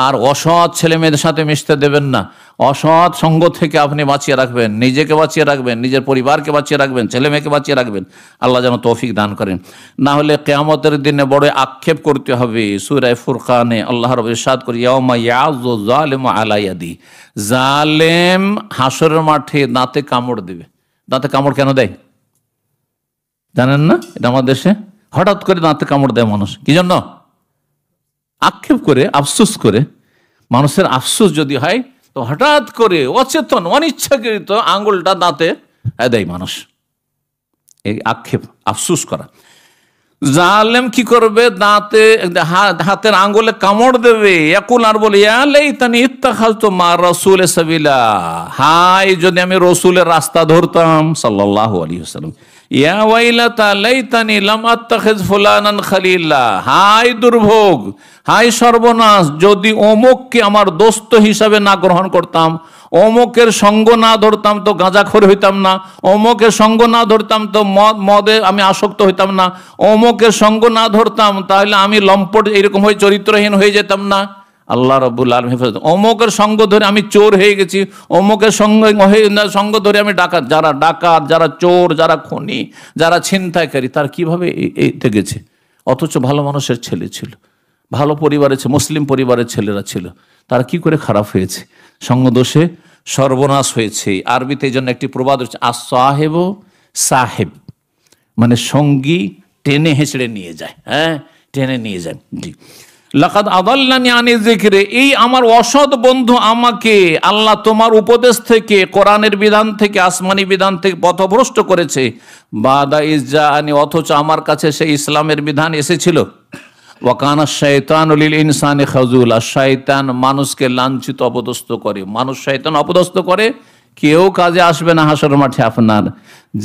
আর অসৎ ছেলে মেয়েদের সাথে মিশতে দেবেন না। অসৎ সঙ্গ থেকে আপনি বাঁচিয়ে রাখবেন, নিজেকে বাঁচিয়ে রাখবেন, নিজের পরিবারকে বাঁচিয়ে রাখবেন, ছেলে মেয়েকে বাঁচিয়ে রাখবেন। আল্লাহ যেন তৌফিক দান করেন। না হলে কিয়ামতের দিনে বড় আক্ষেপ করতে হবে। সূরা ফুরকানে আল্লাহ রাব্বুল ইরশাদ করে, ইয়াউমা ইয়াযু যালিমু আলা ইয়াদি, জালেম হাসরের মাঠে দাঁতে কামড় দেবে। দাঁতে কামড় কেন দেয় জানেন না? এটা আমাদের দেশে হঠাৎ করে দাঁতে কামড় দেয় মানুষ। কি জন্য? আক্ষেপ করে, আফসোস করে। মানুষের আফসোস যদি হয়, তো হঠাৎ করে অচেতন, অনিচ্ছাকৃত আঙ্গুলটা দাঁতে দেয় মানুষ। এই আক্ষেপ, আফসোস করা। জালেম কি করবে? দাঁতে, হাতের আঙ্গুলে কামড় দেবে। ইয়াকুল, আর বলে, ইয়া লাইতানি ইত্তাখাযতু মা রাসূলি সাবিলা, হাই যদি আমি রসুলের রাস্তা ধরতাম সাল্লাল্লাহু আলাইহি ওয়াসাল্লাম। ইয়া ওয়াইলাতা লাইতানি লাম আত্তাখিজ ফুলানান খালিলা, হাই দুর্ভোগ, হাই সর্বনাশ, যদি অমুককে আমার দোস্ত হিসাবে না গ্রহণ করতাম, অমুকের সঙ্গ না ধরতাম তো গাঁজাখোর হইতাম না, অমুকের সঙ্গ না ধরতাম তো মদে আমি আসক্ত হইতাম না, অমুকের সঙ্গ না ধরতাম তাহলে আমি লম্পট এরকম হয়ে চরিত্রহীন হয়ে যেতাম না। আল্লাহ রাব্বুল আলামিন হেফাজত। অমুকের সঙ্গ ধরে আমি চোর হয়ে গেছি, অমুকের সঙ্গ ধরে আমি ডাকাত। যারা ডাকাত, যারা চোর, যারা খুনি, যারা ছিনতাইকারী, তার কিভাবে এতে গেছে? অথচ ভালো মানুষের ছেলে ছিল, ভালো পরিবারের, মুসলিম পরিবারের ছেলেরা ছিল, তারা কি করে খারাপ হয়েছে? সঙ্গদোষে সর্বনাশ হয়েছে। আরবিতে এই জন্য একটি প্রবাদ হচ্ছে, আস-সাহেব সাহেব, মানে সঙ্গী টেনে হেঁচড়ে নিয়ে যায়। হ্যাঁ, টেনে নিয়ে যায়। জি, লাকাদ আদাল্লানি আনি যিকরি, এই আমার অসৎ বন্ধু আমাকে আল্লাহ তোমার উপদেশ থেকে, কোরআনের বিধান থেকে, আসমানি বিধান থেকে পথভ্রষ্ট করেছে। বাদা ইজ্জাআনি, অথচ আমার কাছে সেই ইসলামের বিধান এসেছিল। ওয়াকানা শাইতানু লিল ইনসানি খাযুলা, শয়তান মানুষকে লাঞ্ছিত, অপদস্থ করে। মানুষ শয়তান অপদস্থ করে, কেউ কাজে আসবে না হাসরের মাঠে আপনার।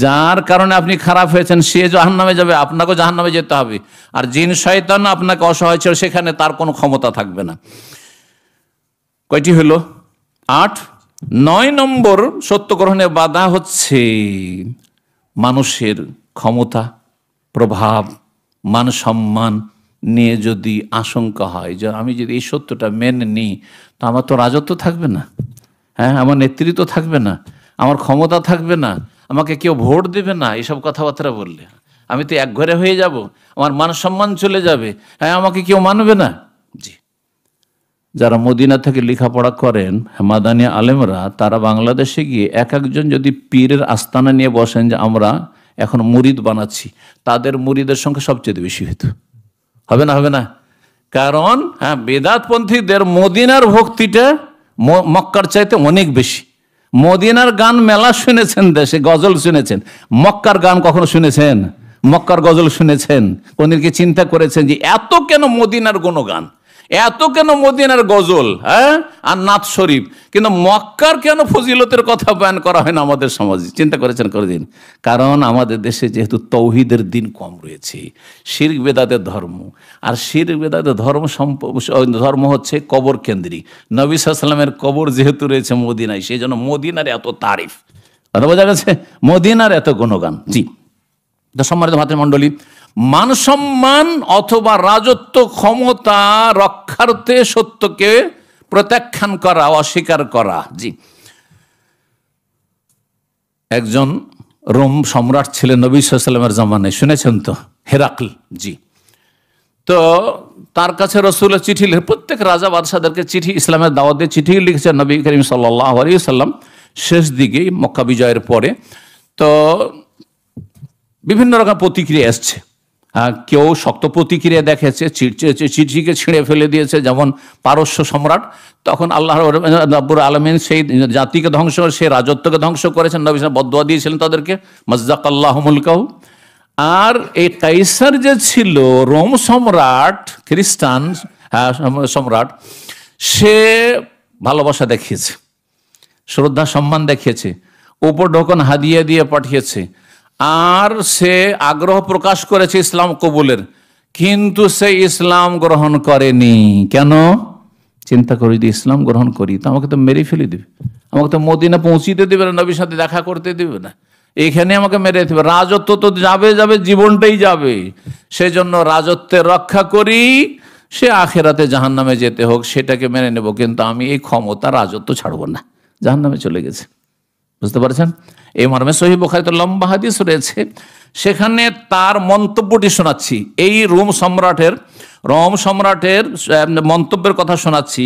যার কারণে আপনি খারাপ হয়েছেন, সে জাহান্নামে যাবে, আপনাকেও জাহান্নামে যেতে হবে। আর জিন শয়তান আপনাকে অসহায় ছিল, সেখানে তার কোনো ক্ষমতা থাকবে না। কয়টি হলো? 8। 9 নম্বর সত্য গ্রহণে বাধা হচ্ছে মানুষের ক্ষমতা, প্রভাব, মান সম্মান নিয়ে যদি আশঙ্কা হয় যে আমি যদি এই সত্যটা মেনে নিই তো আমার তো রাজত্ব থাকবে না, হ্যাঁ, আমার নেতৃত্ব থাকবে না, আমার ক্ষমতা থাকবে না, আমাকে কেউ ভোট দেবে না, এসব কথাবার্তা বললে আমি তো একঘরে হয়ে যাব, আমার মান সম্মান চলে যাবে, হ্যাঁ, আমাকে কেউ মানবে না। জি, যারা মদিনা থেকে লেখাপড়া করেন মাদানী আলেমরা, তারা বাংলাদেশে গিয়ে এক একজন যদি পীরের আস্তানা নিয়ে বসেন যে আমরা এখন মুরিদ বানাচ্ছি, তাদের মুরিদের সংখ্যা সবচেয়ে বেশি হতো। হবে না? হবে না? কারণ হ্যাঁ, বেদাতপন্থীদের মদিনার ভক্তিটা মক্কার চাইতে অনেক বেশি। মদিনার গান মেলা শুনেছেন, দেশে গজল শুনেছেন, মক্কার গান কখনো শুনেছেন? মক্কার গজল শুনেছেন? কোনদিনকে চিন্তা করেছেন যে এত কেন মদিনার গুণগান, এত কেন মদিনার গজল, হ্যাঁ, আর নাথ শরীফ, কিন্তু মক্কার কেন ফজিলতের কথা বয়ান করা হয় না আমাদের সমাজে? চিন্তা করেছেন কোনদিন? কারণ আমাদের দেশে যেহেতু তৌহিদের দিন কম রয়েছে, শিরক বেদাতের ধর্ম, আর শিরক বেদাতের ধর্ম হচ্ছে কবর কেন্দ্রিক। নবী সাল্লাল্লাহু আলাইহি ওয়াসাল্লামের কবর যেহেতু রয়েছে মদিনায়, সেই জন্য মদিনার এত তারিফ, কথা বোঝা গেছে, মদিনার এত গুণগান। জি, তো সম্মানিত ভাতৃমণ্ডলী, মান সম্মান অথবা রাজত্ব ক্ষমতা রক্ষার্থে সত্যকে প্রত্যাখ্যান করা, অস্বীকার করা। জি, একজন রোম সম্রাট ছিলেন নবী সাল্লাল্লাহু আলাইহি ওয়াসাল্লামের জামানায়, শুনেছেন তো, হেরাকল। জি, তো তার কাছে রাসূলের চিঠি, প্রত্যেক রাজা বাদশাদেরকে চিঠি, ইসলামের দাওয়াত দিয়ে চিঠি লিখেছেন নবী করিম সাল্লাল্লাহু আলাইহি ওয়াসাল্লাম শেষ দিকে মক্কা বিজয়ের পরে। তো বিভিন্ন রকম প্রতিক্রিয়া এসছে, কেউ শক্ত প্রতিক্রিয়া দেখেছে, চিঠিকে ছিঁড়ে ফেলে দিয়েছে, যেমন পারস্য সম্রাট, তখন আল্লাহ রাব্বুল আলামিন সেই জাতিকে ধ্বংস, সেই রাজত্বকে ধ্বংস করেছেন, নবী সাল্লাল্লাহু আলাইহি ওয়াসাল্লাম বদদুয়া দিয়েছিলেন তাদেরকে, মাজ্জাকাল্লাহু মুলকাহু। আর এই কাইসার যে ছিল রোম সম্রাট, খ্রিস্টান সম্রাট, সে ভালোবাসা দেখিয়েছে, শ্রদ্ধা সম্মান দেখিয়েছে, উপঢৌকন হাদিয়া দিয়ে পাঠিয়েছে, আর সে আগ্রহ প্রকাশ করেছে ইসলাম কবুলের, কিন্তু সে ইসলাম গ্রহণ করেনি। কেন? চিন্তা করি, যদি ইসলাম গ্রহণ করি তো আমাকে তো মেরে ফেলে দেবে, আমাকে তো মদিনা পৌঁছিতে দেবে না, নবীর সাথে দেখা করতে দেবে না, এখানে আমাকে মেরে দেবে, রাজত্ব তো যাবে যাবে, জীবনটাই যাবে। সেজন্য রাজত্বের রক্ষা করি, সে আখেরাতে জাহান্নামে যেতে হোক সেটাকে মেনে নেব, কিন্তু আমি এই ক্ষমতা রাজত্ব ছাড়বো না। জাহান্নামে চলে গেছে, বুঝতে পারছেন? এই মর্মে সহিহ বুখারীতে লম্বা হাদিস রয়েছে, সেখানে তার মন্তব্যটি শোনাচ্ছি। এই রোম সম্রাটের মন্তব্যের কথা শোনাচ্ছি।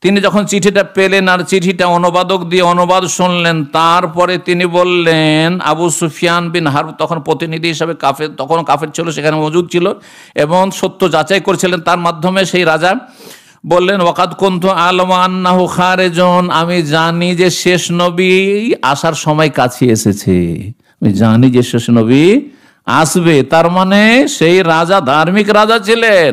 তিনি যখন চিঠিটা পেলেন আর চিঠিটা অনুবাদক দিয়ে অনুবাদ শুনলেন, তারপরে তিনি বললেন, আবু সুফিয়ান বিন হারব তখন প্রতিনিধি হিসাবে কাফের, তখন কাফের ছিল, সেখানে মজুদ ছিল এবং সত্য যাচাই করছিলেন, তার মাধ্যমে সেই রাজা বললেন, ওয়াকাদ কুনতু আ'লামু আন্নাহু খারিজুন, আমি জানি যে শেষ নবী আসার সময় কাছে এসেছে, আমি জানি যে শেষ নবী আসবে। তার মানে সেই রাজা ধার্মিক রাজা ছিলেন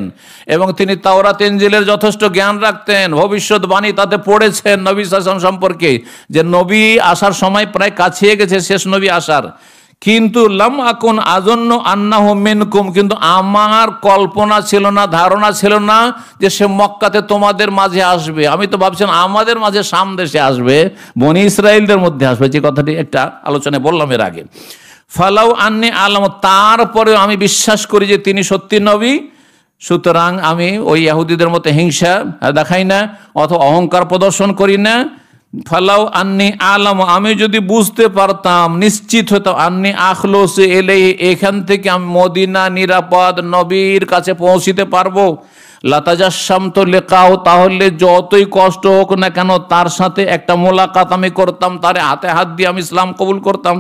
এবং তিনি তাওরাত ইনজিলের যথেষ্ট জ্ঞান রাখতেন, ভবিষ্যৎবাণী তাতে পড়েছেন নবী সাল্লাল্লাহু আলাইহি ওয়াসাল্লাম সম্পর্কে, যে নবী আসার সময় প্রায় কাছে গেছে, শেষ নবী আসার। কিন্তু লাম আকুন আযুন্নু আন্নাহু মিনকুম, কিন্তু আমার কল্পনা ছিল না, ধারণা ছিল না যে সে মক্কাতে তোমাদের মাঝে আসবে। আমি তো ভাবছিলাম আমাদের মাঝে, শাম দেশে আসবে, বনি ইসরাইলদের মধ্যে আসবে, যে কথাটি একটা আলোচনায় বললাম এর আগে। ফালাউ আন্নি আলাম, তারপরেও আমি বিশ্বাস করি যে তিনি সত্যি নবী, সুতরাং আমি ওই ইহুদিদের মতো হিংসা দেখাই না অথবা অহংকার প্রদর্শন করি না। ফালাউ আন্নি আলাম, আমি যদি বুঝতে পারতাম, নিশ্চিত হতাম, আন্নি আখলুসু ইলাইহি, এখান থেকে আমি মদিনা নিরাপদ নবীর কাছে পৌঁছিতে পারবো, লাতাজাসসামতু লিকাও, তাহলে যতই কষ্ট হোক না কেন তার সাথে একটা মোলাকাত আমি করতাম, তার হাতে হাত দিয়ে আমি ইসলাম কবুল করতাম।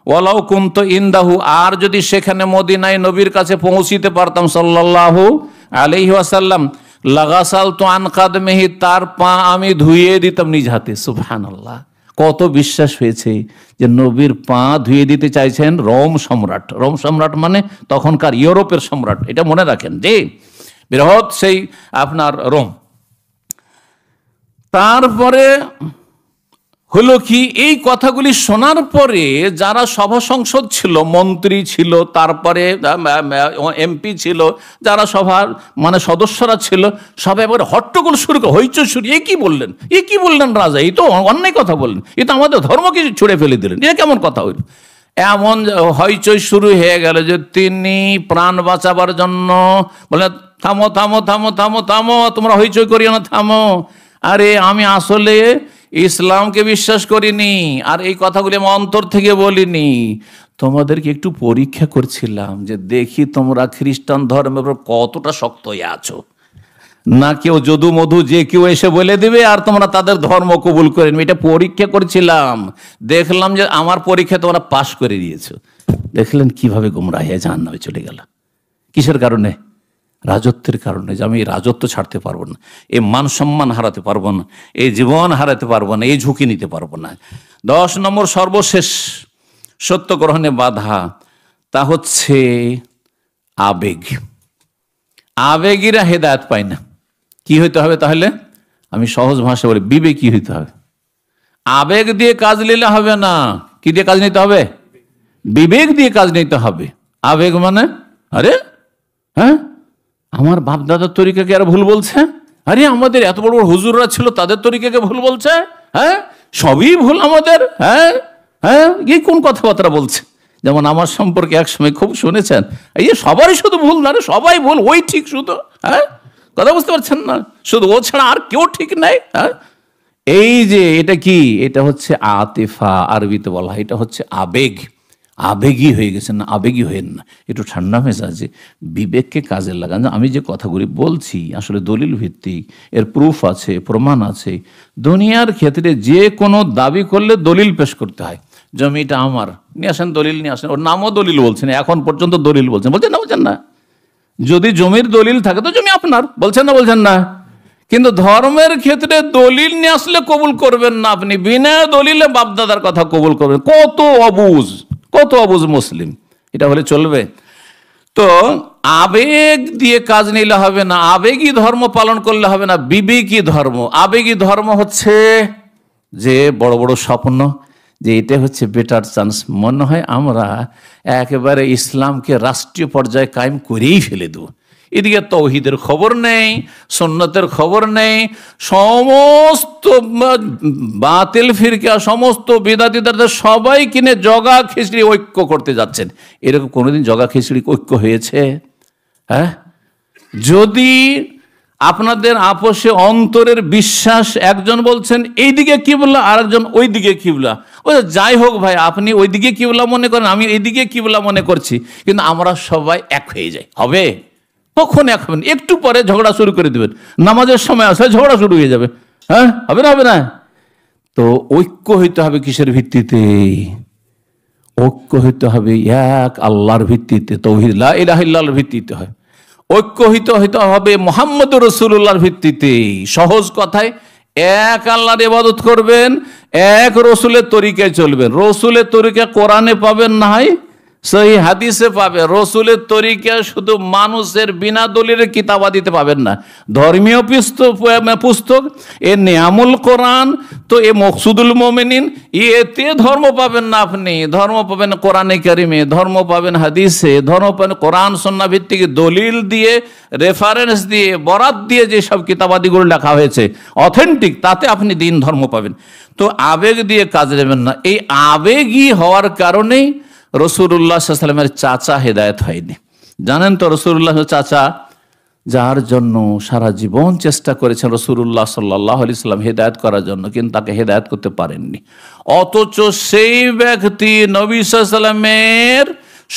ওয়ালাউ কুনতু ইনদাহু, আর যদি সেখানে মদিনায় নবীর কাছে পৌঁছিতে পারতাম সাল্লাল্লাহু আলাইহি ওয়াসাল্লাম, লাগাসালতু আন কাদমিহি, তার পা আমি ধুইয়ে দিতাম নিজ হাতে। সুবহানাল্লাহ, কত বিশ্বাস হয়েছে যে নবীর পা ধুয়ে দিতে চাইছেন রোম সম্রাট। রোম সম্রাট মানে তখনকার ইউরোপের সম্রাট, এটা মনে রাখেন, যে বৃহৎ সেই আপনার রোম। তারপরে হলো কি, এই কথাগুলি শোনার পরে যারা সভা সংসদ ছিল, মন্ত্রী ছিল, তারপরে এমপি ছিল, যারা সভার মানে সদস্যরা ছিল, সবাই এবার হট্টগোল শুরু করে, হইচই শুরু, এ কি বললেন, এ কি বললেন রাজা, এই তো অন্যায় কথা বললেন, এ তো আমাদের ধর্মকে ছুঁড়ে ফেলে দিলেন, এ কেমন কথা হইল। এমন হইচই শুরু হয়ে গেল যে তিনি প্রাণ বাঁচাবার জন্য বলে, থামো থামো থামো থামো থামো, তোমরা হইচই করিও না, থামো। আরে আমি আসলে ইসলামকে বিশ্বাস করিনি, আর এই কথাগুলি আমি অন্তর থেকে বলিনি, তোমাদেরকে একটু পরীক্ষা করছিলাম যে দেখি তোমরা খ্রিস্টান ধর্মের উপর কতটা শক্ত হয়ে আছো, না কেউ যদু মধু যে কেউ এসে বলে দিবে আর তোমরা তাদের ধর্ম কবুল করে নিবে। এটা পরীক্ষা করছিলাম, দেখলাম যে আমার পরীক্ষা তোমরা পাশ করে দিয়েছো। দেখলেন কিভাবে গোমরাহ হয়ে জাহান্নামে চলে গেল। কিসের কারণে? রাজত্বের কারণে, যে আমি এই রাজত্ব ছাড়তে পারবো না, এই মান সম্মান হারাতে পারবো না, এই জীবন হারাতে পারবো না, এই ঝুঁকি নিতে পারবো না। 10 নম্বর সর্বশেষ সত্য গ্রহণে বাধা, তা হচ্ছে আবেগ। আবেগীরা হেদায়েত পায় না। কি হইতে হবে তাহলে? আমি সহজ ভাষা বলি, বিবেকী হইতে হবে। আবেগ দিয়ে কাজ নিলে হবে না। কি দিয়ে কাজ নিতে হবে? বিবেক দিয়ে কাজ নিতে হবে। আবেগ মানে, আরে হ্যাঁ আমার বাপ দাদার তরিকাকে আর ভুল বলছে, আরে আমাদের এত বড় বড় হুজুররা ছিল তাদের তরিকাকে ভুল বলছে, হ্যাঁ সবই ভুল আমাদের, হ্যাঁ হ্যাঁ এই কোন কথাবার্তা বলছে। যেমন আমার সম্পর্কে এক সময় খুব শুনেছেন, এই যে সবারই শুধু ভুল, না রে সবাই ভুল, ওই ঠিক শুধু, হ্যাঁ কথা বুঝতে পারছেন না, শুধু ও ছাড়া আর কেউ ঠিক নাই। হ্যাঁ এই যে এটা কি, এটা হচ্ছে আতিফা, আরবিতে বলা হয়, এটা হচ্ছে আবেগ। আবেগী হয়ে গেছেন না, আবেগী হয়েন না, একটু ঠান্ডা মেজাজে বিবেককে কাজে লাগান। আমি যে কথাগুলি বলছি আসলে দলিল ভিত্তিক, এর প্রুফ আছে, প্রমাণ আছে। দুনিয়ার ক্ষেত্রে যে কোনো দাবি করলে দলিল পেশ করতে হয়। জমিটা আমার, নিয়ে আসেন দলিল, নিয়ে আসেন। ওর নামও দলিল বলছেন, এখন পর্যন্ত দলিল বলছেন, বলছেন না বলছেন না? যদি জমির দলিল থাকে তো জমি আপনার, বলছেন না বলছেন না? কিন্তু ধর্মের ক্ষেত্রে দলিল নিয়ে আসলে কবুল করবেন না, আপনি বিনা দলিলে বাপদাদার কথা কবুল করবেন। কত অবুঝ, কত অবুঝ মুসলিম, এটা হলে চলবে? তো আবেগ দিয়ে কাজ নিলে হবে না, আবেগী ধর্ম পালন করলে হবে না, বিবেকী ধর্ম। আবেগী ধর্ম হচ্ছে যে বড় বড় স্বপ্ন, যে এটা হচ্ছে বেটার চান্স, মনে হয় আমরা একেবারে ইসলামকে রাষ্ট্রীয় পর্যায়ে কায়েম করেই ফেলে দেবো। এদিকে তৌহিদের খবর নেই, সুন্নতের খবর নেই, সমস্ত বাতিল ফিরকা, সমস্ত বিদাতিদের সবাই কিনে জগা খিচড়ি ঐক্য করতে যাচ্ছেন। এরকম কোনোদিন জগা খিচড়ি ঐক্য হয়েছে? হ্যাঁ, যদি আপনাদের আপোষে অন্তরের বিশ্বাস, একজন বলছেন এইদিকে কিবলা আর একজন ওই দিকে কিবলা, ওই যাই হোক ভাই, আপনি ওইদিকে কিবলা মনে করেন, আমি এইদিকে কিবলা মনে করছি, কিন্তু আমরা সবাই এক হয়ে যাই, হবে? কখন এক হবেন? একটু পরে ঝগড়া শুরু করে দেবেন, নামাজের সময় আসলে ঝগড়া শুরু হয়ে যাবে। হ্যাঁ, হবে না? হবে না? তো ঐক্য হইতে হবে কিসের ভিত্তিতে? ঐক্য হইতে হবে এক আল্লাহর ভিত্তিতে, তাওহীদ লা ইলাহা ইল্লাল্লাহর ভিত্তিতে হয়। ঐক্য হইতে হবে মুহাম্মদুর রাসূলুল্লাহর ভিত্তিতে। সহজ কথায়, এক আল্লাহর ইবাদত করবেন, এক রসুলের তরিকায় চলবেন। রসুলের তরিকা কোরআনে পাবেন, না হয় সহি হাদিসে পাবে। রসুলের তরিকা শুধু মানুষের বিনা দলিলের কিতাবাদিতে পাবেন না। ধর্মীয় পুস্তক এ নিয়ামুল কোরআন, তো এ মকসুদুল মোমিনিন, এতে ধর্ম পাবেন না আপনি। ধর্ম পাবেন কোরআনে কারিমে, ধর্ম পাবেন হাদিসে, ধর্ম পাবেন কোরআন সুন্নাহ ভিত্তিক দলিল দিয়ে, রেফারেন্স দিয়ে, বরাত দিয়ে যেসব কিতাবাদিগুলো লেখা হয়েছে অথেন্টিক, তাতে আপনি দিন ধর্ম পাবেন। তো আবেগ দিয়ে কাজ নেবেন না। এই আবেগী হওয়ার কারণেই রাসূলুল্লাহ সাল্লাল্লাহু আলাইহি ওয়াসাল্লামের চাচা হেদায়েত হয়নি। জানেন তো রাসূলুল্লাহ চাচা, যার জন্য সারা জীবন চেষ্টা করেছেন রাসূলুল্লাহ সাল্লাল্লাহু আলাইহি ওয়াসাল্লাম হেদায়েত করার জন্য, কিন্তু তাকে হেদায়েত করতে পারেননি। অথচ সেই ব্যক্তি নবী সাল্লাল্লাহু আলাইহি ওয়াসাল্লামের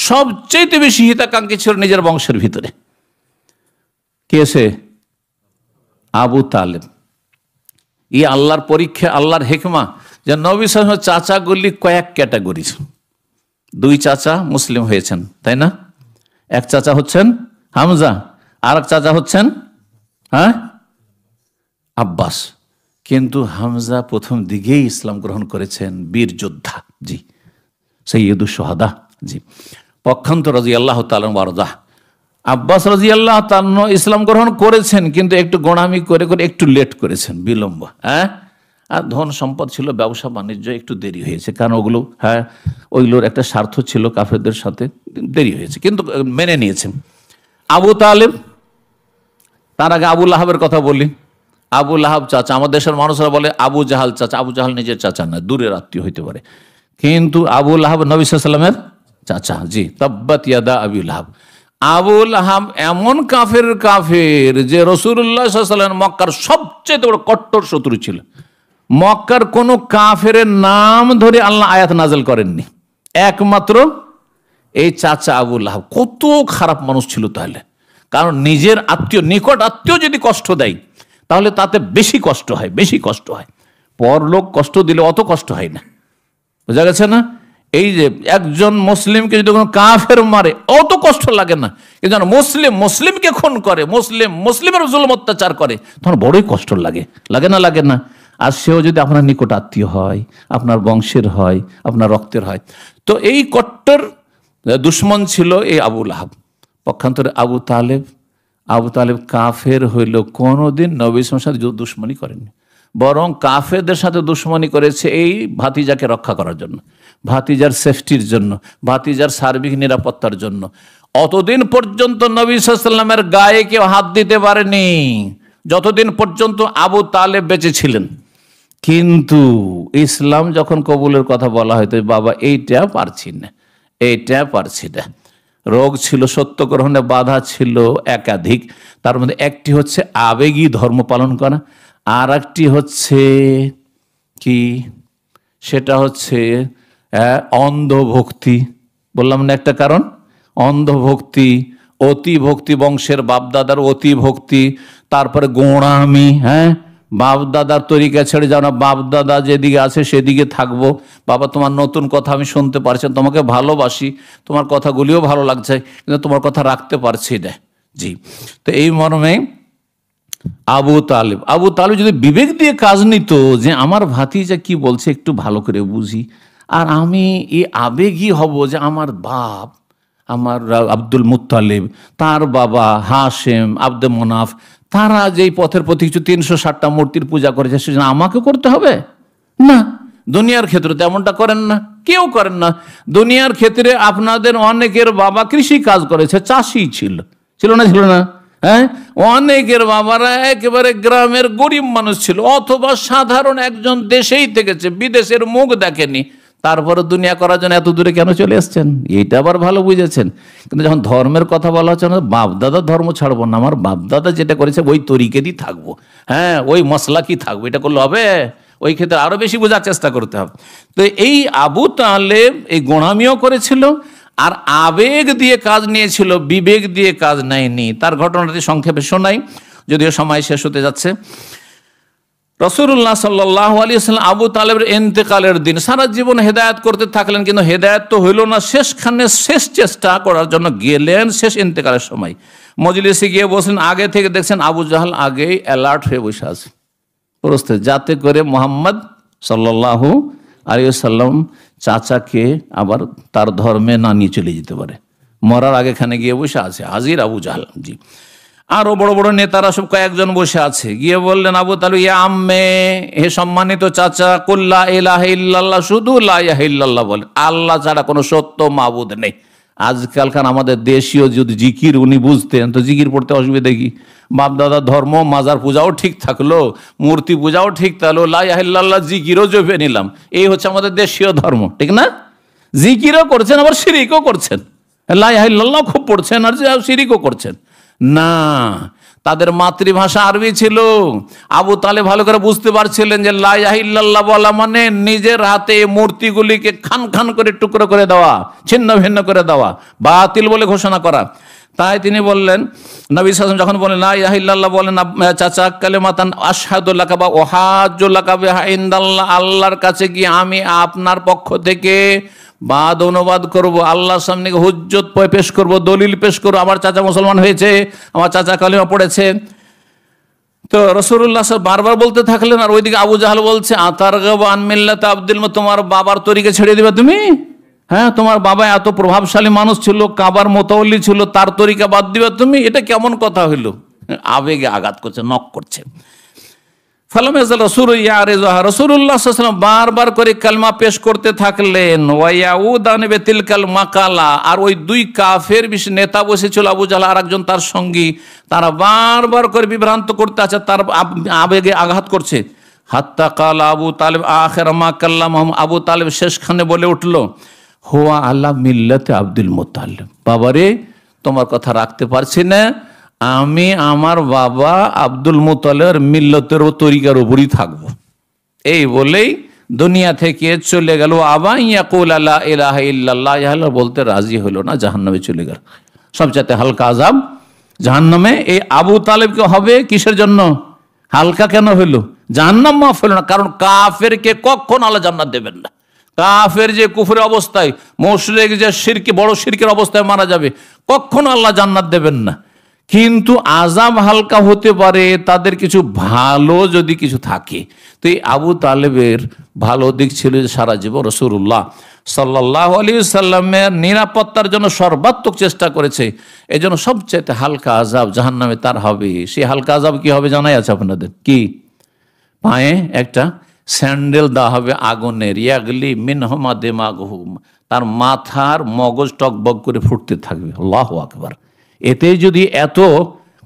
সবচেয়ে বেশি হিতাকাঙ্ক্ষী ছিল নিজের বংশের ভিতরে। কে সে? আবু তালেব। এই আল্লাহর পরীক্ষা, আল্লাহর হিকমা, যে নবী সাল্লাল্লাহু আলাইহি ওয়াসাল্লামের চাচাগুলি কয়েক ক্যাটাগরি। 2 চাচা মুসলিম হয়েছেন, তাই না? এক চাচা হচ্ছেন হামজা, আর এক চাচা হচ্ছেন আব্বাস। কিন্তু হামজা প্রথম দিকেই ইসলাম গ্রহণ করেছেন, বীর যোদ্ধা, জি, সৈয়দুশ শুহাদা, জি, পক্ষান্তর রাদিয়াল্লাহু তাআলা ওয়ারদা। আব্বাস রাদিয়াল্লাহু তাআলা ইসলাম গ্রহণ করেছেন, কিন্তু একটু গোঁড়ামি করে করে একটু লেট করেছেন, বিলম্ব। আর ধন সম্পদ ছিল, ব্যবসা বাণিজ্য একটু দেরি হয়েছে, কারণ ওগুলো ওইগুলোর একটা স্বার্থ ছিল কাফেরদের সাথে, দেরি হয়েছে, কিন্তু মেনে নিয়েছেন। আবু তালেব, তার আগে আবু লাহাবের কথা বলি। আবু লাহাব চাচা, আমার দেশের মানুষরা বলে আবু জাহাল চাচা। আবু জাহাল নিজের চাচা না, দূরের আত্মীয় হইতে পারে, কিন্তু আবু লাহাব নবী সাল্লাল্লাহু আলাইহি ওয়াসাল্লামের চাচা। জি, তাব্বাত ইয়াদা আবি লাহাব। আবু লাহাব এমন কাফের যে রাসূলুল্লাহ সাল্লাল্লাহু আলাইহি ওয়াসাল্লাম মক্কার সবচেয়ে বড় কট্টর শত্রু ছিল। মক্কার কোন কাফের নাম ধরে আল্লাহ আয়াত নাযিল করেননি, একমাত্র এই চাচা আবু লাহাব। কত খারাপ মানুষ ছিল তাহলে! কারণ নিজের আত্মীয়, নিকট আত্মীয় যদি কষ্ট দেয় তাহলে তাতে বেশি কষ্ট হয়। পর লোক কষ্ট দিলে অত কষ্ট হয় না, বোঝা গেছে না? এই যে একজন মুসলিমকে যদি কোনো কাফের মারে অত কষ্ট লাগে না, কিন্তু মুসলিমকে খুন করে, মুসলিমের জুলুম অত্যাচার করে, তখন বড়ই কষ্ট লাগে না? আর সেও যদি আপনার নিকট আত্মীয় হয়, আপনার বংশের হয়, আপনার রক্তের হয়। তো এই কট্টর দুশ্মন ছিল এই আবু লাহাব। পক্ষান্তরে আবু তালেব কাফের হইল, কোনোদিন নবী সাল্লাল্লাহু আলাইহি ওয়াসাল্লামের সাথে দুশ্মনী করেনি, বরং কাফেরদের সাথে দুশ্মনী করেছে এই ভাতিজাকে রক্ষা করার জন্য, ভাতিজার সেফটির জন্য, ভাতিজার সার্বিক নিরাপত্তার জন্য। অতদিন পর্যন্ত নবী সাল্লাল্লাহু আলাইহি ওয়াসাল্লামের গায়ে কেউ হাত দিতে পারেনি, যতদিন পর্যন্ত আবু তালেব বেঁচে ছিলেন। কিন্তু ইসলাম যখন কবুলের কথা বলা হয়, তো বাবা এইটা পারছি না। রোগ ছিল, সত্য গ্রহণে বাধা ছিল একাধিক। তার মধ্যে একটি হচ্ছে আবেগী ধর্ম পালন করা, আর একটি হচ্ছে কি, সেটা হচ্ছে অন্ধভক্তি। বললাম না একটা কারণ, অন্ধভক্তি, অতিভক্তি, বংশের বাপদাদার অতিভক্তি, তারপরে গোঁড়ামি। বাপদাদার তরিকা ছেড়ে যাও না, বাপদাদা যেদিকে আছে সেদিকে থাকবো। বাবা, তোমার নতুন কথা আমি শুনতে পারছি, তোমাকে ভালোবাসি, তোমার কথাগুলিও ভালো লাগছে, কিন্তু তোমার কথা রাখতে পারছি না। জি, তো এই মর্মে আবু তালেব যদি বিবেক দিয়ে কাজ নিত, যে আমার ভাতিজা কি বলছে একটু ভালো করে বুঝি, আর আমি এই আবেগী হব যে আমার বাপ, আমার আব্দুল মুত্তালিব, তার বাবা হাশেম, আব্দে মনাফ, তারা যেই পথের প্রতি কিছু 360টা মূর্তির পূজা করেছে, সেজন্য আমাকে করতে হবে না। দুনিয়ার ক্ষেত্রে তেমনটা করেন না, কেউ করেন না। দুনিয়ার ক্ষেত্রে আপনাদের অনেকের বাবা কৃষি কাজ করেছে, চাষি ছিল না? অনেকের বাবারা একেবারে গ্রামের গরিব মানুষ ছিল, অথবা সাধারণ একজন দেশেই থেকেছে, বিদেশের মুখ দেখেনি, তারপরে দুনিয়া করার জন্য এত দূরে কেন চলে এসছেন? এইটা আবার ভালো বুঝেছেন। কিন্তু যখন ধর্মের কথা বলা হচ্ছে না, বাপদাদা ধর্ম ছাড়বো না, আমার বাপদাদা যেটা করেছে ওই তরিকেরই থাকবো, ওই মশলা কি থাকবো, এটা করলে হবে? ওই ক্ষেত্রে আরো বেশি বোঝার চেষ্টা করতে হবে। তো এই আবু তালেব এই গোঁড়ামিও করেছিল, আর আবেগ দিয়ে কাজ নিয়েছিল, বিবেক দিয়ে কাজ নেয়নি। তার ঘটনাটি সংক্ষেপে শোনাই, যদিও সময় শেষ হতে যাচ্ছে। রাসূলুল্লাহ সাল্লাল্লাহু আলাইহি ওয়াসাল্লাম আবু তালেবের ইন্তেকালের দিন সারা জীবন হেদায়েত করতে থাকলেন, কিন্তু হেদায়েত তো হইল না। শেষ চেষ্টা করার জন্য গেলেন শেষ ইন্তেকালের সময়, মজলিসে গিয়ে বসলেন। আগে থেকে দেখছেন আবু জাহাল আগেই অ্যালার্ট হয়ে বসে আছে প্রস্তুত, যাতে করে মুহাম্মদ সাল্লাল্লাহু আলাইহি ওয়াসাল্লাম চাচাকে আবার তার ধর্মে না নিয়ে চলে যেতে পারে। মরার আগেখানে গিয়ে বসে আছে হাজির আবু জাহাল। জি, আরো বড় বড় নেতারা সব কয়েকজন বসে আছে। গিয়ে বললেন আবু তালেব, ইয়া আম্মে, হে সম্মানিত চাচা, কুল লা ইলাহা ইল্লাল্লাহ, শুধু লা ইলাহা ইল্লাল্লাহ বলেন, আল্লাহ ছাড়া কোনো সত্য মাবুদ নেই। আজকালকার আমাদের দেশীয় যদি জিকির উনি বুঝতেন, তো জিকির পড়তে অসুবিধা কি? বাপদাদার ধর্ম, মাজার পূজাও ঠিক থাকলো, মূর্তি পূজাও ঠিক থাকলো, লা ইলাহা ইল্লাল্লাহ জিকিরও জপে নিলাম। এই হচ্ছে আমাদের দেশীয় ধর্ম, ঠিক না? জিকিরও করছেন, আবার শিরিকও করছেন, লা ইলাহা ইল্লাল্লাহ খুব পড়ছেন, আর শিরিকও করছেন না। তাদের মাতৃভাষা আরবি ছিল। আবু তালেব ভালো করে বুঝতে পারছিলেন যে লা ইলাহা ইল্লাল্লাহ বলা মানে নিজের হাতে মূর্তিগুলিকে খান খান করে টুকরো করে দেওয়া, ছিন্ন ভিন্ন করে দেওয়া, বাতিল বলে ঘোষণা করা। তাই তিনি বললেন, নবী সাল্লাল্লাহু আলাইহি ওয়াসাল্লাম যখন বলেন লা ইলাহা ইল্লাল্লাহ বলেন, চাচা কালিমাতান আশহাদু লাকা বা ওয়াহাজ্জু লাকা বিহা ইনদাল্লাহ, আল্লাহর কাছে গিয়ে আমি আপনার পক্ষ থেকে বাদ অনুবাদ করব, আল্লাহর সামনে হুজ্জত পেশ করব, দলিল পেশ করব, আমার চাচা মুসলমান হয়েছে, আমার চাচা কালিমা পড়েছে। তো রাসূলুল্লাহ বারবার বলতে থাকলেন, আর ওইদিকে আবু জাহাল বলছে, আতারগাবু আন মিল্লাতি আব্দুল মুত্তালিব, তোমার বাবার তরিকা ছেড়ে দিবে তুমি? তোমার বাবা এত প্রভাবশালী মানুষ ছিল, কাবার মোতাওয়াল্লি ছিল, তার তরিকা বাদ দিবে তুমি? এটা কেমন কথা হইল? আবেগে আঘাত করছে, নক করছে। রাসূলুল্লাহ সাল্লাল্লাহু আলাইহি ওয়াসাল্লাম বারবার করে কালমা পেশ করতে থাকলেন। ওয়ায়াউদান বিতিলকাল মাকালা, আর ওই দুই কাফের নেতা বসেছিল, আবু জাহল আর একজন তার সঙ্গী, তারা বারবার করে বিভ্রান্ত করতে আছে, তার আবেগে আঘাত করছে। হাত্তা কাল আবু তালেব আখের মা কাল্লাম, আবু তালেব শেষখানে বলে উঠল, হুয়া আল্লাহ মিল্লাতে আব্দুল মুত্তালিব, বাবারে তোমার কথা রাখতে পারছি না, আমি আমার বাবা আব্দুল মুত্তালিবের মিল্লতের তরিকার উপরই থাকবো। এই বলেই দুনিয়া থেকে চলে গেল। আবা ইয়াকুল লা ইলাহা ইল্লাল্লাহ, বলতে রাজি হলো না, জাহান্নামে চলে গেল। সবচেয়ে হালকা আযাব জাহান্নামে। এই আবু তালেবকে হবে কিসের জন্য? হালকা কেন হইল? জাহান্নাম মাফ হইল না, কারণ কাফেরকে কখন আল্লাহ জান্নাত দেবেন না। কাফের যে কুফরের অবস্থায়, মুশরিক যে শিরকি বড় শিরকের অবস্থায় মারা যাবে, কখনো আল্লাহ জান্নাত দেবেন না। কিন্তু আযাব হালকা হতে পারে তাদের কিছু ভালো যদি কিছু থাকে। তো এই আবু তালেবের ভালো দিক ছিল যে সারা জীবন রাসূলুল্লাহ সাল্লাল্লাহু আলাইহি সাল্লামের নিরাপত্তার জন্য সর্বাত্মক চেষ্টা করেছে। এজন্য সবচেয়ে হালকা আযাব জাহান্নামে তার হবে। সেই হালকা আযাব কি হবে জানাই আছে আপনাদের? কি? পায়ে একটা স্যান্ডেল দেওয়া হবে আগুনের, ইয়াগলি মিনহুমা দিমাগুহুম, তার মাথার মগজ টকবক করে ফুটতে থাকবে। আল্লাহু আকবার। এতে যদি এত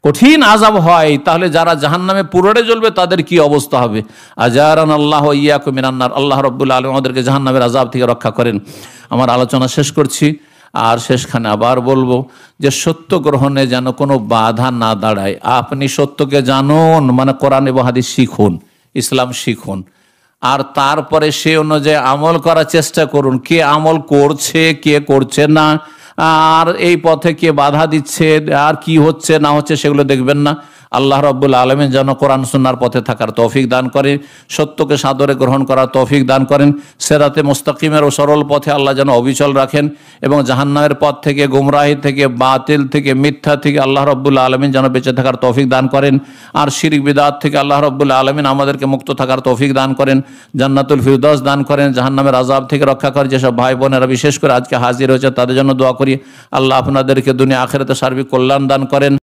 কঠিন আযাব হয়, তাহলে যারা জাহান্নামে পুরোড়ে জ্বলবে তাদের কি অবস্থা হবে? আজারান আল্লাহ ইয়াকুম মিনান নার। আল্লাহ রাব্বুল আলামিন আমাদেরকে জাহান্নামের আযাব থেকে রক্ষা করেন। আমার আলোচনা শেষ করছি, আর শেষখানে আবার বলবো যে সত্য গ্রহণে যেন কোনো বাধা না দাঁড়ায়। আপনি সত্যকে জানুন, মানে কোরআন এবং হাদিস শিখুন, ইসলাম শিখুন, আর তারপরে সে অনুযায়ী আমল করার চেষ্টা করুন। কে আমল করছে, কে করছে না, আর এই পথে কে বাধা দিচ্ছে, আর কি হচ্ছে না হচ্ছে সেগুলো দেখবেন না। আল্লাহ রাব্বুল আলামিন যেন কোরআন সুন্নাহর পথে থাকার তৌফিক দান করেন, সত্যকে সাদরে গ্রহণ করার তৌফিক দান করেন, সিরাতে মুস্তাকিমের ও সরল পথে আল্লাহ যেন অবিচল রাখেন, এবং জাহান্নামের পথ থেকে, গুমরাহি থেকে, বাতিল থেকে, মিথ্যা থেকে আল্লাহ রাব্বুল আলামিন যেন বেঁচে থাকার তৌফিক দান করেন, আর শিরক বিদআত থেকে আল্লাহ রাব্বুল আলামিন আমাদেরকে মুক্ত থাকার তৌফিক দান করেন, জান্নাতুল ফিরদৌস দান করেন, জাহান্নামের আযাব থেকে রক্ষা করেন। যেসব ভাই বোনেরা বিশেষ করে আজকে হাজির হয়েছে তাদের জন্য দোয়া করি, আল্লাহ আপনাদেরকে দুনিয়া আখিরাতে সার্বিক কল্যাণ দান করেন।